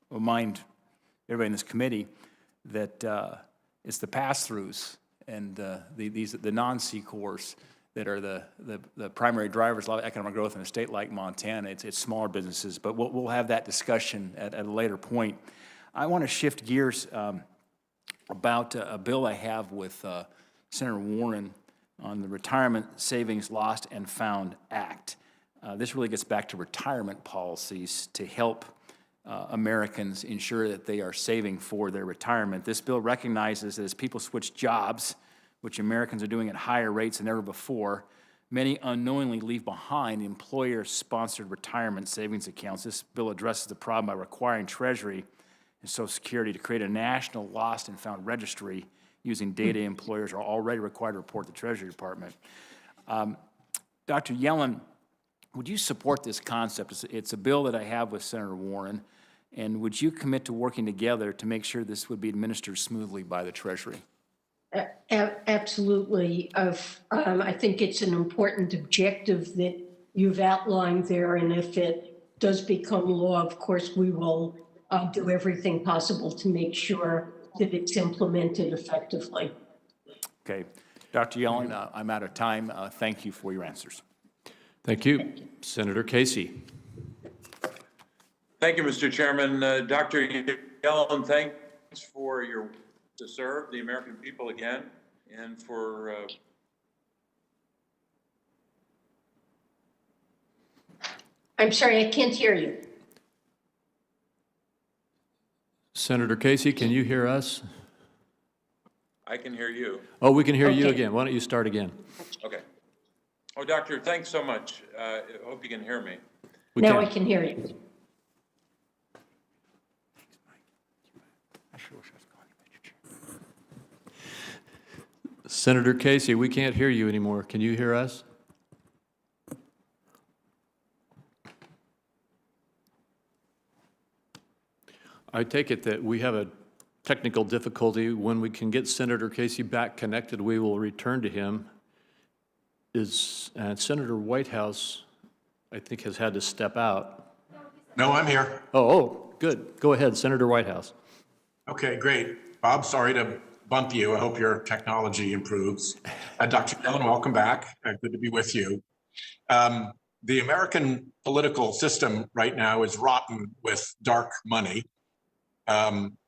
remind everybody in this committee that it's the pass-throughs and the non-C-corps that are the primary drivers of economic growth in a state like Montana. It's smaller businesses, but we'll have that discussion at a later point. I want to shift gears about a bill I have with Senator Warren on the Retirement Savings Lost and Found Act. This really gets back to retirement policies to help Americans ensure that they are saving for their retirement. This bill recognizes that as people switch jobs, which Americans are doing at higher rates than ever before, many unknowingly leave behind employer-sponsored retirement savings accounts. This bill addresses the problem by requiring Treasury and Social Security to create a national lost and found registry using data employers are already required to report to the Treasury Department. Dr. Yellen, would you support this concept? It's a bill that I have with Senator Warren, and would you commit to working together to make sure this would be administered smoothly by the Treasury? Absolutely. I think it's an important objective that you've outlined there, and if it does become law, of course, we will do everything possible to make sure that it's implemented effectively. Okay. Dr. Yellen, I'm out of time. Thank you for your answers. Thank you. Senator Casey. Thank you, Mr. Chairman. Dr. Yellen, thanks for to serve the American people again, and for I'm sorry, I can't hear you. Senator Casey, can you hear us? I can hear you. Oh, we can hear you Okay. again. Why don't you start again? Okay. Oh, Doctor, thanks so much. I hope you can hear me. Now I can hear you. Senator Casey, we can't hear you anymore. Can you hear us? I take it that we have a technical difficulty. When we can get Senator Casey back connected, we will return to him. Senator Whitehouse, I think, has had to step out. No, I'm here. Oh, good. Go ahead, Senator Whitehouse. Okay, great. Bob, sorry to bump you. I hope your technology improves. Dr. Yellen, welcome back. Good to be with you. The American political system right now is rotten with dark money.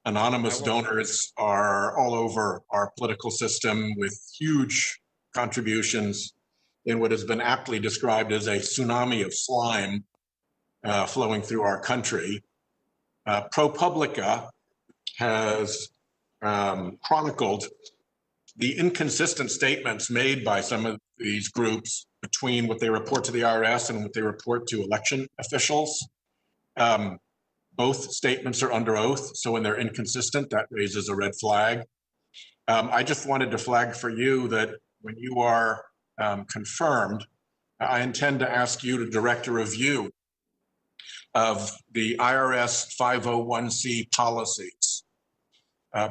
Anonymous donors are all over our political system with huge contributions in what has been aptly described as a tsunami of slime flowing through our country. ProPublica has chronicled the inconsistent statements made by some of these groups between what they report to the IRS and what they report to election officials. Both statements are under oath, so when they're inconsistent, that raises a red flag. I just wanted to flag for you that when you are confirmed, I intend to ask you to direct a review of the IRS 501c policies,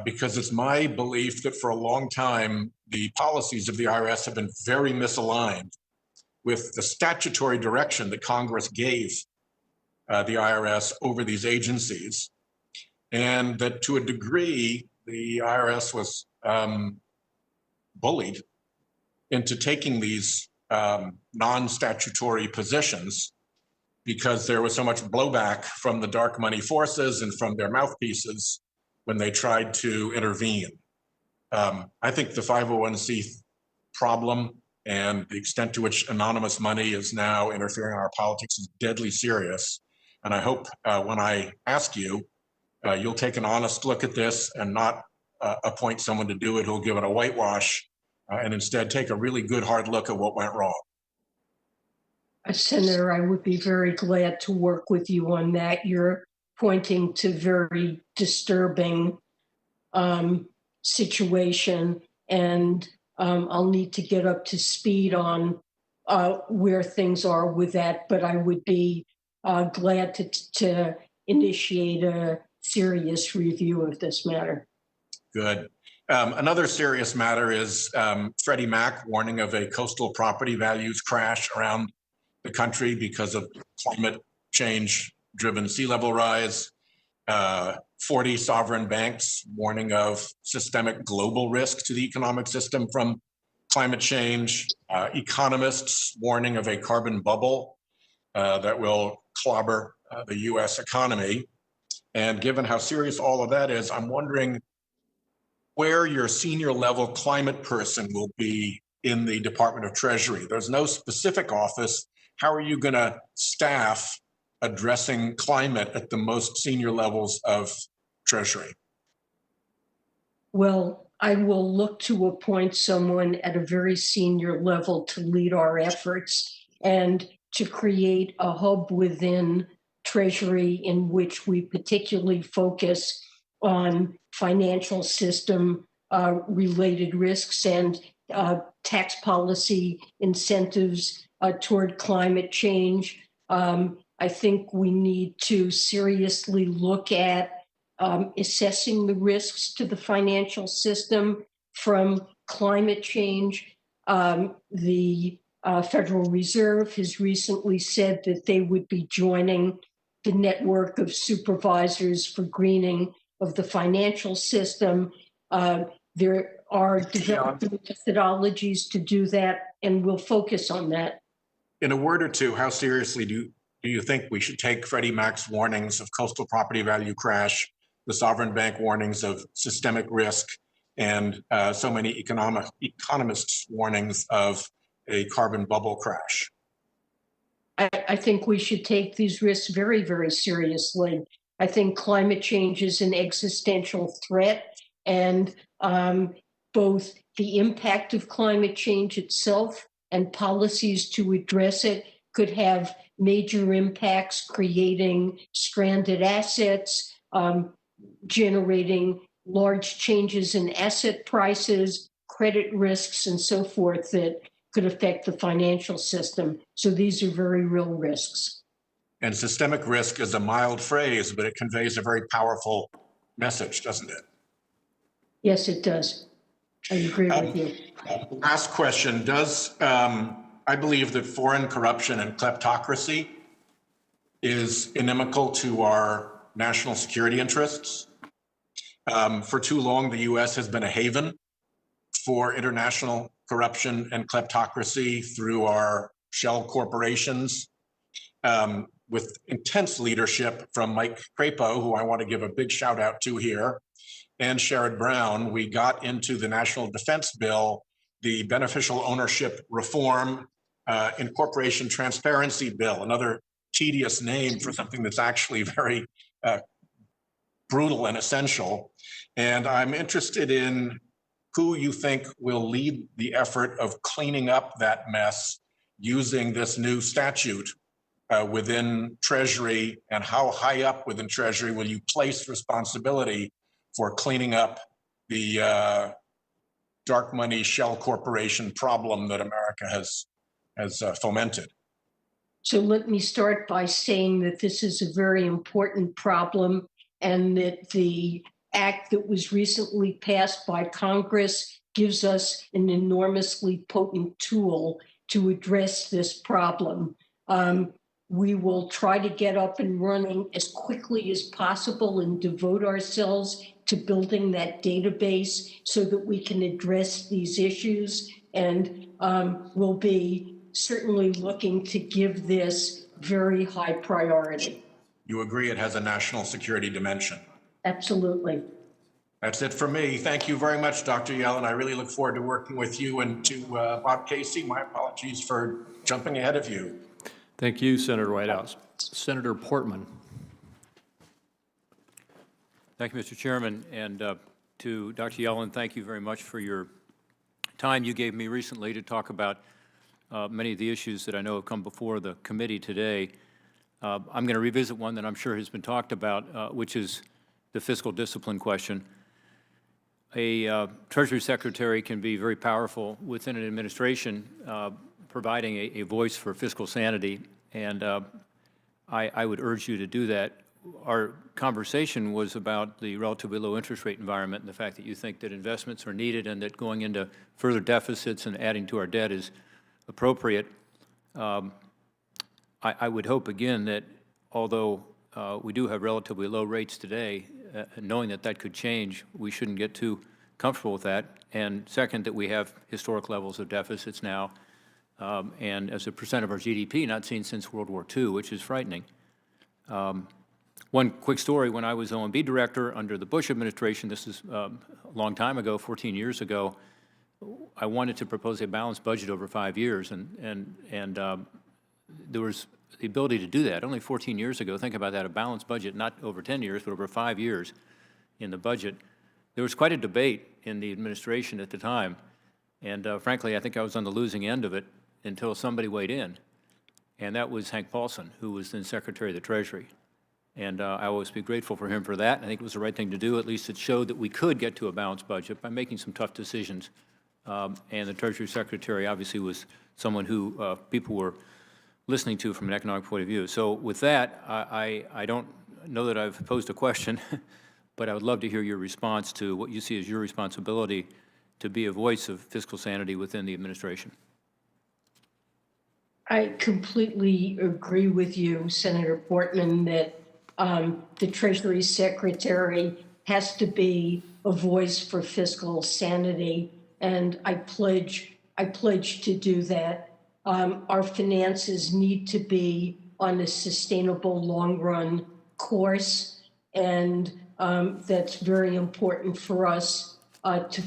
because it's my belief that for a long time, the policies of the IRS have been very misaligned with the statutory direction that Congress gave the IRS over these agencies, and that to a degree, the IRS was bullied into taking these non-statutory positions because there was so much blowback from the dark money forces and from their mouthpieces when they tried to intervene. I think the 501c problem and the extent to which anonymous money is now interfering in our politics is deadly serious. And I hope when I ask you, you'll take an honest look at this and not appoint someone to do it who'll give it a whitewash, and instead take a really good hard look at what went wrong. Senator, I would be very glad to work with you on that. You're pointing to very disturbing situation, and I'll need to get up to speed on where things are with that, but I would be glad to initiate a serious review of this matter. Good. Another serious matter is Freddie Mac warning of a coastal property values crash around the country because of climate change driven sea level rise. 40 sovereign banks warning of systemic global risk to the economic system from climate change. Economists warning of a carbon bubble that will clobber the US economy. And given how serious all of that is, I'm wondering where your senior level climate person will be in the Department of Treasury. There's no specific office. How are you going to staff addressing climate at the most senior levels of Treasury? Well, I will look to appoint someone at a very senior level to lead our efforts and to create a hub within Treasury in which we particularly focus on financial system related risks and tax policy incentives toward climate change. I think we need to seriously look at assessing the risks to the financial system from climate change. The Federal Reserve has recently said that they would be joining the network of supervisors for greening of the financial system. There are developing methodologies to do that, and we'll focus on that. In a word or two, how seriously do you think we should take Freddie Mac's warnings of coastal property value crash, the sovereign bank warnings of systemic risk, and so many economists' warnings of a carbon bubble crash? I think we should take these risks very, very seriously. I think climate change is an existential threat, and both the impact of climate change itself and policies to address it could have major impacts, creating stranded assets, generating large changes in asset prices, credit risks, and so forth that could affect the financial system. So these are very real risks. And systemic risk is a mild phrase, but it conveys a very powerful message, doesn't it? Yes, it does. I agree with you. Last question. I believe that foreign corruption and kleptocracy is inimical to our national security interests. For too long, the US has been a haven for international corruption and kleptocracy through our shell corporations, with intense leadership from Mike Crapo, who I want to give a big shout out to here, and Sherrod Brown. We got into the National Defense Bill the Beneficial Ownership Reform Incorporation Transparency Bill, another tedious name for something that's actually very brutal and essential. And I'm interested in who you think will lead the effort of cleaning up that mess using this new statute within Treasury, and how high up within Treasury will you place responsibility for cleaning up the dark money shell corporation problem that America has fomented? So let me start by saying that this is a very important problem, and that the act that was recently passed by Congress gives us an enormously potent tool to address this problem. We will try to get up and running as quickly as possible and devote ourselves to building that database so that we can address these issues. And we'll be certainly looking to give this very high priority. You agree it has a national security dimension? Absolutely. That's it for me. Thank you very much, Dr. Yellen. I really look forward to working with you. And to Bob Casey, my apologies for jumping ahead of you. Thank you, Senator Whitehouse. Senator Portman. Thank you, Mr. Chairman. And to Dr. Yellen, thank you very much for your time you gave me recently to talk about many of the issues that I know have come before the committee today. I'm going to revisit one that I'm sure has been talked about, which is the fiscal discipline question. A Treasury Secretary can be very powerful within an administration, providing a voice for fiscal sanity, and I would urge you to do that. Our conversation was about the relatively low interest rate environment and the fact that you think that investments are needed and that going into further deficits and adding to our debt is appropriate. I would hope, again, that although we do have relatively low rates today, knowing that that could change, we shouldn't get too comfortable with that. And second, that we have historic levels of deficits now, and as a percent of our GDP, not seen since World War II, which is frightening. One quick story, when I was OMB director under the Bush administration, this is a long time ago, 14 years ago, I wanted to propose a balanced budget over 5 years, and there was the ability to do that. Only 14 years ago, think about that, a balanced budget, not over 10 years, but over 5 years in the budget. There was quite a debate in the administration at the time, and frankly, I think I was on the losing end of it until somebody weighed in, and that was Hank Paulson, who was then Secretary of the Treasury. And I always be grateful for him for that. I think it was the right thing to do. At least it showed that we could get to a balanced budget by making some tough decisions. And the Treasury Secretary obviously was someone who people were listening to from an economic point of view. So with that, I don't know that I've posed a question, but I would love to hear your response to what you see as your responsibility to be a voice of fiscal sanity within the administration. I completely agree with you, Senator Portman, that the Treasury Secretary has to be a voice for fiscal sanity, and I pledge to do that. Our finances need to be on a sustainable long-run course, and that's very important for us to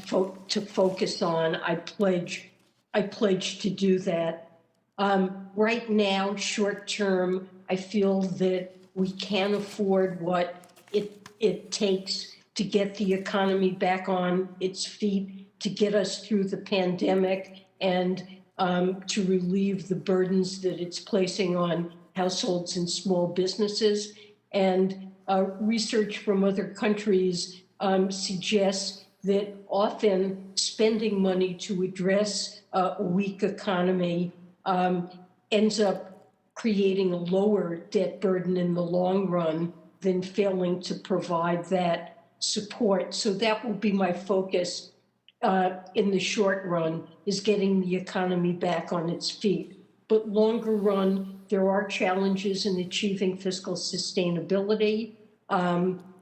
focus on. I pledge to do that. Right now, short term, I feel that we can't afford what it takes to get the economy back on its feet, to get us through the pandemic, and to relieve the burdens that it's placing on households and small businesses. And research from other countries suggests that often spending money to address a weak economy ends up creating a lower debt burden in the long run than failing to provide that support. So that will be my focus in the short run, is getting the economy back on its feet. But longer run, there are challenges in achieving fiscal sustainability.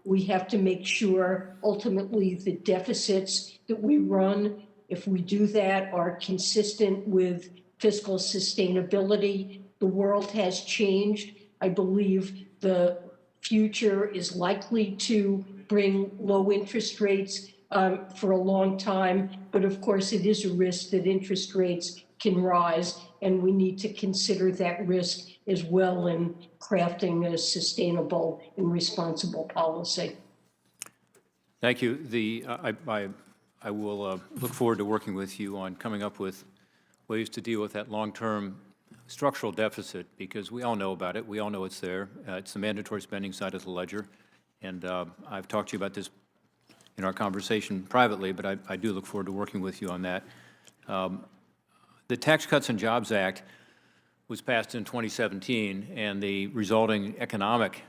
We have to make sure ultimately the deficits that we run, if we do that, are consistent with fiscal sustainability. The world has changed. I believe the future is likely to bring low interest rates for a long time, but of course it is a risk that interest rates can rise, and we need to consider that risk as well in crafting a sustainable and responsible policy. Thank you. I will look forward to working with you on coming up with ways to deal with that long-term structural deficit, because we all know about it. We all know it's there. It's the mandatory spending side of the ledger. And I've talked to you about this in our conversation privately, but I do look forward to working with you on that. The Tax Cuts and Jobs Act was passed in 2017, and the resulting economic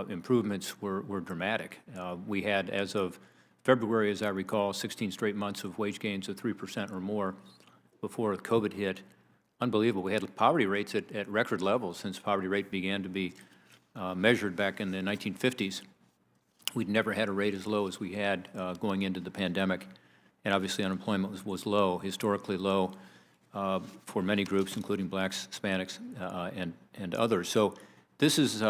improvements were dramatic. We had, as of February, as I recall, 16 straight months of wage gains of 3% or more before COVID hit. Unbelievable. We had poverty rates at record levels since poverty rate began to be measured back in the 1950s. We'd never had a rate as low as we had going into the pandemic. And obviously unemployment was low, historically low for many groups, including blacks, Hispanics, and others. So this is,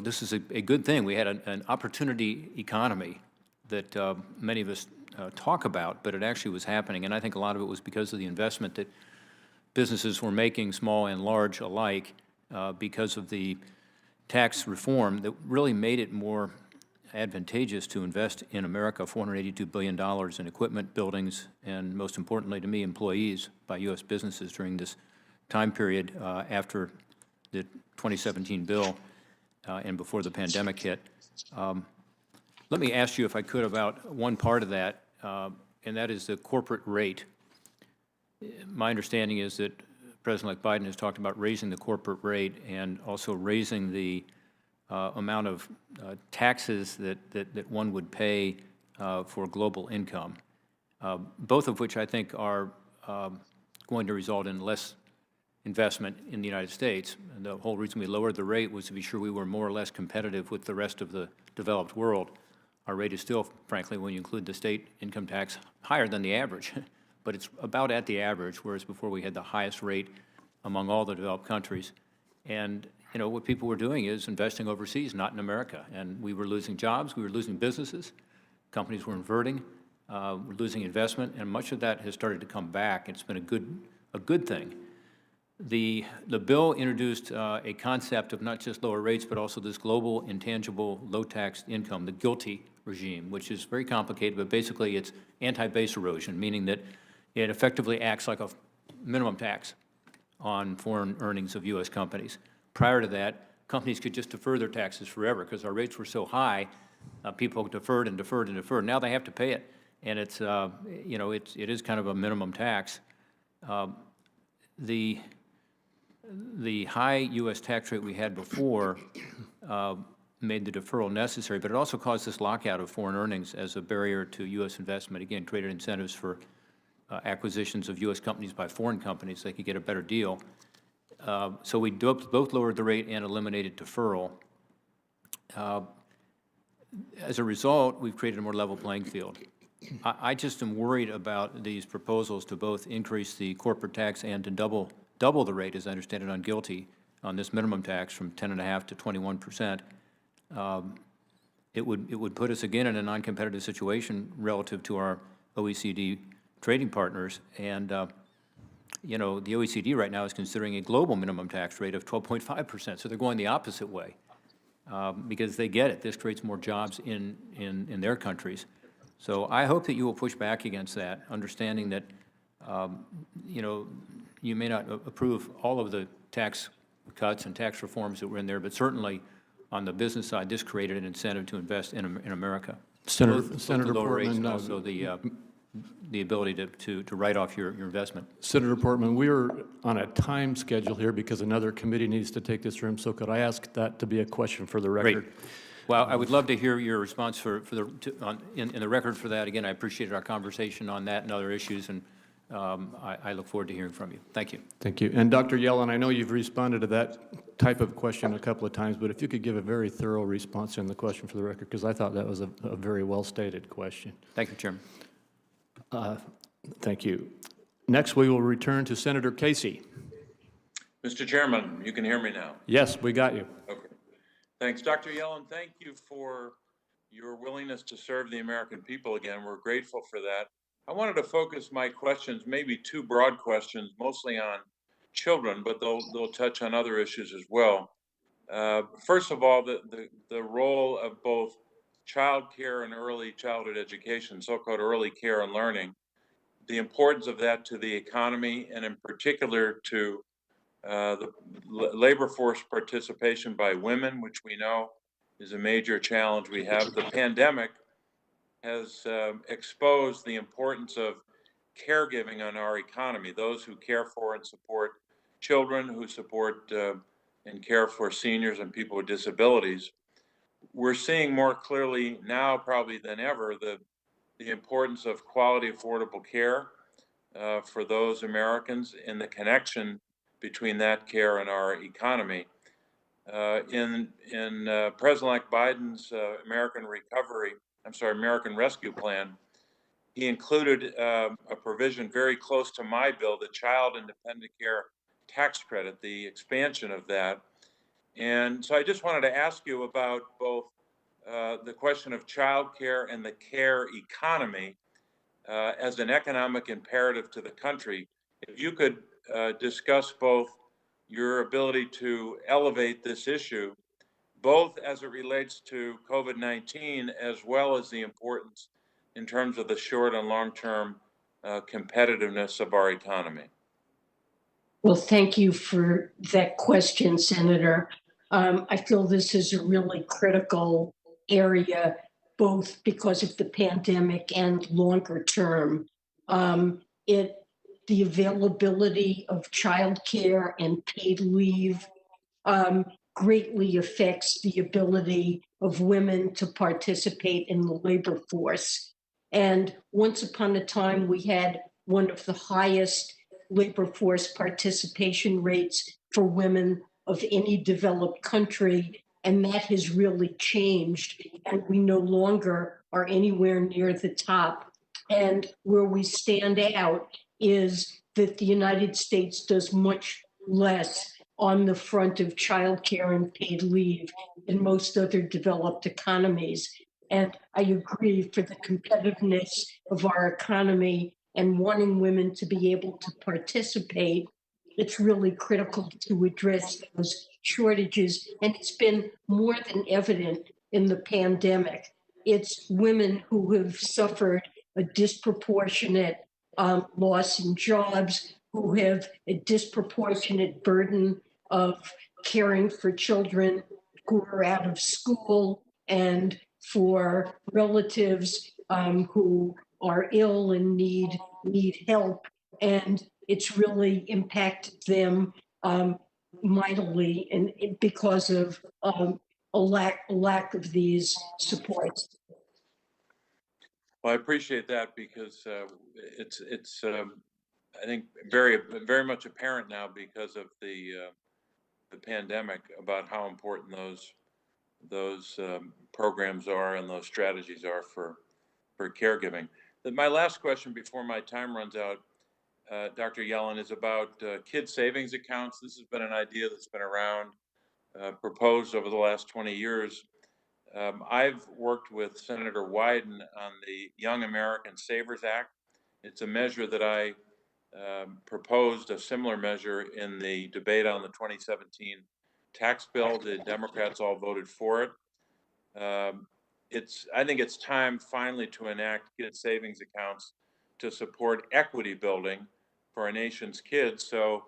this is a good thing. We had an opportunity economy that many of us talk about, but it actually was happening. And I think a lot of it was because of the investment that businesses were making, small and large alike, because of the tax reform that really made it more advantageous to invest in America, $482 billion in equipment, buildings, and most importantly to me, employees by U.S. businesses during this time period after the 2017 bill and before the pandemic hit. Let me ask you, if I could, about one part of that, and that is the corporate rate. My understanding is that President-elect Biden has talked about raising the corporate rate and also raising the amount of taxes that one would pay for global income, both of which I think are going to result in less investment in the United States. And the whole reason we lowered the rate was to be sure we were more or less competitive with the rest of the developed world. Our rate is still, frankly, when you include the state income tax, higher than the average, but it's about at the average, whereas before we had the highest rate among all the developed countries. And you know, what people were doing is investing overseas, not in America. And we were losing jobs, we were losing businesses, companies were inverting, we're losing investment, and much of that has started to come back. It's been a good thing. The bill introduced a concept of not just lower rates, but also this global intangible low-taxed income, the GILTI regime, which is very complicated, but basically it's anti-base erosion, meaning that it effectively acts like a minimum tax on foreign earnings of U.S. companies. Prior to that, companies could just defer their taxes forever because our rates were so high, people deferred and deferred and deferred. Now they have to pay it, and it's, you know, it is kind of a minimum tax. The high U.S. tax rate we had before made the deferral necessary, but it also caused this lockout of foreign earnings as a barrier to U.S. investment. Again, created incentives for acquisitions of U.S. companies by foreign companies so they could get a better deal. So we both lowered the rate and eliminated deferral. As a result, we've created a more level playing field. I just am worried about these proposals to both increase the corporate tax and to double the rate, as I understand it, on GILTI, on this minimum tax from 10.5% to 21%. It would put us again in a non-competitive situation relative to our OECD trading partners. And you know, the OECD right now is considering a global minimum tax rate of 12.5%. So they're going the opposite way because they get it. This creates more jobs in their countries. So I hope that you will push back against that, understanding that, you know, you may not approve all of the tax cuts and tax reforms that were in there, but certainly on the business side, this created an incentive to invest in America. Senator The lower rates and Portman, also the ability to write off your investment. Senator Portman, we are on a time schedule here because another committee needs to take this room. So could I ask that to be a question for the record? Great. Well, I would love to hear your response in the record for that. Again, I appreciated our conversation on that and other issues, and I look forward to hearing from you. Thank you. Thank you. And Dr. Yellen, I know you've responded to that type of question a couple of times, but if you could give a very thorough response in the question for the record, because I thought that was a very well-stated question. Thank you, Chairman. Thank you. Next, we will return to Senator Casey. Mr. Chairman, you can hear me now. Yes, we got you. Okay. Thanks. Dr. Yellen, thank you for your willingness to serve the American people again. We're grateful for that. I wanted to focus my questions, maybe two broad questions, mostly on children, but they'll touch on other issues as well. First of all, the role of both child care and early childhood education, so-called early care and learning, the importance of that to the economy and in particular to the labor force participation by women, which we know is a major challenge we have. The pandemic has exposed the importance of caregiving on our economy, those who care for and support children, who support and care for seniors and people with disabilities. We're seeing more clearly now probably than ever the importance of quality, affordable care for those Americans and the connection between that care and our economy. In President-elect Biden's American Rescue Plan, he included a provision very close to my bill, the Child Independent Care Tax Credit, the expansion of that. And so I just wanted to ask you about both the question of child care and the care economy as an economic imperative to the country. If you could discuss both your ability to elevate this issue, both as it relates to COVID-19, as well as the importance in terms of the short and long-term competitiveness of our economy. Well, thank you for that question, Senator. I feel this is a really critical area, both because of the pandemic and longer term. The availability of childcare and paid leave greatly affects the ability of women to participate in the labor force. And once upon a time, we had one of the highest labor force participation rates for women of any developed country, and that has really changed, and we no longer are anywhere near the top. And where we stand out is that the United States does much less on the front of childcare and paid leave than most other developed economies. And I agree, for the competitiveness of our economy and wanting women to be able to participate, it's really critical to address those shortages. And it's been more than evident in the pandemic. It's women who have suffered a disproportionate loss in jobs, who have a disproportionate burden of caring for children who are out of school, and for relatives who are ill and need help. And it's really impacted them mightily, and because of lack of these supports. Well, I appreciate that because it's I think very much apparent now because of the pandemic about how important those programs are and those strategies are for caregiving. My last question before my time runs out, Dr. Yellen, is about kid savings accounts. This has been an idea that's been around, proposed over the last 20 years. I've worked with Senator Wyden on the Young American Savers Act. It's a measure that I proposed, a similar measure in the debate on the 2017 tax bill. The Democrats all voted for it. I think it's time finally to enact kid savings accounts to support equity building for our nation's kids, so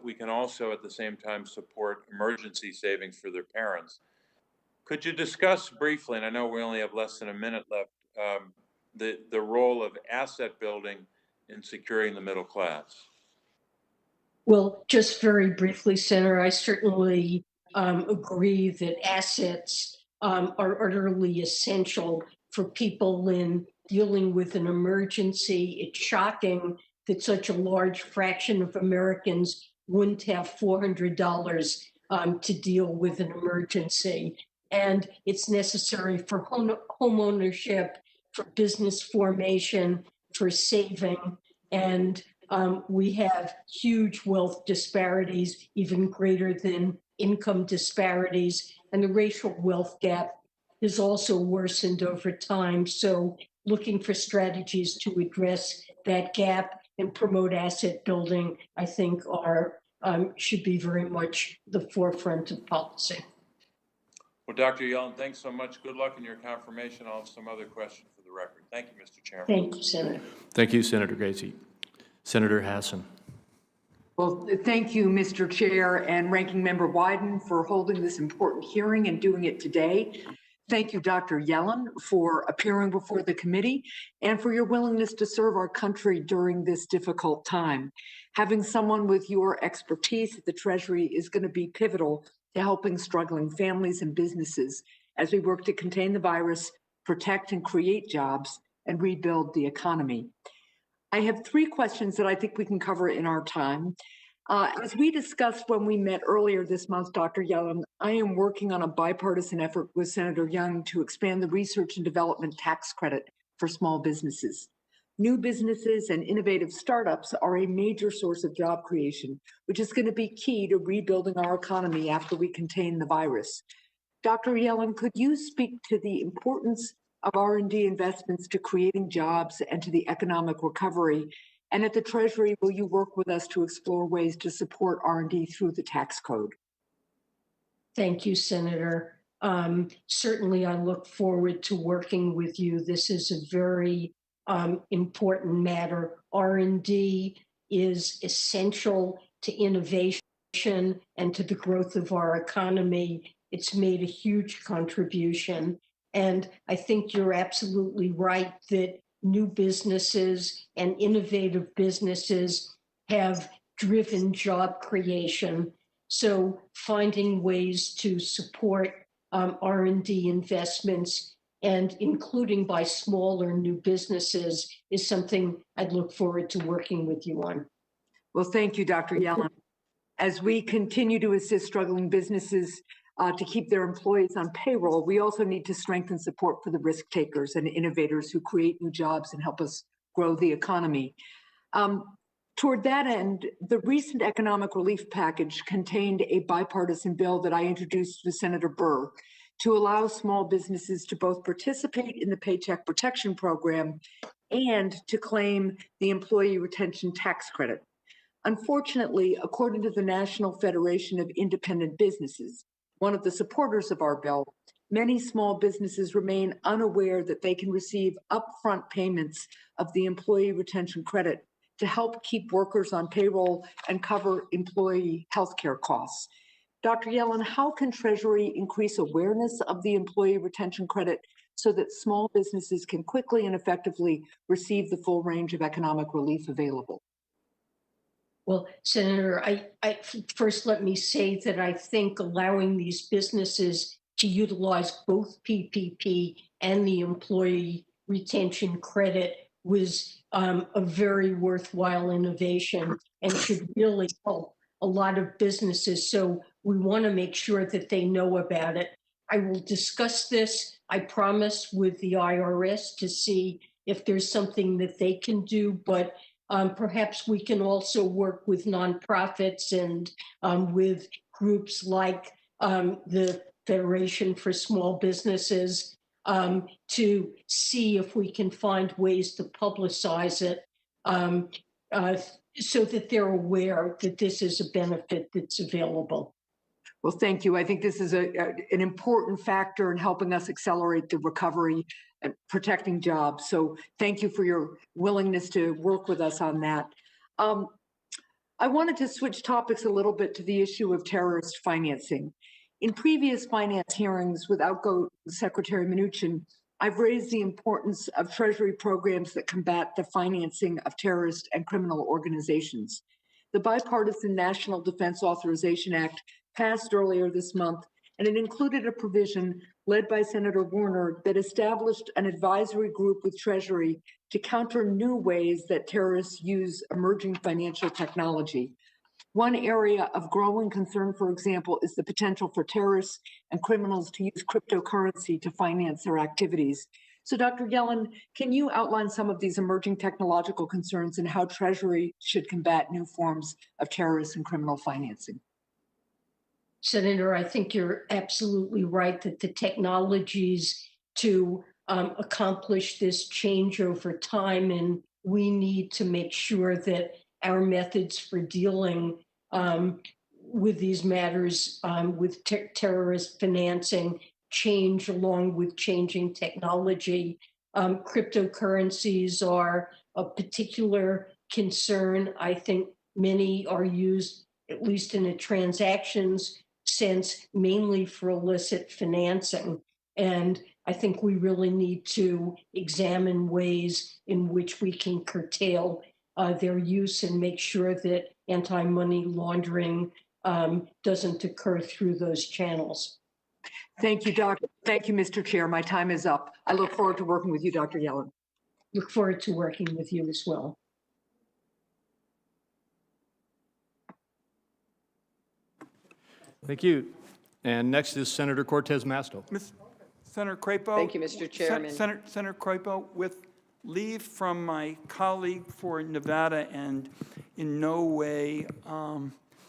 we can also at the same time support emergency savings for their parents. Could you discuss briefly, and I know we only have less than a minute left, the role of asset building in securing the middle class? Well, just very briefly, Senator, I certainly agree that assets are utterly essential for people in dealing with an emergency. It's shocking that such a large fraction of Americans wouldn't have $400 to deal with an emergency. And it's necessary for home ownership, for business formation, for saving. And we have huge wealth disparities, even greater than income disparities. And the racial wealth gap has also worsened over time. So looking for strategies to address that gap and promote asset building, I think should be very much the forefront of policy. Well, Dr. Yellen, thanks so much. Good luck in your confirmation. I'll have some other questions for the record. Thank you, Mr. Chairman. Thank you, Senator. Thank you, Senator Gacy. Senator Hassan. Well, thank you, Mr. Chair and Ranking Member Wyden, for holding this important hearing and doing it today. Thank you, Dr. Yellen, for appearing before the committee and for your willingness to serve our country during this difficult time. Having someone with your expertise at the Treasury is going to be pivotal to helping struggling families and businesses as we work to contain the virus, protect and create jobs, and rebuild the economy. I have 3 questions that I think we can cover in our time. As we discussed when we met earlier this month, Dr. Yellen, I am working on a bipartisan effort with Senator Young to expand the research and development tax credit for small businesses. New businesses and innovative startups are a major source of job creation, which is going to be key to rebuilding our economy after we contain the virus. Dr. Yellen, could you speak to the importance of R&D investments to creating jobs and to the economic recovery? And at the Treasury, will you work with us to explore ways to support R&D through the tax code? Thank you, Senator. Certainly, I look forward to working with you. This is a very important matter. R&D is essential to innovation and to the growth of our economy. It's made a huge contribution. And I think you're absolutely right that new businesses and innovative businesses have driven job creation. So finding ways to support R&D investments and including by smaller new businesses is something I'd look forward to working with you on. Well, thank you, Dr. Yellen. As we continue to assist struggling businesses to keep their employees on payroll, we also need to strengthen support for the risk takers and innovators who create new jobs and help us grow the economy. Toward that end, the recent economic relief package contained a bipartisan bill that I introduced with Senator Burr to allow small businesses to both participate in the Paycheck Protection Program and to claim the Employee Retention Tax Credit. Unfortunately, according to the National Federation of Independent Businesses, one of the supporters of our bill, many small businesses remain unaware that they can receive upfront payments of the Employee Retention Credit to help keep workers on payroll and cover employee health care costs. Dr. Yellen, how can Treasury increase awareness of the Employee Retention Credit so that small businesses can quickly and effectively receive the full range of economic relief available? Well, Senator, first let me say that I think allowing these businesses to utilize both PPP and the employee retention credit was a very worthwhile innovation and should really help a lot of businesses. So we want to make sure that they know about it. I will discuss this, I promise, with the IRS to see if there's something that they can do, but perhaps we can also work with nonprofits and with groups like the Federation for Small Businesses to see if we can find ways to publicize it so that they're aware that this is a benefit that's available. Well, thank you. I think this is an important factor in helping us accelerate the recovery and protecting jobs. So thank you for your willingness to work with us on that. I wanted to switch topics a little bit to the issue of terrorist financing. In previous finance hearings with outgoing Secretary Mnuchin, I've raised the importance of Treasury programs that combat the financing of terrorist and criminal organizations. The Bipartisan National Defense Authorization Act passed earlier this month, and it included a provision led by Senator Warner that established an advisory group with Treasury to counter new ways that terrorists use emerging financial technology. One area of growing concern, for example, is the potential for terrorists and criminals to use cryptocurrency to finance their activities. So, Dr. Yellen, can you outline some of these emerging technological concerns and how Treasury should combat new forms of terrorist and criminal financing? Senator, I think you're absolutely right that the technologies to accomplish this change over time, and we need to make sure that our methods for dealing with these matters with terrorist financing change along with changing technology. Cryptocurrencies are a particular concern. I think many are used, at least in a transactions sense, mainly for illicit financing. And I think we really need to examine ways in which we can curtail their use and make sure that anti-money laundering doesn't occur through those channels. Thank you, Doctor. Thank you, Mr. Chair. My time is up. I look forward to working with you, Dr. Yellen. Look forward to working with you as well. Thank you. And next is Senator Cortez Masto. Senator Crapo. Thank you, Mr. Chairman. Senator Crapo, with leave from my colleague for Nevada and in no way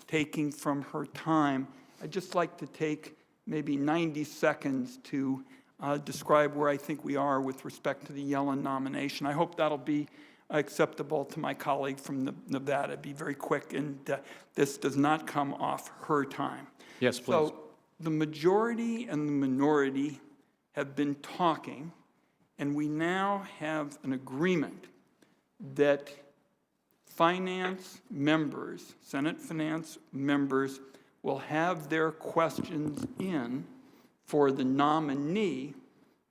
taking from her time, I'd just like to take maybe 90 seconds to describe where I think we are with respect to the Yellen nomination. I hope that'll be acceptable to my colleague from Nevada. Be very quick, and this does not come off her time. Yes, please. So the majority and the minority have been talking, and we now have an agreement that finance members, Senate finance members, will have their questions in for the nominee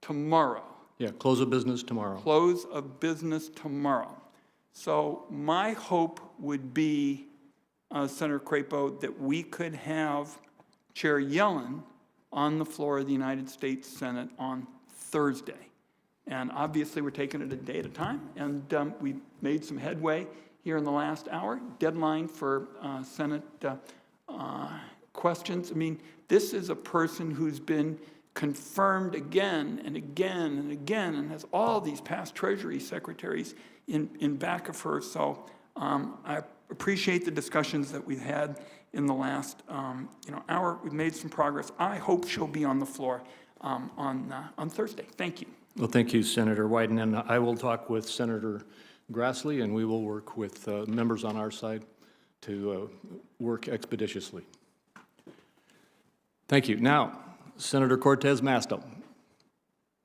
tomorrow. Yeah, close of business tomorrow. Close of business tomorrow. So my hope would be, Senator Crapo, that we could have Chair Yellen on the floor of the United States Senate on Thursday. And obviously, we're taking it a day at a time, and we've made some headway here in the last hour. Deadline for Senate questions. I mean, this is a person who's been confirmed again and again and again and has all these past Treasury secretaries in back of her. So I appreciate the discussions that we've had in the last hour. We've made some progress. I hope she'll be on the floor on Thursday. Thank you. Well, thank you, Senator Wyden. And I will talk with Senator Grassley, and we will work with members on our side to work expeditiously. Thank you. Now, Senator Cortez Masto.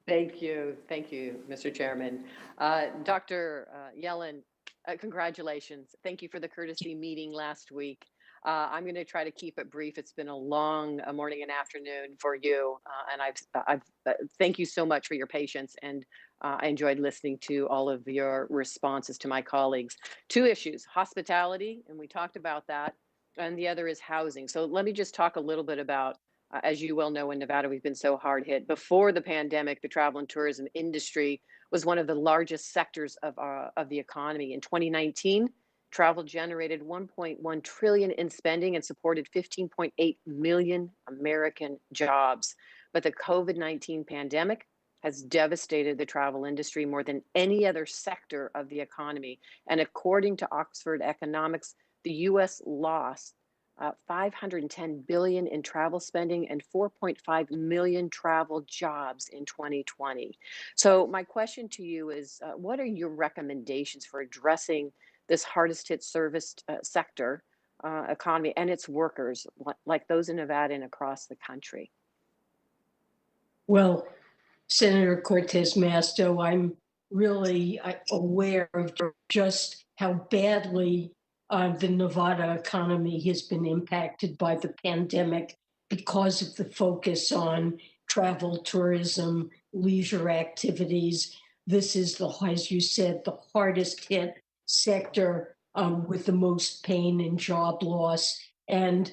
Thank you, Mr. Chairman. Dr. Yellen, congratulations. Thank you for the courtesy meeting last week. I'm going to try to keep it brief. It's been a long morning and afternoon for you, and I've thank you so much for your patience, and I enjoyed listening to all of your responses to my colleagues. Two issues: hospitality, and we talked about that, and the other is housing. So let me just talk a little bit about. As you well know, in Nevada, we've been so hard hit. Before the pandemic, the travel and tourism industry was one of the largest sectors of the economy. In 2019, travel generated 1.1 trillion in spending and supported 15.8 million American jobs. But the COVID-19 pandemic has devastated the travel industry more than any other sector of the economy. And according to Oxford Economics, the U.S. lost 510 billion in travel spending and 4.5 million travel jobs in 2020. So my question to you is, what are your recommendations for addressing this hardest hit service sector economy and its workers, like those in Nevada and across the country? Well, Senator Cortez Masto, I'm really aware of just how badly the Nevada economy has been impacted by the pandemic because of the focus on travel, tourism, leisure activities. This is, as you said, the hardest hit sector with the most pain and job loss. And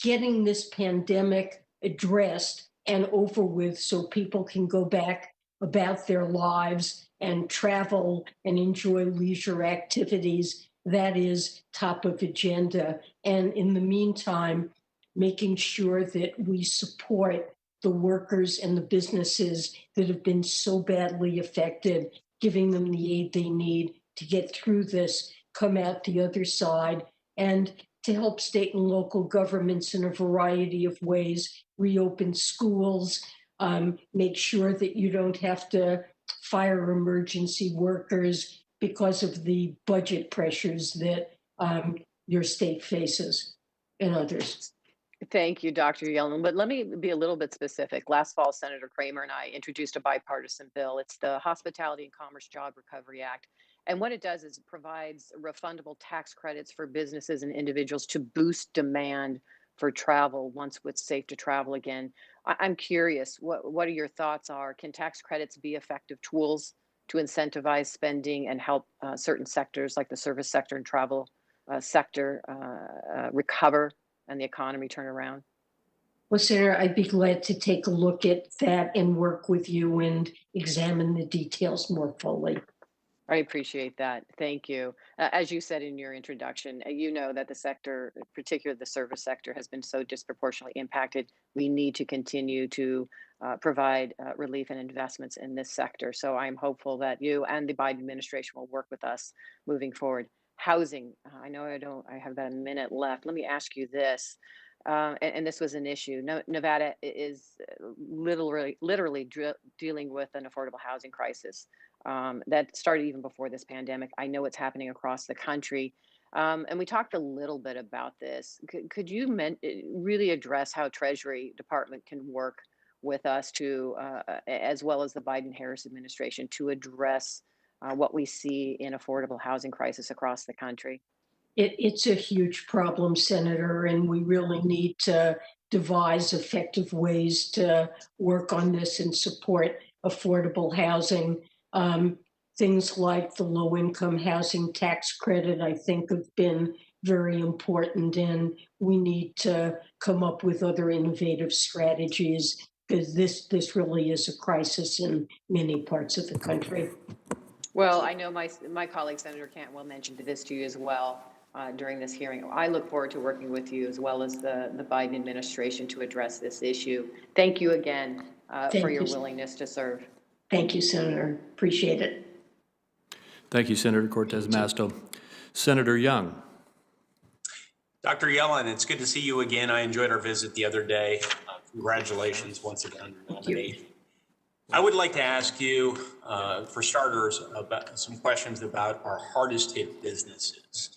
getting this pandemic addressed and over with so people can go back about their lives and travel and enjoy leisure activities, that is top of agenda. And in the meantime, making sure that we support the workers and the businesses that have been so badly affected, giving them the aid they need to get through this, come out the other side, and to help state and local governments in a variety of ways, reopen schools, make sure that you don't have to fire emergency workers because of the budget pressures that your state faces and others. Thank you, Dr. Yellen. But let me be a little bit specific. Last fall, Senator Kramer and I introduced a bipartisan bill. It's the Hospitality and Commerce Job Recovery Act. And what it does is it provides refundable tax credits for businesses and individuals to boost demand for travel once it's safe to travel again. I'm curious, what are your thoughts are? Can tax credits be effective tools to incentivize spending and help certain sectors like the service sector and travel sector recover and the economy turn around? Well, Senator, I'd be glad to take a look at that and work with you and examine the details more fully. I appreciate that. Thank you. As you said in your introduction, you know that the sector, particularly the service sector, has been so disproportionately impacted. We need to continue to provide relief and investments in this sector. So I'm hopeful that you and the Biden administration will work with us moving forward. Housing, I know I have about a minute left. Let me ask you this. And this was an issue. Nevada is literally dealing with an affordable housing crisis that started even before this pandemic. I know it's happening across the country. And we talked a little bit about this. Could you really address how Treasury Department can work with us to, as well as the Biden-Harris administration, to address what we see in affordable housing crisis across the country? It's a huge problem, Senator, and we really need to devise effective ways to work on this and support affordable housing. Things like the low-income housing tax credit, I think, have been very important, and we need to come up with other innovative strategies because this really is a crisis in many parts of the country. Well, I know my colleague, Senator Cantwell, mentioned this to you as well during this hearing. I look forward to working with you as well as the Biden administration to address this issue. Thank you again for your willingness to serve. Thank you, Senator. Appreciate it. Thank you, Senator Cortez Masto. Senator Young. Dr. Yellen, it's good to see you again. I enjoyed our visit the other day. Congratulations once again on your nomination. I would like to ask you, for starters, about some questions about our hardest hit businesses.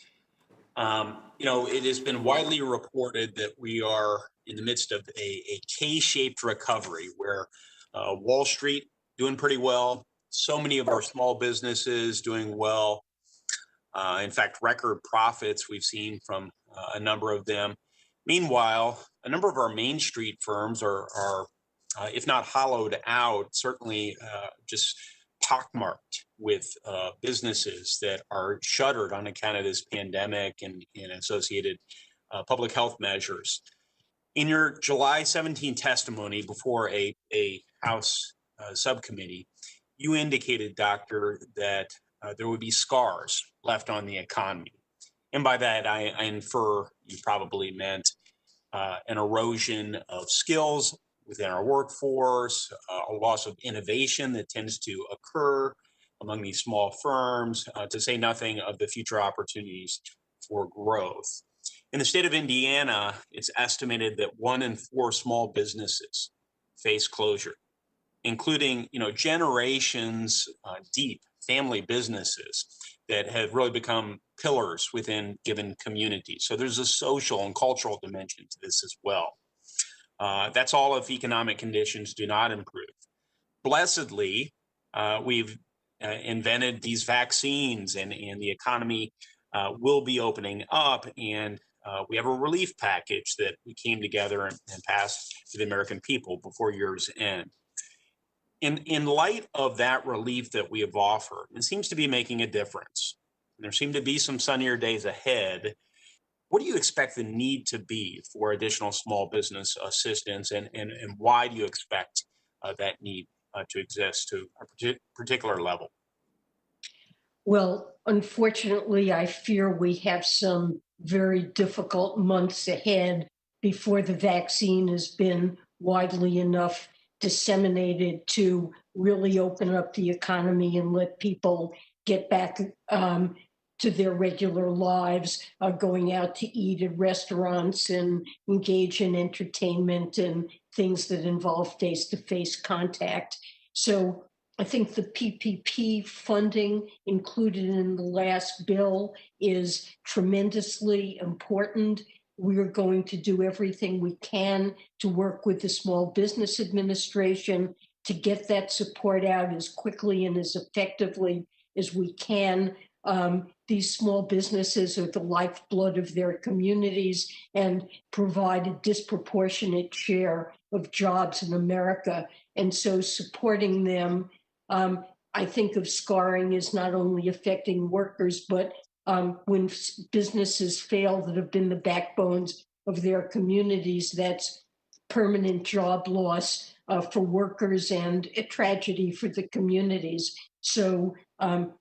It has been widely reported that we are in the midst of a K-shaped recovery where Wall Street doing pretty well, so many of our small businesses doing well, In fact, record profits we've seen from a number of them. Meanwhile, a number of our Main Street firms are if not hollowed out, certainly just pockmarked with businesses that are shuttered on account of this pandemic and associated public health measures. In your July 17 testimony before a House subcommittee, you indicated, Doctor, that there would be scars left on the economy. And by that, I infer you probably meant an erosion of skills within our workforce, a loss of innovation that tends to occur among these small firms, to say nothing of the future opportunities for growth. In the state of Indiana, it's estimated that 1 in 4 small businesses face closure, including generations deep family businesses that have really become pillars within given communities. So there's a social and cultural dimension to this as well. That's all if economic conditions do not improve. Blessedly, we've invented these vaccines and the economy will be opening up, and we have a relief package that we came together and passed to the American people before year's end. In light of that relief that we have offered, it seems to be making a difference. There seem to be some sunnier days ahead. What do you expect the need to be for additional small business assistance, and why do you expect that need to exist to a particular level? Well, unfortunately, I fear we have some very difficult months ahead before the vaccine has been widely enough disseminated to really open up the economy and let people get back to their regular lives, going out to eat at restaurants and engage in entertainment and things that involve face-to-face contact. So I think the PPP funding included in the last bill is tremendously important. We're going to do everything we can to work with the Small Business Administration to get that support out as quickly and as effectively as we can. These small businesses are the lifeblood of their communities and provide a disproportionate share of jobs in America. And so supporting them, I think of scarring as not only affecting workers, but when businesses fail that have been the backbones of their communities, that's permanent job loss for workers and a tragedy for the communities. So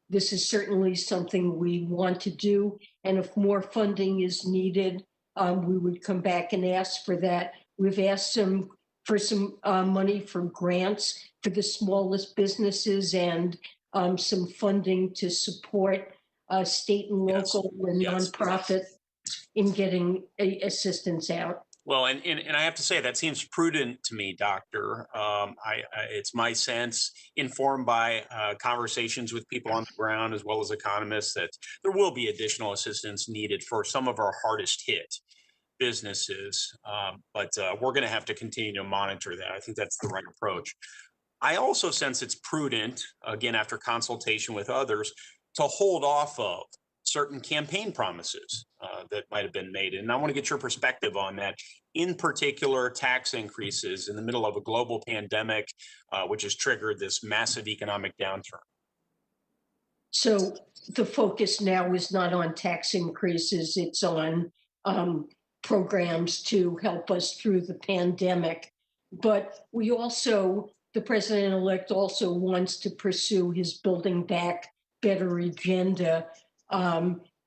this is certainly something we want to do. And if more funding is needed, we would come back and ask for that. We've asked for some money for grants for the smallest businesses and some funding to support state and local and nonprofit in getting assistance out. Well, and I have to say that seems prudent to me, Doctor. It's my sense, informed by conversations with people on the ground as well as economists, that there will be additional assistance needed for some of our hardest hit businesses. But we're going to have to continue to monitor that. I think that's the right approach. I also sense it's prudent, again, after consultation with others, to hold off of certain campaign promises that might have been made. And I want to get your perspective on that. In particular, tax increases in the middle of a global pandemic, which has triggered this massive economic downturn. So the focus now is not on tax increases, it's on programs to help us through the pandemic. But we also, the president-elect also wants to pursue his Building Back Better agenda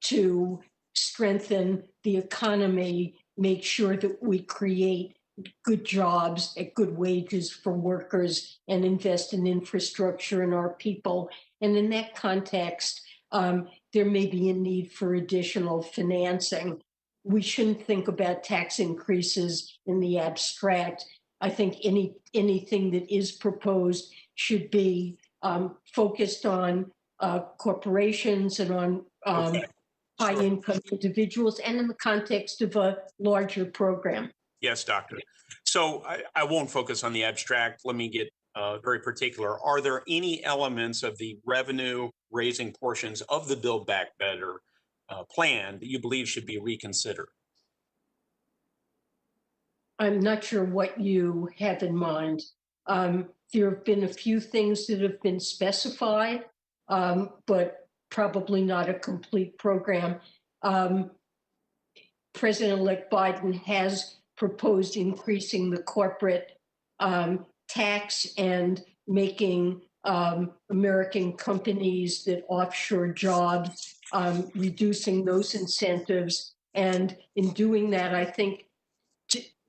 to strengthen the economy, make sure that we create good jobs at good wages for workers and invest in infrastructure and our people. And in that context, there may be a need for additional financing. We shouldn't think about tax increases in the abstract. I think anything that is proposed should be focused on corporations and on high-income individuals, and in the context of a larger program. Yes, Doctor. So I won't focus on the abstract. Let me get very particular. Are there any elements of the revenue raising portions of the Build Back Better plan that you believe should be reconsidered? I'm not sure what you have in mind. There have been a few things that have been specified, but probably not a complete program. President-elect Biden has proposed increasing the corporate tax and making American companies that offshore jobs, reducing those incentives. And in doing that, I think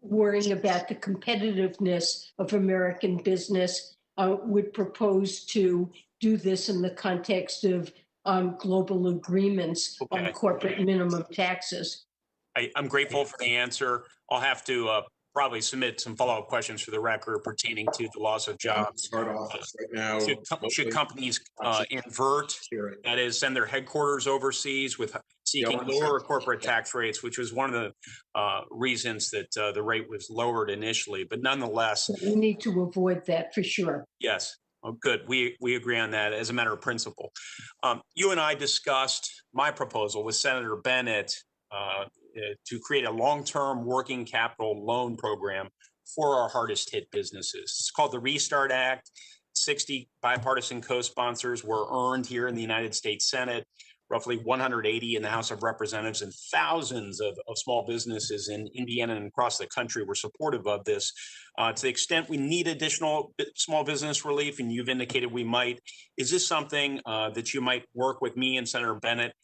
worrying about the competitiveness of American business, would propose to do this in the context of global agreements on corporate minimum taxes. I'm grateful for the answer. I'll have to probably submit some follow-up questions for the record pertaining to the loss of jobs. Should companies invert, that is, send their headquarters overseas with seeking lower corporate tax rates, which was one of the reasons that the rate was lowered initially, but nonetheless. We need to avoid that for sure. Yes. Oh, good. We agree on that as a matter of principle. You and I discussed my proposal with Senator Bennett to create a long-term working capital loan program for our hardest hit businesses. It's called the Restart Act. 60 bipartisan co-sponsors were earned here in the United States Senate, roughly 180 in the House of Representatives, and thousands of small businesses in Indiana and across the country were supportive of this. To the extent we need additional small business relief, and you've indicated we might, is this something that you might work with me and Senator Bennett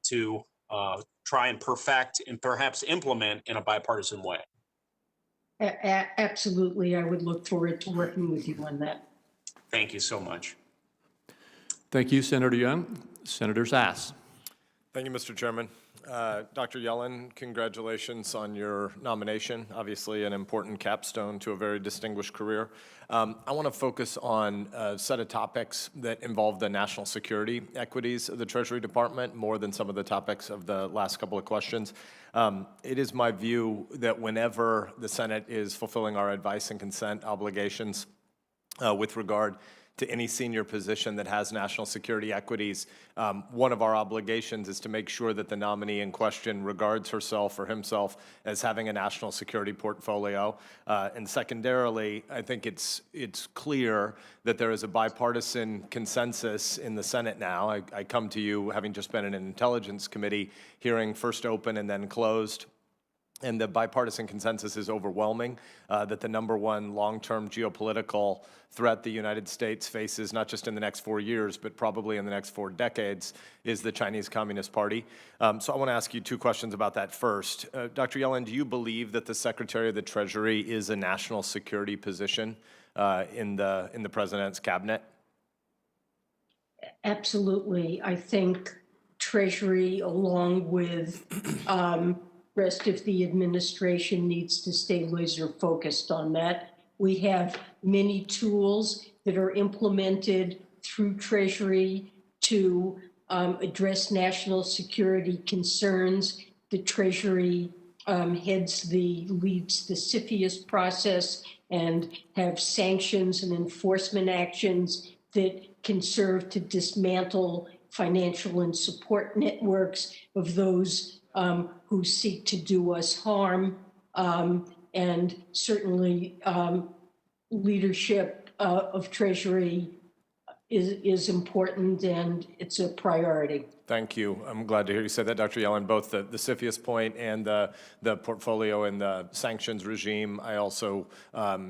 to try and perfect and perhaps implement in a bipartisan way? Absolutely. I would look forward to working with you on that. Thank you so much. Thank you, Senator Young. Senator Sass. Thank you, Mr. Chairman. Dr. Yellen, congratulations on your nomination. Obviously an important capstone to a very distinguished career. I want to focus on a set of topics that involve the national security equities of the Treasury Department more than some of the topics of the last couple of questions. It is my view that whenever the Senate is fulfilling our advice and consent obligations with regard to any senior position that has national security equities, one of our obligations is to make sure that the nominee in question regards herself or himself as having a national security portfolio. And secondarily, I think it's clear that there is a bipartisan consensus in the Senate now. I come to you having just been in an Intelligence Committee hearing first open and then closed. And the bipartisan consensus is overwhelming that the number one long-term geopolitical threat the United States faces, not just in the next 4 years, but probably in the next 4 decades, is the Chinese Communist Party. So I want to ask you 2 questions about that first. Dr. Yellen, do you believe that the Secretary of the Treasury is a national security position in the President's cabinet? Absolutely. I think Treasury, along with rest of the administration, needs to stay laser focused on that. We have many tools that are implemented through Treasury to address national security concerns. The Treasury leads the CFIUS process and have sanctions and enforcement actions that can serve to dismantle financial and support networks of those who seek to do us harm, and certainly leadership of Treasury is important, and it's a priority. Thank you. I'm glad to hear you say that, Dr. Yellen, both the CFIUS point and the portfolio and the sanctions regime. I also,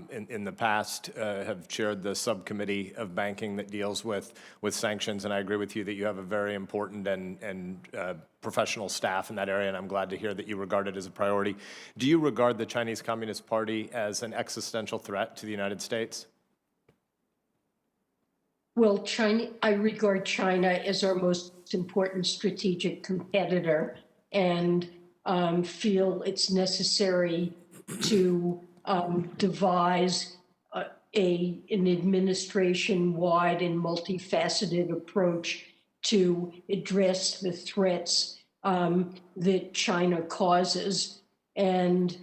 in the past, have chaired the subcommittee of banking that deals with sanctions, and I agree with you that you have a very important and professional staff in that area, and I'm glad to hear that you regard it as a priority. Do you regard the Chinese Communist Party as an existential threat to the United States? Well, I regard China as our most important strategic competitor, and feel it's necessary to devise an administration-wide and multifaceted approach to address the threats that China causes. And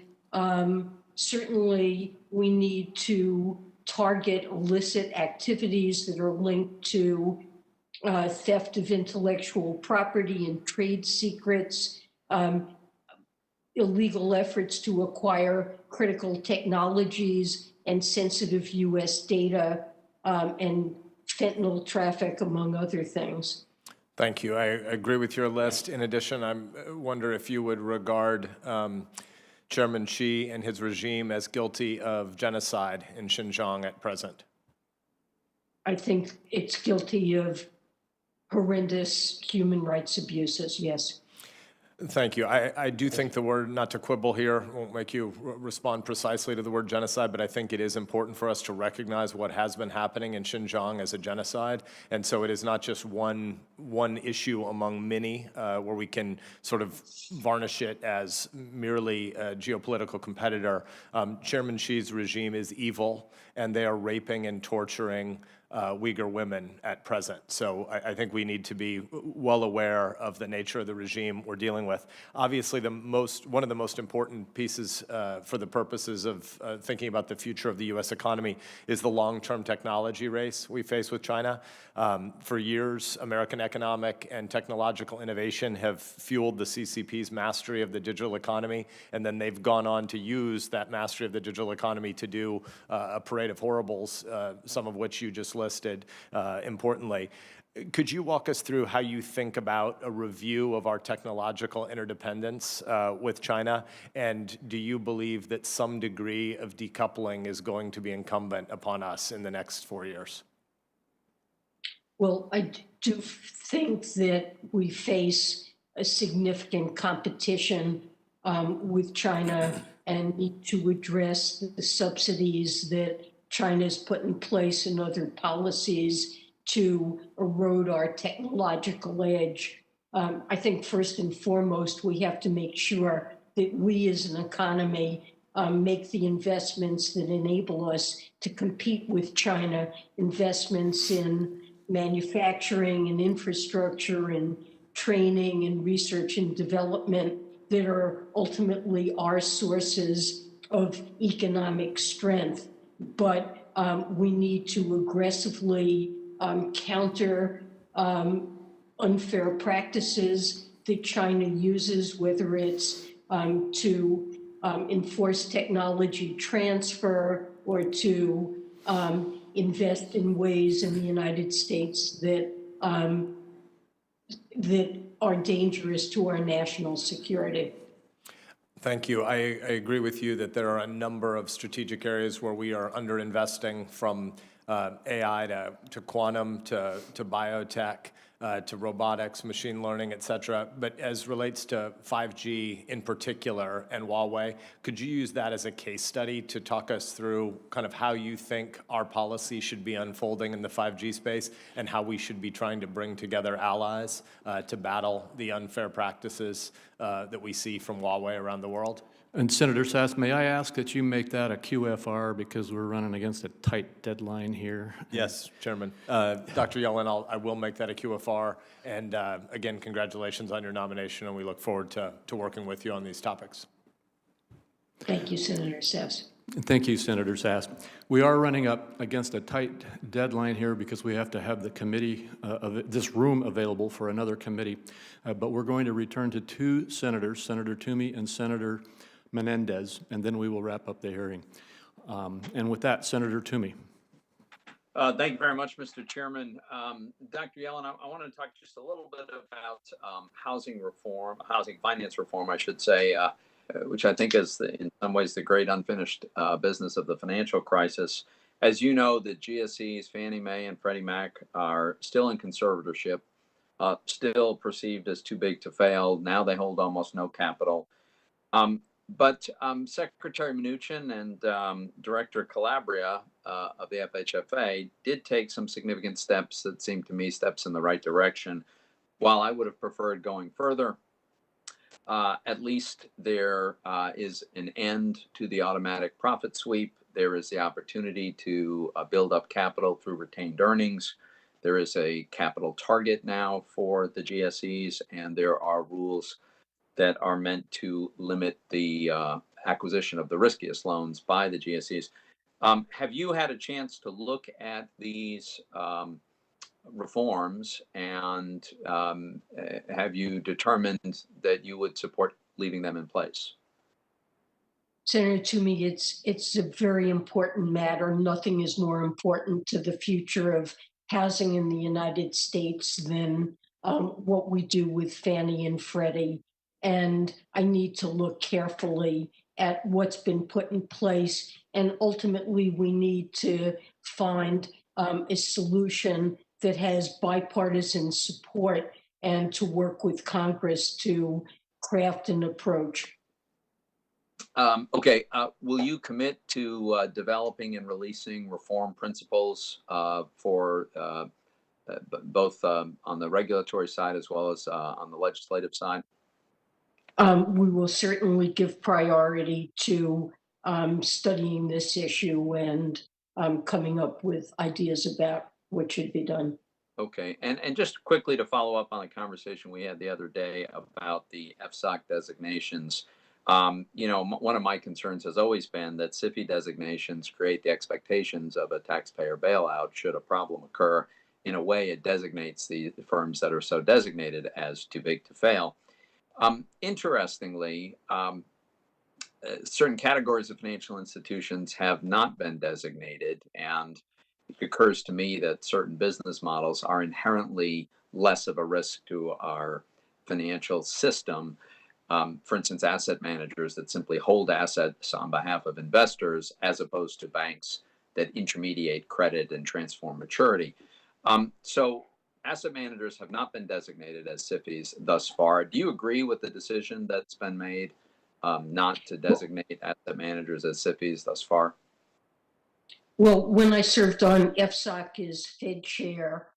certainly we need to target illicit activities that are linked to theft of intellectual property and trade secrets, illegal efforts to acquire critical technologies and sensitive U.S. data, and fentanyl traffic, among other things. Thank you. I agree with your list. In addition, I wonder if you would regard Chairman Xi and his regime as guilty of genocide in Xinjiang at present. I think it's guilty of horrendous human rights abuses, yes. Thank you. I do think the word, not to quibble here, won't make you respond precisely to the word genocide, but I think it is important for us to recognize what has been happening in Xinjiang as a genocide. And so it is not just one issue among many where we can sort of varnish it as merely a geopolitical competitor. Chairman Xi's regime is evil, and they are raping and torturing Uyghur women at present. So I think we need to be well aware of the nature of the regime we're dealing with. Obviously, one of the most important pieces for the purposes of thinking about the future of the U.S. economy is the long-term technology race we face with China. For years, American economic and technological innovation have fueled the CCP's mastery of the digital economy, and then they've gone on to use that mastery of the digital economy to do a parade of horribles, some of which you just listed importantly. Could you walk us through how you think about a review of our technological interdependence with China? And do you believe that some degree of decoupling is going to be incumbent upon us in the next 4 years? Well, I do think that we face a significant competition with China and need to address the subsidies that China's put in place and other policies to erode our technological edge. I think first and foremost, we have to make sure that we as an economy make the investments that enable us to compete with China, investments in manufacturing and infrastructure and training and research and development that are ultimately our sources of economic strength. But we need to aggressively counter unfair practices that China uses, whether it's to enforce technology transfer or to invest in ways in the United States that that are dangerous to our national security. Thank you. I agree with you that there are a number of strategic areas where we are underinvesting, from AI to quantum to biotech to robotics, machine learning, et cetera. But as relates to 5G in particular and Huawei, could you use that as a case study to talk us through kind of how you think our policy should be unfolding in the 5G space and how we should be trying to bring together allies to battle the unfair practices that we see from Huawei around the world? And Senator Sass, may I ask that you make that a QFR because we're running against a tight deadline here? Yes, Chairman. Dr. Yellen, I will make that a QFR. And again, congratulations on your nomination, and we look forward to working with you on these topics. Thank you, Senator Sass. Thank you, Senator Sass. We are running up against a tight deadline here because we have to have the committee, this room available for another committee. But we're going to return to two senators, Senator Toomey and Senator Menendez, and then we will wrap up the hearing. And with that, Senator Toomey. Thank you very much, Mr. Chairman. Dr. Yellen, I want to talk just a little bit about housing finance reform, I should say, which I think is in some ways the great unfinished business of the financial crisis. As you know, the GSEs, Fannie Mae and Freddie Mac, are still in conservatorship, still perceived as too big to fail. Now they hold almost no capital. But Secretary Mnuchin and Director Calabria of the FHFA did take some significant steps that seemed to me steps in the right direction. While I would have preferred going further, at least there is an end to the automatic profit sweep. There is the opportunity to build up capital through retained earnings. There is a capital target now for the GSEs, and there are rules that are meant to limit the acquisition of the riskiest loans by the GSEs. Have you had a chance to look at these reforms, and have you determined that you would support leaving them in place? Senator Toomey, it's a very important matter. Nothing is more important to the future of housing in the United States than what we do with Fannie and Freddie. And I need to look carefully at what's been put in place. And ultimately, we need to find a solution that has bipartisan support and to work with Congress to craft an approach. Okay, will you commit to developing and releasing reform principles for both on the regulatory side as well as on the legislative side? We will certainly give priority to studying this issue and coming up with ideas about what should be done. Okay, and just quickly to follow up on the conversation we had the other day about the FSOC designations. You know, one of my concerns has always been that SIFI designations create the expectations of a taxpayer bailout should a problem occur. In a way, it designates the firms that are so designated as too big to fail. Interestingly, certain categories of financial institutions have not been designated, and it occurs to me that certain business models are inherently less of a risk to our financial system. For instance, asset managers that simply hold assets on behalf of investors, as opposed to banks that intermediate credit and transform maturity. So asset managers have not been designated as SIFIs thus far. Do you agree with the decision that's been made not to designate asset managers as SIFIs thus far? Well, when I served on FSOC as Fed chair,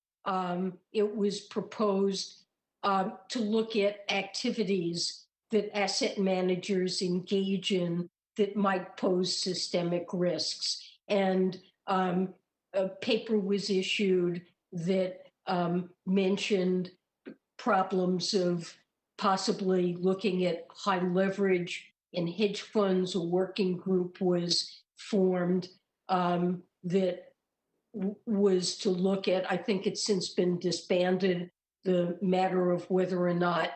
it was proposed to look at activities that asset managers engage in that might pose systemic risks. And a paper was issued that mentioned problems of possibly looking at high leverage in hedge funds. A working group was formed that was to look at, I think it's since been disbanded, the matter of whether or not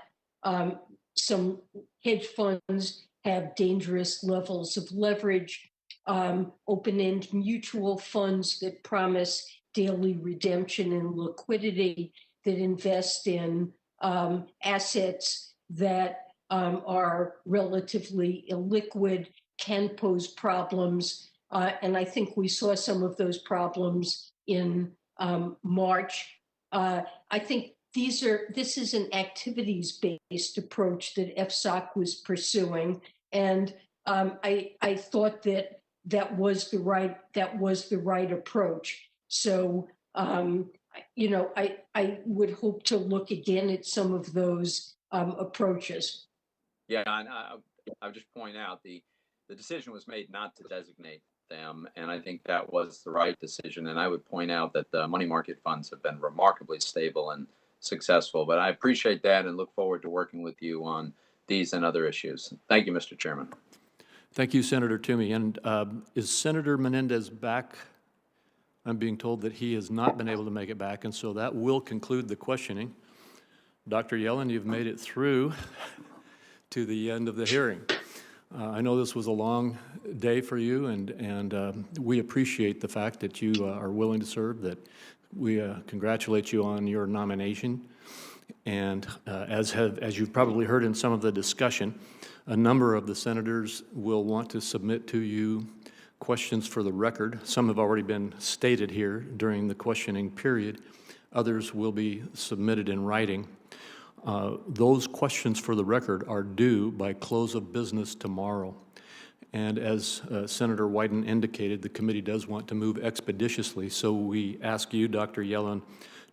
some hedge funds have dangerous levels of leverage, open-end mutual funds that promise daily redemption and liquidity, that invest in assets that are relatively illiquid, can pose problems. And I think we saw some of those problems in March. I think this is an activities-based approach that FSOC was pursuing, and I thought that was the right approach. So you know, I would hope to look again at some of those approaches. Yeah, and I would just point out the decision was made not to designate them, and I think that was the right decision. And I would point out that the money market funds have been remarkably stable and successful. But I appreciate that and look forward to working with you on these and other issues. Thank you, Mr. Chairman. Thank you, Senator Toomey. And is Senator Menendez back? I'm being told that he has not been able to make it back, and so that will conclude the questioning. Dr. Yellen, you've made it through to the end of the hearing. I know this was a long day for you, and we appreciate the fact that you are willing to serve, that we congratulate you on your nomination. And as you've probably heard in some of the discussion, a number of the senators will want to submit to you questions for the record. Some have already been stated here during the questioning period. Others will be submitted in writing. Those questions for the record are due by close of business tomorrow. And as Senator Wyden indicated, the committee does want to move expeditiously, so we ask you, Dr. Yellen,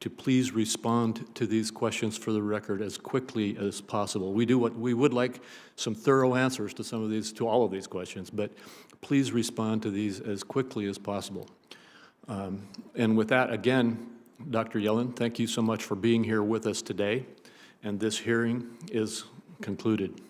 to please respond to these questions for the record as quickly as possible. We would like some thorough answers to all of these questions, but please respond to these as quickly as possible. And with that, again, Dr. Yellen, thank you so much for being here with us today, and this hearing is concluded.